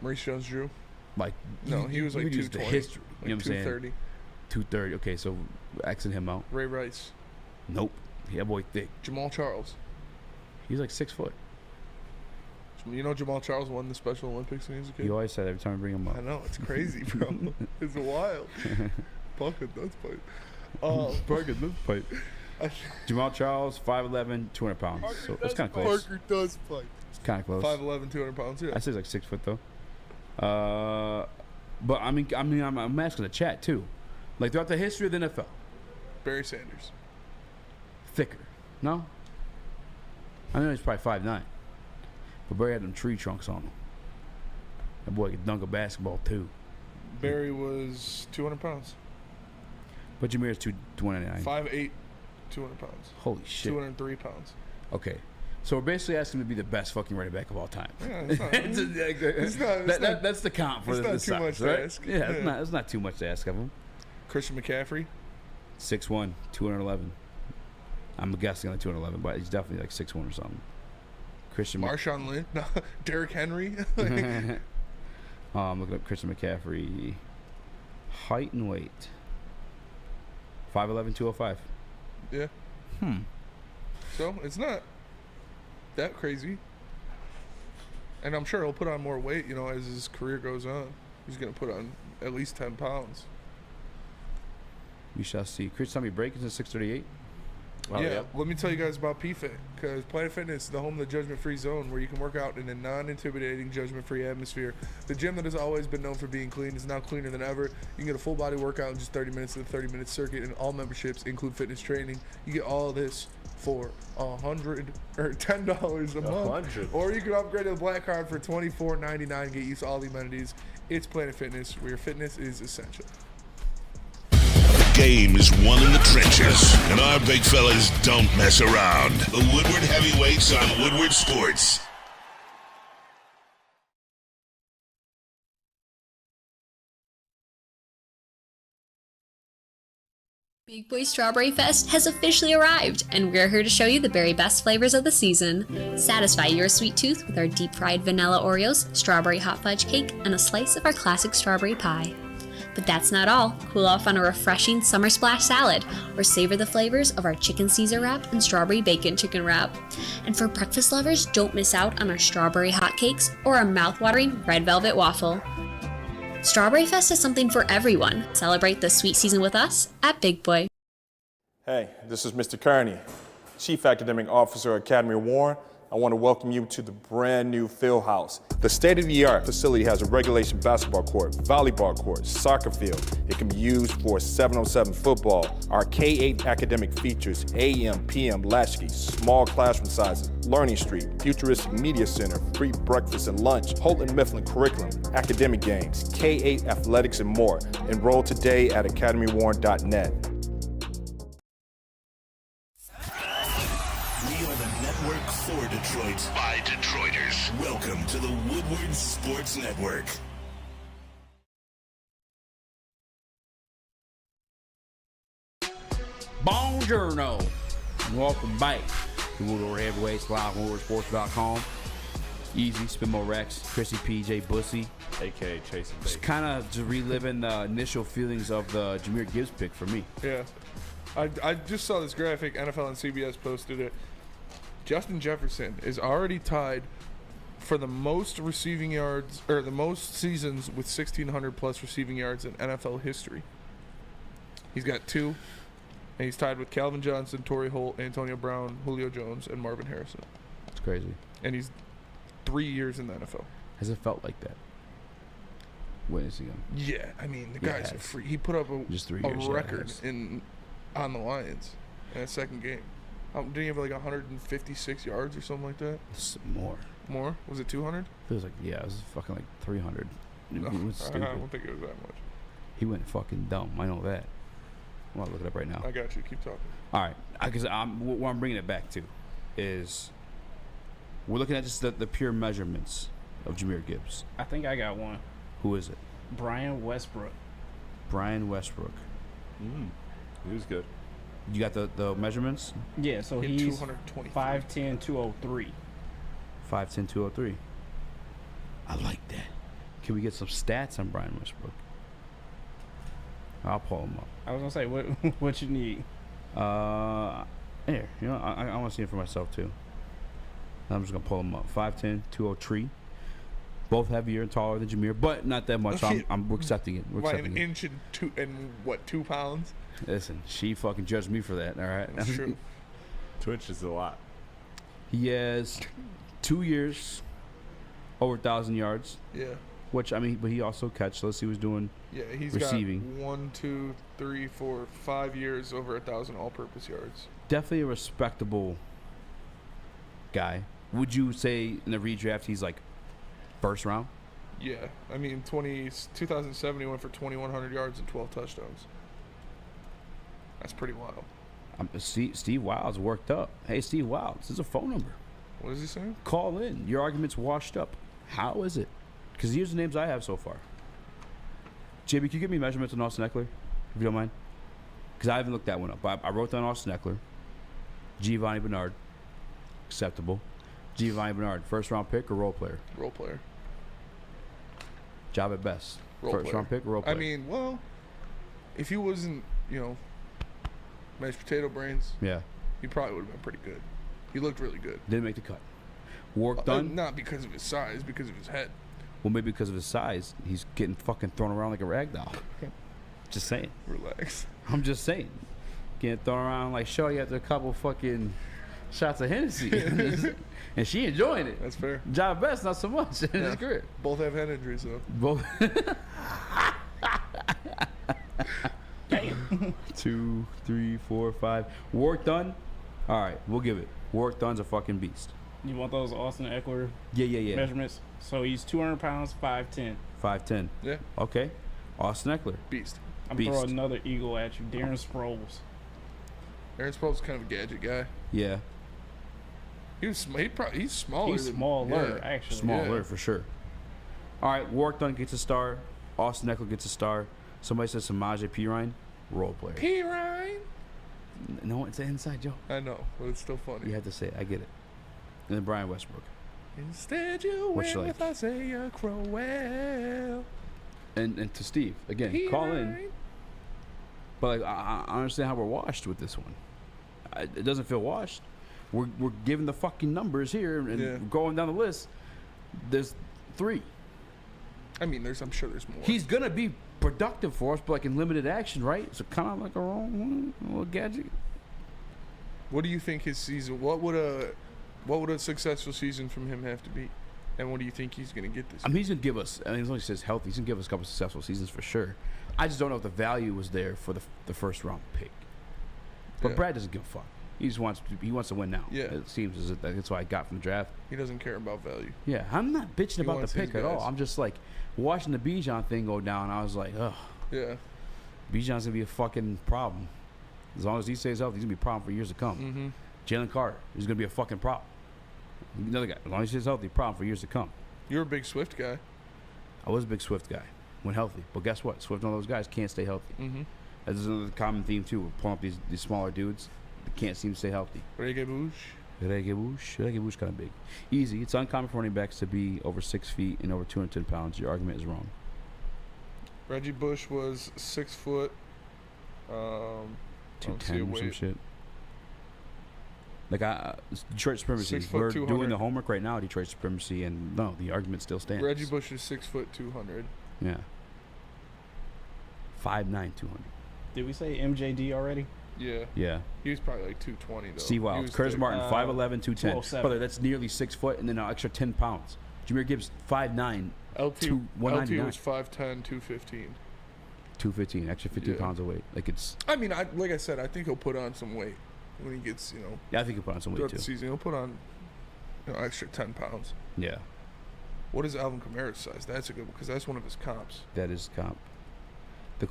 B: Maurice Jones-Drew.
E: Like
B: No, he was like
E: you could use the
B: 220.
E: history.
B: Like
E: You know what I'm saying?
B: 230.
E: 230. Okay, so Xing him out.
B: Ray Rice.
E: Nope. Yeah, boy, thick.
B: Jamal Charles.
E: He's like 6 foot.
B: You know Jamal Charles won the Special Olympics when he was a kid?
E: You always say that every time I bring him up.
B: I know, it's crazy, bro. It's wild. Pocket nuts pipe.
E: Pocket nuts pipe. Jamal Charles, 5'11", 200 pounds. So it's kind of close.
B: Parker does pipe.
E: It's kind of close.
B: 5'11", 200 pounds, yeah.
E: I say he's like 6 foot though. But I'm asking the chat too. Like throughout the history of the NFL,
B: Barry Sanders.
E: thicker. No? I know he's probably 5'9". But Barry had them tree trunks on him. That boy could dunk a basketball too.
B: Barry was 200 pounds.
E: But Jahmyr's 299.
B: 5'8", 200 pounds.
E: Holy shit.
B: 203 pounds.
E: Okay. So we're basically asking him to be the best fucking running back of all time.
B: Yeah, it's not,
E: That's the count for
B: it's
E: the
B: not too
E: size,
B: much
E: right?
B: to ask.
E: Yeah, it's not too much to ask of him.
B: Christian McCaffrey.
E: 6'1", 211. I'm guessing like 211, but he's definitely like 6'1" or something. Christian
B: Marshawn Lynch. No, Derrick Henry.
E: I'm looking up Christian McCaffrey. Height and weight. 5'11", 205.
B: Yeah. So it's not that crazy. And I'm sure he'll put on more weight, you know, as his career goes on. He's going to put on at least 10 pounds.
E: We shall see. Chris, tell me, break is at 638.
B: Let me tell you guys about PFIT, because Planet Fitness is the home of the judgment-free zone where you can work out in a non-intimidating, judgment-free atmosphere. The gym that has always been known for being clean is now cleaner than ever. You can get a full-body workout in just 30 minutes of the 30-minute circuit, and all memberships include fitness training. You get all of this for $10 a month. Or you can upgrade to the Black Card for $24.99 and get used to all the amenities. It's Planet Fitness, where your fitness is essential.
G: Game is won in the trenches, and our big fellas don't mess around. The Woodward Heavyweights on Woodward Sports.
T: Big Boy Strawberry Fest has officially arrived, and we're here to show you the very best flavors of the season. Satisfy your sweet tooth with our deep-fried vanilla Oreos, strawberry hot fudge cake, and a slice of our classic strawberry pie. But that's not all. Cool off on a refreshing summer splash salad, or savor the flavors of our chicken Caesar wrap and strawberry bacon chicken wrap. And for breakfast lovers, don't miss out on our strawberry hotcakes or our mouth-watering red velvet waffle. Strawberry Fest is something for everyone. Celebrate the sweet season with us at Big Boy.
U: Hey, this is Mr. Kearney, Chief Academic Officer, Academy of Warren. I want to welcome you to the brand new field house. The state-of-the-art facility has a regulation basketball court, volleyball court, soccer field. It can be used for 7-on-7 football. Our K-8 academic features AM, PM, latchkey, small classroom sizes, Learning Street, futuristic media center, free breakfast and lunch, Holton Mifflin curriculum, academic games, K-8 athletics, and more. Enroll today at academywarren.net.
G: For Detroit, by Detroiters. Welcome to the Woodward Sports Network.
E: Buongiorno. Welcome back to Woodward Heavyweights live on WoodwardSports.com. Easy, spin more Rex, Chrissy PJ Bussy,
D: aka Chasing
E: Just kind of just reliving the initial feelings of the Jahmyr Gibbs pick for me.
B: Yeah. I just saw this graphic. NFL and CBS posted it. Justin Jefferson is already tied for the most receiving yards, or the most seasons with 1,600 plus receiving yards in NFL history. He's got 2, and he's tied with Calvin Johnson, Torrey Holt, Antonio Brown, Julio Jones, and Marvin Harrison.
E: It's crazy.
B: And he's 3 years in the NFL.
E: Has it felt like that? Witnessing him?
B: Yeah, I mean, the guy's a freak. He put up a record on the Lions in that second game. Didn't he have like 156 yards or something like that?
E: More.
B: More? Was it 200?
E: Feels like, yeah, it was fucking like 300.
B: No,
E: It was
B: I
E: stupid.
B: don't think it was that much.
E: He went fucking dumb. I know that. I'm going to look it up right now.
B: I got you. Keep talking.
E: All right. Because what I'm bringing it back to is we're looking at just the pure measurements of Jahmyr Gibbs.
F: I think I got one.
E: Who is it?
F: Brian Westbrook.
E: Brian Westbrook.
D: He was good.
E: You got the measurements?
F: Yeah, so
B: Hit
F: he's
B: 223.
F: 5'10", 203.
E: 5'10", 203. I like that. Can we get some stats on Brian Westbrook? I'll pull him up.
F: I was gonna say, what you need?
E: Here, you know, I want to see it for myself too. I'm just gonna pull him up. 5'10", 203. Both heavier and taller than Jahmyr, but not that much. I'm accepting it. We're
B: By
E: accepting
B: an
E: it.
B: inch and 2 pounds?
E: Listen, she fucking judged me for that. All right,
B: That's true.
D: 2 inches is a lot.
E: He has 2 years, over 1,000 yards.
B: Yeah.
E: Which I mean, but he also catch. So let's see who's doing.
B: Yeah, he's
E: receiving.
B: got 1, 2, 3, 4, 5 years over 1,000 all-purpose yards.
E: Definitely a respectable guy. Would you say in the redraft he's like first round?
B: Yeah, I mean 2007 he went for 2,100 yards and 12 touchdowns. That's pretty wild.
E: Steve Wilds worked up. Hey, Steve Wilds, this is a phone number.
B: What is he saying?
E: Call in. Your argument's washed up. How is it? Because here's the names I have so far. JB, can you give me measurements on Austin Eckler, if you don't mind? Because I haven't looked that one up. I wrote down Austin Eckler. Giovanni Bernard. Acceptable. Giovanni Bernard, first round pick or role player?
B: Role player.
E: Job at best.
B: Role
E: Round pick or role player?
B: I mean, well, if he wasn't, mashed potato brains,
E: yeah,
B: he probably would have been pretty good. He looked really good.
E: Didn't make the cut. Work done.
B: Not because of his size, because of his head.
E: Well, maybe because of his size, he's getting fucking thrown around like a rag doll. Just saying.
B: Relax.
E: I'm just saying. Getting thrown around like Shorty after a couple fucking shots of Hennessy. And she enjoying it.
B: That's fair.
E: Job best, not so much in his career.
B: Both have head injuries, though.
E: Both. 2, 3, 4, 5. Work done. All right, we'll give it. Work done's a fucking beast.
F: You want those Austin Eckler
E: Yeah.
F: measurements? So he's 200 pounds, 5'10".
E: 5'10".
B: Yeah.
E: Okay. Austin Eckler.
B: Beast.
F: I'm
E: Beast.
F: throwing another eagle at you. Darren Sproles.
B: Aaron Sproles is kind of a gadget guy.
E: Yeah.
B: He's smaller.
F: He's smaller, actually.
E: Smaller, for sure. All right, Work done gets a star. Austin Eckler gets a star. Somebody says Samaje Perine, role player.
B: Perine.
E: No, it's an inside joke.
B: I know, but it's still funny.
E: You have to say it. I get it. And then Brian Westbrook.
B: Instead you went with Isaiah Crowell.
E: And to Steve, again, call in. But like, I understand how we're washed with this one. It doesn't feel washed. We're giving the fucking numbers here and going down the list. There's 3.
B: I mean, I'm sure there's more.
E: He's gonna be productive for us, but like in limited action, right? So kind of like a little gadget.
B: What do you think his season? What would a successful season from him have to be? And what do you think he's gonna get this year?
E: I mean, he's gonna give us. I mean, as long as he says healthy, he's gonna give us a couple successful seasons for sure. I just don't know if the value was there for the first round pick. But Brad doesn't give a fuck. He wants to win now.
B: Yeah.
E: It seems that's what I got from the draft.
B: He doesn't care about value.
E: Yeah, I'm not bitching about the
B: wants
E: pick
B: his
E: at all.
B: guys.
E: I'm just like watching the Bijan thing go down. I was like, ugh.
B: Yeah.
E: Bijan's gonna be a fucking problem. As long as he stays healthy, he's gonna be a problem for years to come.
B: Mm-hmm.
E: Jalen Carter is gonna be a fucking problem. Another guy, as long as he stays healthy, problem for years to come.
B: You're a big Swift guy.
E: I was a big Swift guy when healthy, but guess what? Swift and all those guys can't stay healthy.
B: Mm-hmm.
E: That's another common theme too. We're pulling up these smaller dudes that can't seem to stay healthy.
B: Reggae Bush.
E: Reggae Bush kind of big. Easy. It's uncommon for running backs to be over 6 feet and over 210 pounds. Your argument is wrong.
B: Reggie Bush was 6 foot.
E: 210 or some shit. Like Detroit Supremacy.
B: 6 foot,
E: We're
B: 200.
E: doing the homework right now. Detroit Supremacy, and no, the argument still stands.
B: Reggie Bush is 6 foot 200.
E: Yeah. 5'9", 200.
F: Did we say MJD already?
B: Yeah.
E: Yeah.
B: He was probably like 220 though.
E: Steve Wild, Curtis Martin, 5'11", 210.
F: 207.
E: Brother, that's nearly 6 foot, and then an extra 10 pounds. Jameer Gibbs, 5'9",
B: LT
E: 199.
B: was 5'10", 215.
E: 215, extra 15 pounds of weight. Like it's.
B: I mean, like I said, I think he'll put on some weight when he gets,
E: Yeah, I think he'll put on some weight
B: throughout
E: too.
B: the season. He'll put on, extra 10 pounds.
E: Yeah.
B: What is Alvin Kamara's size? That's a good one because that's one of his comps.
E: That is comp. The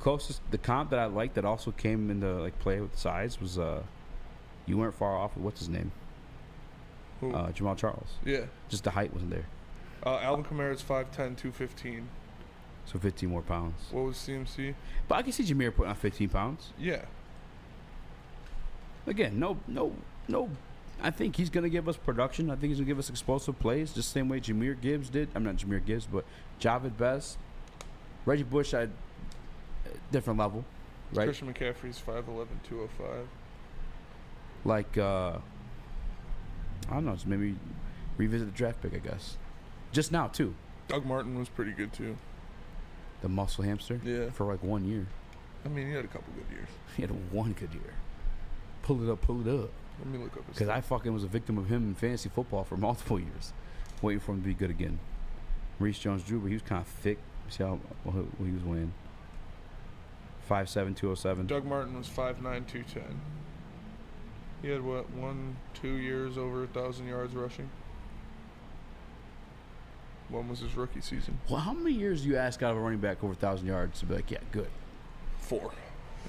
E: comp that I liked that also came into play with size was you weren't far off with what's his name?
B: Who?
E: Jamal Charles.
B: Yeah.
E: Just the height wasn't there.
B: Alvin Kamara's 5'10", 215.
E: So 15 more pounds.
B: What was CMC?
E: But I can see Jameer putting on 15 pounds.
B: Yeah.
E: Again, no. I think he's going to give us production. I think he's going to give us explosive plays, just the same way Jameer Gibbs did. I'm not Jameer Gibbs, but Javid Best. Reggie Bush, different level, right?
B: Christian McCaffrey's 5'11", 205.
E: Like, I don't know, just maybe revisit the draft pick, I guess. Just now, too.
B: Doug Martin was pretty good, too.
E: The muscle hamster?
B: Yeah.
E: For 1 year.
B: I mean, he had a couple good years.
E: He had one good year. Pull it up.
B: Let me look up his
E: Because I fucking was a victim of him in fantasy football for multiple years. Waiting for him to be good again. Maurice Jones-Drew, but he was kind of thick. See how he was weighing. 5'7", 207.
B: Doug Martin was 5'9", 210. He had, 2 years over 1,000 yards rushing? One was his rookie season.
E: Well, how many years do you ask out of a running back over 1,000 yards to be like, yeah, good?
B: 4,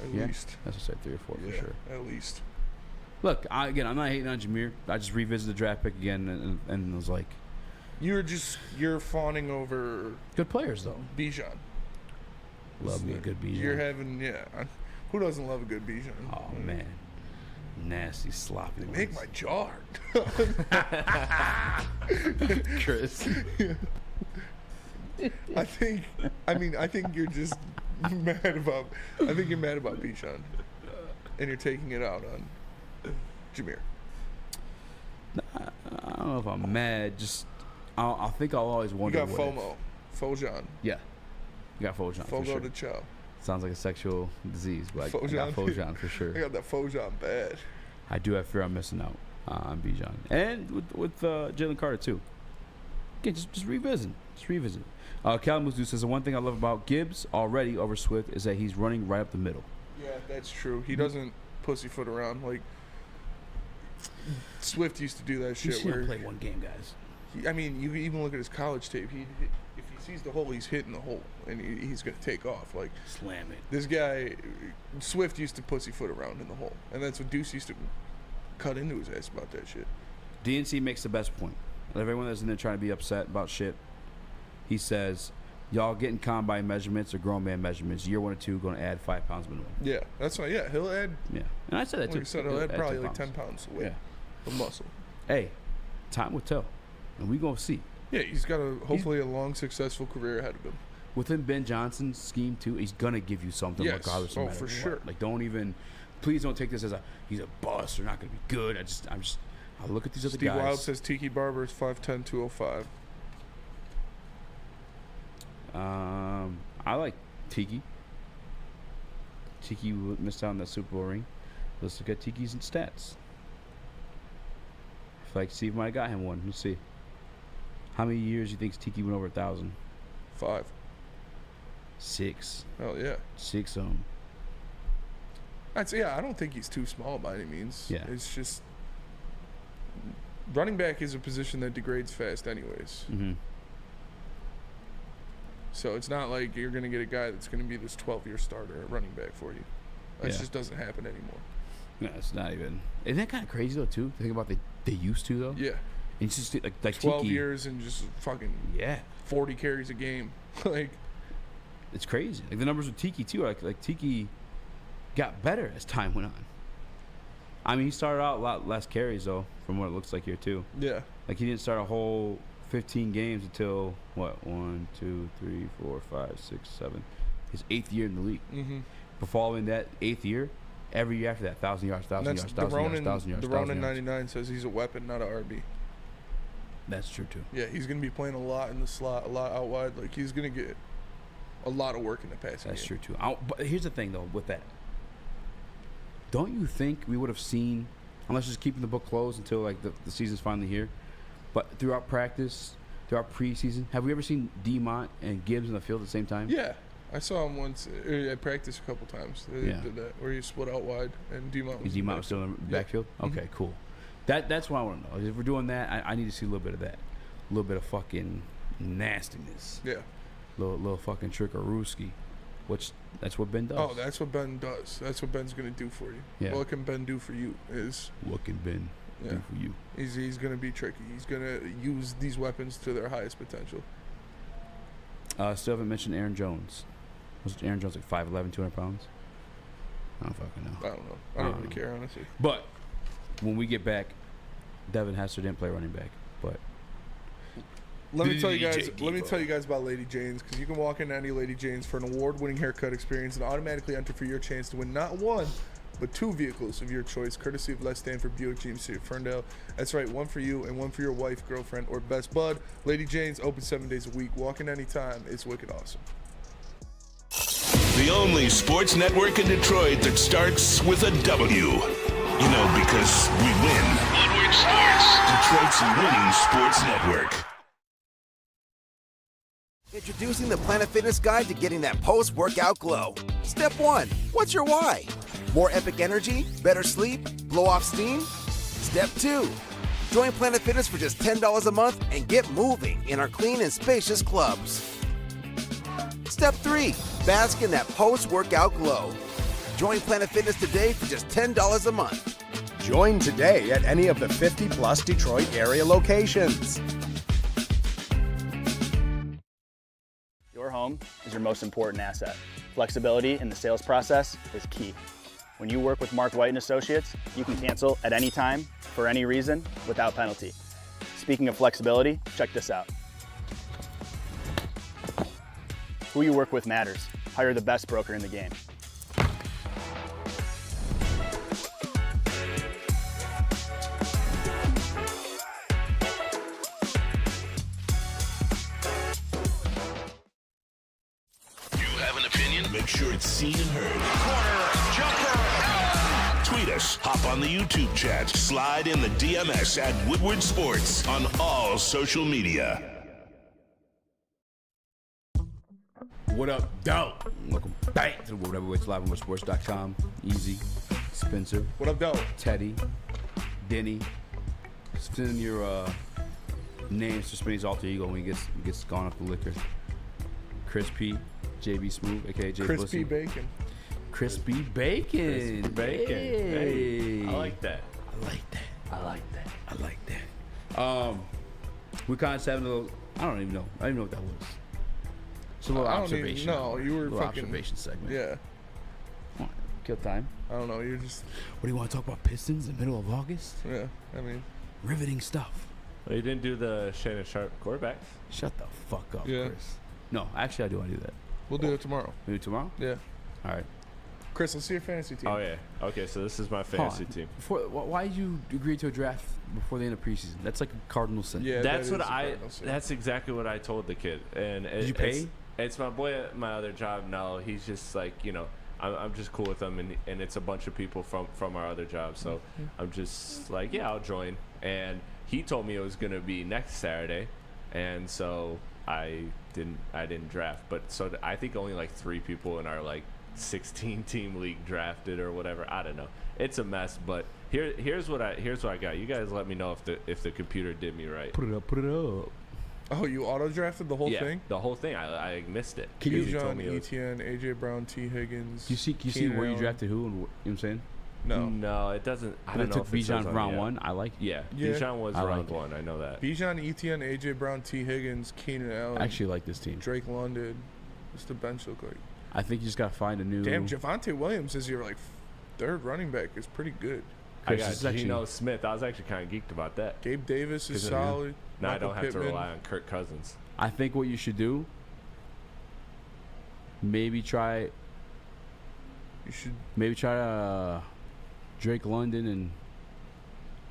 B: at least.
E: That's what I said, 3 or 4 for sure.
B: At least.
E: Look, I'm not hating on Jameer. I just revisited the draft pick again and was like,
B: you're fawning over
E: good players though.
B: Bijan.
E: Love me a good Bijan.
B: You're having who doesn't love a good Bijan?
E: Oh man, nasty sloppy.
B: They make my jaw hurt.
E: Chris.
B: I think you're just mad about. I think you're mad about Bijan, and you're taking it out on Jameer.
E: I don't know if I'm mad. Just I think I'll always wonder.
B: You got FOMO. Fojan.
E: Yeah. You got Fojan.
B: Fogo
E: sure.
B: de Chao.
E: Sounds like a sexual disease, but I got Fojan for sure.
B: I got that Fojan bad.
E: I do have fear I'm missing out on Bijan. And with Jalen Carter, too. Again, just revisit. Kalamazoo says the one thing I love about Gibbs already over Swift is that he's running right up the middle.
B: Yeah, that's true. He doesn't pussyfoot around. Like, Swift used to do that shit.
E: He didn't play one game, guys.
B: I mean, you can even look at his college tape. If he sees the hole, he's hitting the hole, and he's going to take off. Like,
E: slam it.
B: This guy, Swift used to pussyfoot around in the hole, and that's what Deuce used to cut into his ass about that shit.
E: DNC makes the best point. Everyone that's in there trying to be upset about shit, he says, y'all getting combine measurements or grown man measurements, year 1 or 2, going to add 5 pounds minimum.
B: Yeah, that's right. Yeah, he'll add.
E: Yeah, and I said that too.
B: Like I said, he'll add probably like 10 pounds of weight of muscle.
E: Hey, time will tell, and we gonna see.
B: Yeah, he's got hopefully a long, successful career ahead of him.
E: Within Ben Johnson's scheme too, he's gonna give you something regardless.
B: Oh, for sure.
E: Like, please don't take this as he's a bust or not gonna be good. I look at these other guys.
B: Steve Wild says Tiki Barber is 5'10", 205.
E: I like Tiki. Tiki missed out on that Super Bowl ring. Let's look at Tiki's stats. I feel like Steve might have got him one. Let's see. How many years do you think Tiki went over 1,000?
B: 5.
E: 6.
B: Oh yeah.
E: 6
B: I don't think he's too small by any means.
E: Yeah.
B: It's just running back is a position that degrades fast anyways.
E: Mm-hmm.
B: So it's not like you're going to get a guy that's going to be this 12-year starter at running back for you. That just doesn't happen anymore.
E: No, it's not even. Isn't that kind of crazy though too? Think about they used to though.
B: Yeah.
E: And it's just like
B: 12
E: Tiki,
B: years and just fucking 40 carries a game. Like,
E: it's crazy. Like the numbers with Tiki too. Like Tiki got better as time went on. I mean, he started out a lot less carries though, from what it looks like here too.
B: Yeah.
E: Like he didn't start a whole 15 games until what? 1, 2, 3, 4, 5, 6, 7. His 8th year in the league.
B: Mm-hmm.
E: But following that 8th year, every year after that, 1,000 yards, 1,000 yards, 1,000 yards.
B: The Ronin 99 says he's a weapon, not an RB.
E: That's true too.
B: Yeah, he's going to be playing a lot in the slot, a lot out wide. Like, he's going to get a lot of work in the passing
E: That's
B: game.
E: true too. But here's the thing though, with that, don't you think we would have seen, unless just keeping the book closed until like the season's finally here, but throughout practice, throughout preseason, have we ever seen Demont and Gibbs in the field at the same time?
B: Yeah. I saw him once at practice a couple times. They did that, where he split out wide and Demont was
E: still in the backfield? Okay, cool. That's what I want to know. If we're doing that, I need to see a little bit of that. A little bit of fucking nastiness.
B: Yeah.
E: Little fucking trickarooski, which that's what Ben does.
B: Oh, that's what Ben does. That's what Ben's going to do for you.
E: Yeah.
B: What can Ben do for you is...
E: What can Ben do for you?
B: He's going to be tricky. He's going to use these weapons to their highest potential.
E: Still haven't mentioned Aaron Jones. Was Aaron Jones like 5'11", 200 pounds? I don't fucking know.
B: I don't know. I don't really care, honestly.
E: But when we get back, Devin Hester didn't play running back, but...
B: Let me tell you guys about Lady Jane's, because you can walk into any Lady Jane's for an award-winning haircut experience and automatically enter for your chance to win not one, but 2 vehicles of your choice, courtesy of Let's Stand for Buick GMC of Ferndale. That's right, 1 for you and 1 for your wife, girlfriend, or best bud. Lady Jane's open 7 days a week. Walk in anytime. It's wicked awesome.
G: The only sports network in Detroit that starts with a W. You know, because we win. Woodward Sports, Detroit's winning sports network.
N: Introducing the Planet Fitness Guide to getting that post-workout glow. Step 1. What's your why? More epic energy? Better sleep? Blow off steam? Step 2. Join Planet Fitness for just $10 a month and get moving in our clean and spacious clubs. Step 3. Bask in that post-workout glow. Join Planet Fitness today for just $10 a month.
O: Join today at any of the 50-plus Detroit area locations.
H: Your home is your most important asset. Flexibility in the sales process is key. When you work with Mark White & Associates, you can cancel at any time, for any reason, without penalty. Speaking of flexibility, check this out. Who you work with matters. Hire the best broker in the game.
G: make sure it's seen and heard. Corner jumper. Tweet us, hop on the YouTube chat, slide in the DMS at Woodward Sports on all social media.
E: What up, dope? Welcome back to the Woodward Heavyweights live on WoodSports.com. Easy, Spencer.
B: What up, dope?
E: Teddy, Denny. Send in your names to Spenny's alter ego when he gets gone off the liquor. Chris P, JB Smooth, aka J
B: Chris
E: Pussy.
B: P. Bacon.
E: Crispy bacon.
D: Crispy bacon.
E: Hey.
D: I like that.
E: I like that. We kind of having a little. I don't even know what that was. It's a little observation.
B: No, you were
E: little
B: fucking
E: observation segment.
B: Yeah.
E: Come on, kill time.
B: I don't know. You're just.
E: What do you want to talk about? Pistons in the middle of August?
B: Yeah. I mean,
E: riveting stuff.
D: Well, you didn't do the Shannon Sharp quarterbacks.
E: Shut the fuck up,
B: Yeah.
E: Chris. No, actually, I do want to do that.
B: we'll do it tomorrow.
E: We do it tomorrow?
B: Yeah.
E: All right.
B: Chris, let's see your fantasy team.
D: Oh yeah. Okay, so this is my fantasy team.
E: Why did you agree to a draft before the end of preseason? That's like a cardinal sin.
B: Yeah,
D: That's
B: that
D: what
B: is a cardinal sin.
D: That's exactly what I told the kid. And
E: Did you pay?
D: It's my boy at my other job. No, he's just like, I'm just cool with him, and it's a bunch of people from our other job. So I'm just like, yeah, I'll join. And he told me it was gonna be next Saturday, and so I didn't draft. But so I think only like 3 people in our like 16 team league drafted or whatever. I don't know. It's a mess. But here's what I got. You guys let me know if the computer did me right.
E: Put it up.
B: Oh, you auto drafted the whole
D: Yeah,
B: thing?
D: the whole thing. I missed it.
B: Bijan, Etienne, AJ Brown, T. Higgins.
E: You see
B: Keenan
E: where you
B: Allen.
E: drafted who? And you know what I'm saying?
B: No.
D: It doesn't. I
E: But
D: don't
E: it
D: know
E: took
D: if it says
E: Bijan
D: on
E: round
D: the app.
E: 1. I like.
D: Yeah,
B: Yeah.
D: Bijan was
E: I like
D: round
E: it.
D: 1. I know that.
B: Bijan, Etienne, AJ Brown, T. Higgins, Keenan Allen.
E: I actually like this team.
B: Drake London. What's the bench look like?
E: I think you just got to find a new.
B: Damn, Javonte Williams is your like third running back is pretty good.
D: I got Geno Smith. I was actually kind of geeked about that.
B: Gabe Davis is
D: 'Cause,
B: solid.
D: Now I
B: Michael
D: don't have
B: Pittman.
D: to rely on Kirk Cousins.
E: I think what you should do. Maybe try.
B: You should
E: Drake London and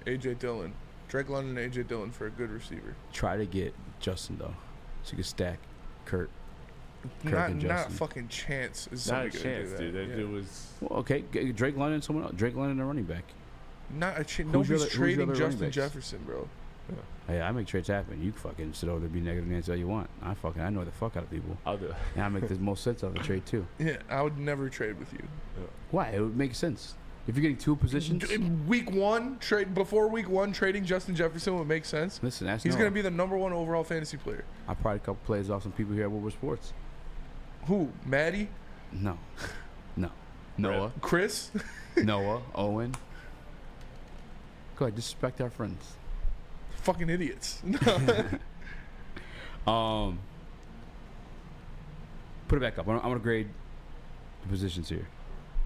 B: AJ Dillon. Drake London and AJ Dillon for a good receiver.
E: try to get Justin though, so you can stack Kurt and
B: Not
E: Justin.
B: fucking chance is
D: Not a
B: somebody
D: chance,
B: gonna do
D: dude.
B: that.
D: That dude was.
E: Well, okay, Drake London and someone else. Drake London a running back.
B: Not a chance.
E: Who's your
B: Nobody's
E: other- who's your
B: trading
E: other running
B: Justin
E: backs?
B: Jefferson, bro.
E: Hey, I make trades happen. You fucking sit over there, be negative Nancy all you want. I know the fuck out of people.
D: I'll do it.
E: And I make the most sense out of the trade too.
B: Yeah, I would never trade with you.
E: Why? It would make sense. If you're getting 2 positions.
B: In week 1, before week 1, trading Justin Jefferson would make sense.
E: Listen, that's
B: He's
E: Noah.
B: going to be the number 1 overall fantasy player.
E: I probably a couple plays off some people here at Woodward Sports.
B: Who? Maddie?
E: No. Noah.
B: Chris?
E: Noah. Owen. Go ahead, disrespect our friends.
B: Fucking idiots.
E: Put it back up. I'm gonna grade the positions here.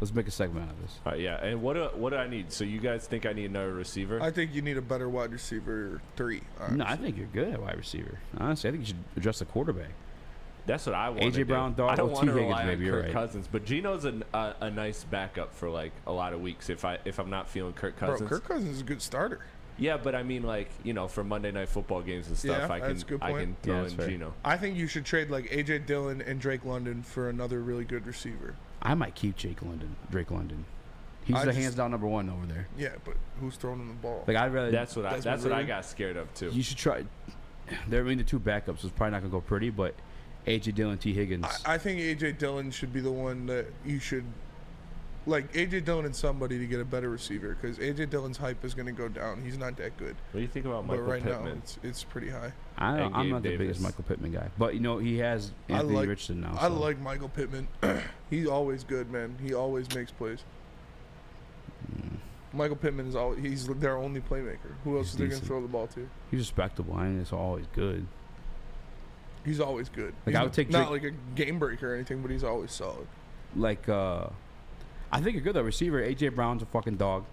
E: Let's make a segment out of this.
D: All right, yeah. And what do I need? So you guys think I need another receiver?
B: I think you need a better wide receiver 3.
E: No, I think you're good at wide receiver. Honestly, I think you should address the quarterback.
D: That's what I want.
E: AJ Brown, Dog,
D: I don't
E: T.
D: want to
E: Higgins,
D: rely on
E: maybe, you're
D: Kirk
E: right.
D: Cousins, but Geno's a nice backup for like a lot of weeks if I'm not feeling Kirk Cousins.
B: Bro, Kirk Cousins is a good starter.
D: Yeah, but I mean, like, for Monday Night Football games and stuff, I
B: that's a good point.
D: can throw in Geno.
B: I think you should trade like AJ Dillon and Drake London for another really good receiver.
E: I might keep Drake London. He's the hands down number 1 over there.
B: Yeah, but who's throwing him the ball?
E: Like I'd rather.
D: That's what I got scared of too.
E: You should try. They're the 2 backups. It's probably not gonna go pretty, but AJ Dillon, T. Higgins.
B: I think AJ Dillon should be the one that you should like AJ Dillon and somebody to get a better receiver because AJ Dillon's hype is going to go down. He's not that good.
D: What do you think about Michael
B: But right
D: Pittman?
B: now, it's pretty high.
E: I'm not the biggest Michael Pittman guy, but he has Anthony Richardson now.
B: I like Michael Pittman. He's always good, man. He always makes plays. Michael Pittman he's their only playmaker. Who else is they going to throw the ball to?
E: He's respectable. I mean, it's always good.
B: He's always good.
E: Like I would take
B: not like a game breaker or anything, but he's always solid.
E: Like I think you're good though. Receiver AJ Brown's a fucking dog.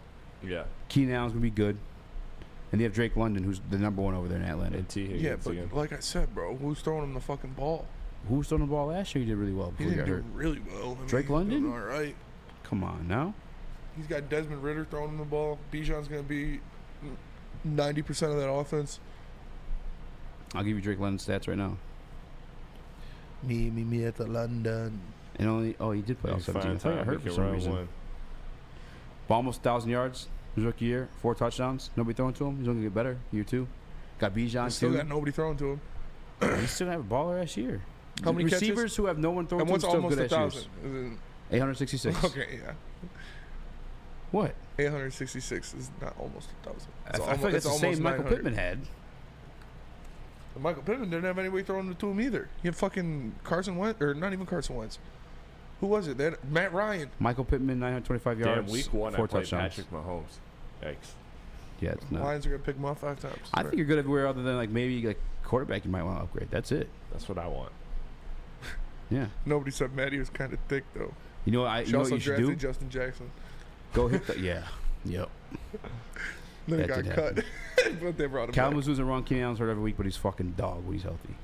D: Yeah.
E: Keenan Allen's gonna be good. And they have Drake London, who's the number 1 over there in Atlanta.
D: And T. Higgins
B: Yeah, but
D: again.
B: like I said, bro, who's throwing him the fucking ball?
E: Who was throwing the ball last year? He did really well
B: He
E: before he
B: didn't
E: got
B: do
E: hurt.
B: really well. I mean,
E: Drake
B: he's
E: London?
B: doing all right.
E: Come on now.
B: He's got Desmond Ridder throwing him the ball. Bijan's going to be 90% of that offense.
E: I'll give you Drake London stats right now.
B: Me at the London.
E: And he did play all 17. I thought I heard for some reason. But almost 1,000 yards his rookie year, 4 touchdowns. Nobody throwing to him. He's going to get better year 2. Got Bijan
B: Still
E: too.
B: got nobody throwing to him.
E: He still have a baller ass year.
B: How many
E: receivers
B: catches?
E: who have no one throwing to him still
B: almost
E: good ass years? 866.
B: Okay, yeah.
E: What?
B: 866 is not almost 1,000.
E: I feel like that's the same Michael Pittman had.
B: But Michael Pittman didn't have anybody throwing to him either. He had fucking Carson Wentz, or not even Carson Wentz. Who was it? That Matt Ryan.
E: Michael Pittman, 925 yards.
D: Week 1,
E: 4
D: I played
E: touchdowns.
D: Patrick Mahomes. Yikes.
E: Yeah, it's not.
B: Lions are gonna pick him off 5 times.
E: I think you're good everywhere other than like maybe like quarterback. You might want to upgrade. That's it.
D: That's what I want.
B: Yeah. Nobody said Matty was kind of thick though.
E: You know what? You know what you should do?
B: Justin Jackson.
E: Go hit the Yep.
B: Then he got cut. But they brought him
E: Calvin
B: back.
E: was losing wrong. Keenan Allen's hurt every week, but he's fucking dog when he's healthy.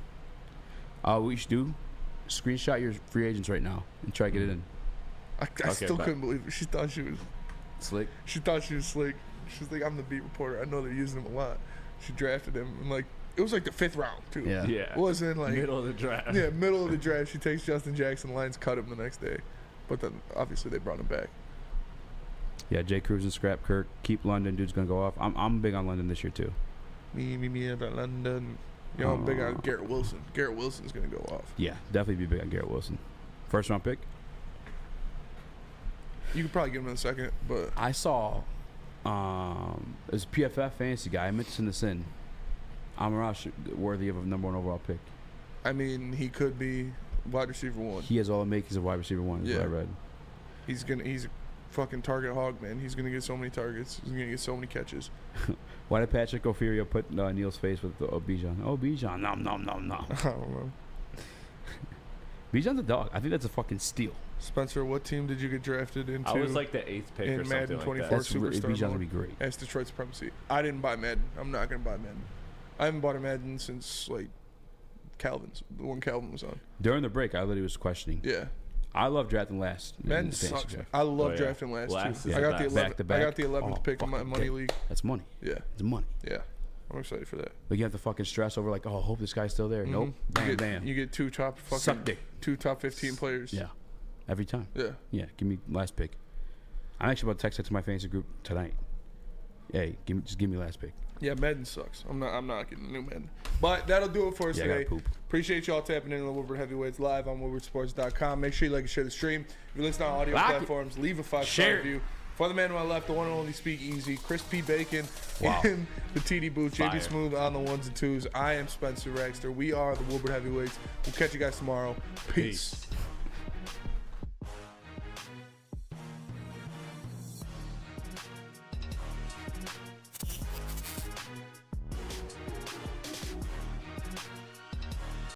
E: What you should do? Screenshot your free agents right now and try to get it in.
B: I still couldn't believe it. She thought she was
E: slick.
B: She thought she was slick. She's like, I'm the beat reporter. I know they're using him a lot. She drafted him, and like it was like the 5th round too.
E: Yeah.
B: It wasn't like
D: middle of the draft.
B: Yeah, middle of the draft. She takes Justin Jackson. Lions cut him the next day, but then obviously they brought him back.
E: Yeah, Jay Cruz and Scrap Kirk. Keep London. Dude's gonna go off. I'm big on London this year too.
B: Me about London. You know, I'm big on Garrett Wilson. Garrett Wilson's gonna go off.
E: Yeah, definitely be big on Garrett Wilson. 1st round pick.
B: You could probably give him in a second, but
E: I saw as a PFF fantasy guy. I meant to send this in. Amarash worthy of a number 1 overall pick.
B: I mean, he could be wide receiver 1.
E: He has all the makings of wide receiver 1. Is what I read.
B: He's a fucking target hog, man. He's gonna get so many targets. He's gonna get so many catches.
E: Why did Patrick Oferio put Neil's face with Bijan? Oh, Bijan. No.
B: I don't know.
E: Bijan's a dog. I think that's a fucking steal.
B: Spencer, what team did you get drafted into?
D: I was like the 8th pick
B: in
D: or
B: Madden
D: something
B: 24
D: like that.
B: Superstar
E: Bijan's gonna
B: mode.
E: be great.
B: That's Detroit supremacy. I didn't buy Madden. I'm not gonna buy Madden. I haven't bought a Madden since like Calvin's, the one Calvin was on.
E: During the break, I literally was questioning.
B: Yeah.
E: I love drafting last.
B: Madden sucks. I love drafting last too. I got the 11th. I got the 11th pick in my money league.
E: That's money.
B: Yeah.
E: It's money.
B: Yeah. I'm excited for that.
E: But you have to fucking stress over like, oh, I hope this guy's still there. Nope. Bam.
B: You get 2 top 15 players.
E: Yeah. Every time.
B: Yeah.
E: Yeah. Give me last pick. I'm actually about to text it to my fantasy group tonight. Hey, just give me last pick. Yeah,
B: Madden sucks. I'm not getting a new Madden. But that'll do it for us today. Appreciate y'all tapping in on Woodward Heavyweights live on WoodwardSports.com. Make sure you like and share the stream. If you listen on audio platforms, leave a 5-star review. For the man to my left, the one and only Speakeasy, Crispy Bacon in the TD booth, JB Smooth on the 1s and 2s. I am Spencer Raxter. We are the Woodward Heavyweights. We'll catch you guys tomorrow. Peace.